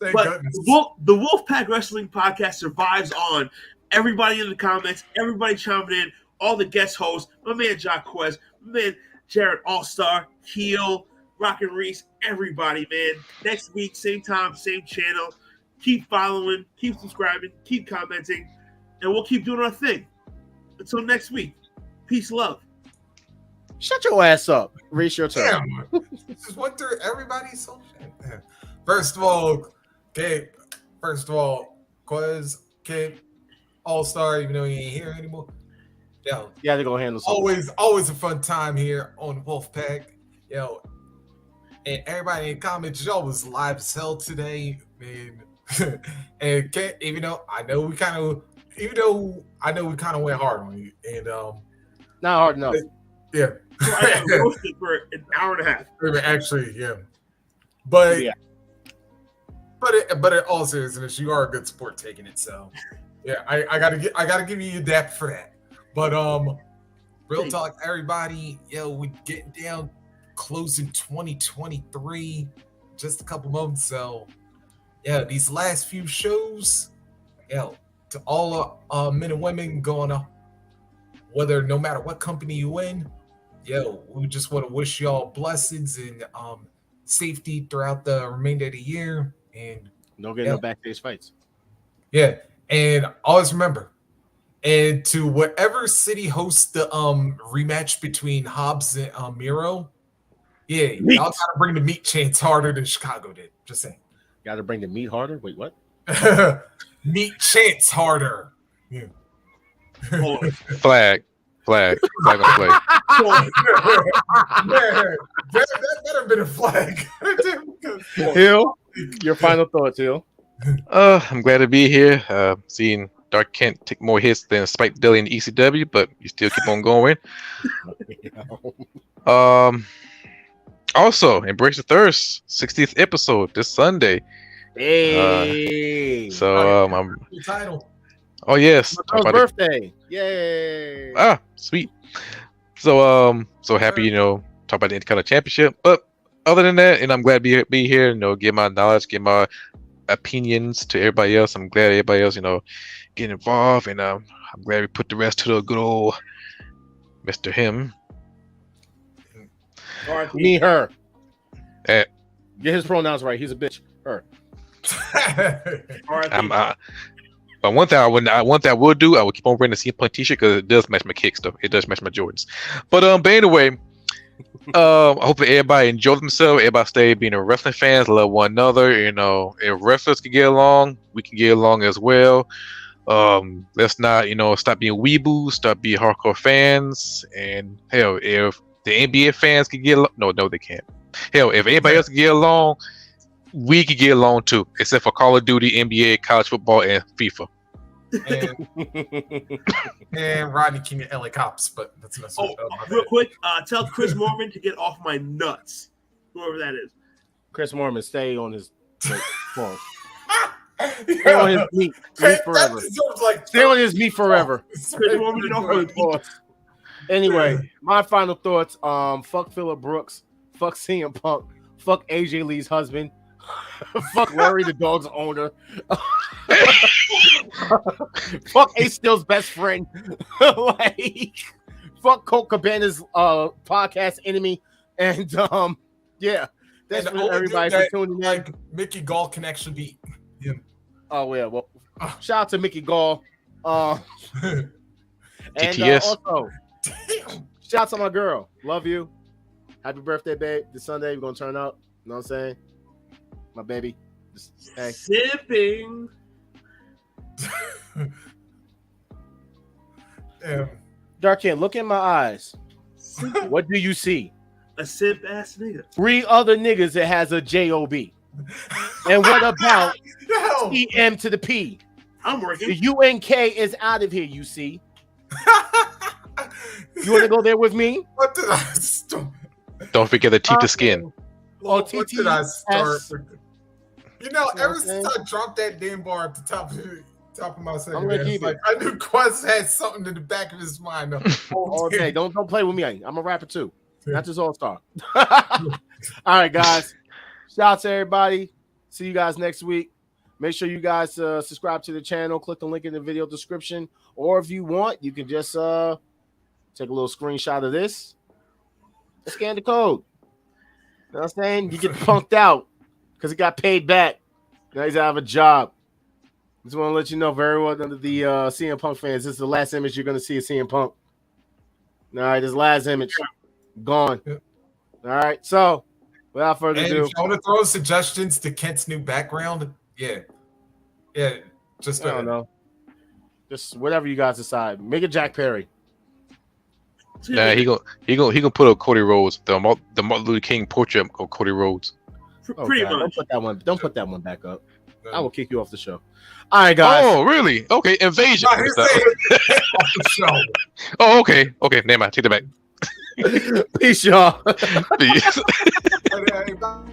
But the Wolfpack Wrestling Podcast survives on. Everybody in the comments, everybody chiming in, all the guest hosts, my man Jacquez, my man Jared All-Star, Heel, Rockin' Reese, everybody, man. Next week, same time, same channel. Keep following, keep subscribing, keep commenting, and we'll keep doing our thing. Until next week, peace, love. Shut your ass up. Reese, your turn. Just went through everybody's social. First of all, Quez, Kid, All-Star, even though he ain't here anymore. Yo, you had to go handle something. Always a fun time here on Wolfpack. Yo, and everybody in the comments, y'all was live as hell today, man. And Kid, even though I know we kind of went hard on you, and not hard enough. Yeah. So I got roasted for an hour and a half. Actually, yeah. But in all seriousness, you are a good sport taking it. So yeah, I gotta give you that for that. But real talk, everybody, we getting down closing 2023, just a couple months. So yeah, these last few shows, to all men and women going up, whether no matter what company you in, we just want to wish y'all blessings and safety throughout the remainder of the year, and no getting no backstage fights. Yeah, and always remember, and to whatever city hosts the rematch between Hobbs and Miro, y'all gotta bring the meat chance harder than Chicago did. Just saying. Gotta bring the meat harder. Wait, what? Meat chance harder. Yeah. Flag. Man, that have been a flag. Hill, your final thoughts, Hill. I'm glad to be here. Seeing Dark Kent take more hits than Spike Dudley in ECW, but you still keep on going. Also, Embrace the Thirst, 60th episode this Sunday. Hey. I'm. Your title. Oh yes, My girl's birthday. Yay. Sweet. So happy, talk about the Intercontinental Championship. But other than that, and I'm glad to be here, give my knowledge, give my opinions to everybody else. I'm glad everybody else, get involved, and I'm glad we put the rest to the good old Mr. Him. Me, her. Get his pronouns right. He's a bitch. Her. But one thing I will do, I will keep on wearing the CM Punk t-shirt because it does match my kick stuff. It does match my Jordans. But anyway, hopefully everybody enjoy themselves. Everybody stay being a wrestling fans, love one another. If wrestlers can get along, we can get along as well. Let's not, stop being weeboos, stop being hardcore fans. And hell, if the NBA fans can get along, no, they can't. Hell, if anybody else can get along, we can get along too, except for Call of Duty, NBA, college football, and FIFA. And Rodney King and LA Cops, but that's not so. Real quick, tell Chris Mormon to get off my nuts, whoever that is. Chris Mormon, stay on his phone. Stay on his meat forever. Stay on his meat forever. Chris Mormon, get off my meat. Anyway, my final thoughts. Fuck Phillip Brooks. Fuck CM Punk. Fuck AJ Lee's husband. Fuck Larry the dog's owner. Fuck Ace Steel's best friend. Fuck Colt Cabana's podcast enemy. And yeah, that's for everybody for tuning in. Like Mickey Gall can actually beat him. Oh yeah, well, shout out to Mickey Gall. And also, shout out to my girl. Love you. Happy birthday, babe. This Sunday we're gonna turn up. You know what I'm saying? My baby. Hey. Sipping. Darkin, look in my eyes. What do you see? A sip ass nigga. 3 other niggas that has a J-O-B. And what about E-M to the P? I'm working. The U-N-K is out of here, you see. You want to go there with me? What did I start? Don't forget the T to skin. What did I start? Ever since I dropped that damn bar at the top of my segment, I knew Quest had something in the back of his mind. Okay, don't play with me. I'm a rapper too. Not just all-star. All right, guys. Shout out to everybody. See you guys next week. Make sure you guys subscribe to the channel. Click the link in the video description. Or if you want, you can just take a little screenshot of this. Scan the code. You know what I'm saying? You get punked out because he got paid back. Now he's out of a job. Just want to let you know very well under the CM Punk fans, this is the last image you're going to see of CM Punk. All right, this last image. Gone. All right, so without further ado. If you want to throw suggestions to Kent's new background, yeah, just I don't know. Just whatever you guys decide. Make it Jack Perry. Nah, he gonna put up Cody Rhodes, the Martin Luther King portrait of Cody Rhodes. Pretty much. Don't put that one back up. No. I will kick you off the show. All right, guys. Oh, really? Okay, Invasion. Off the show. Oh, okay. Never mind. Take it back. Peace, y'all. Peace. Okay, bye.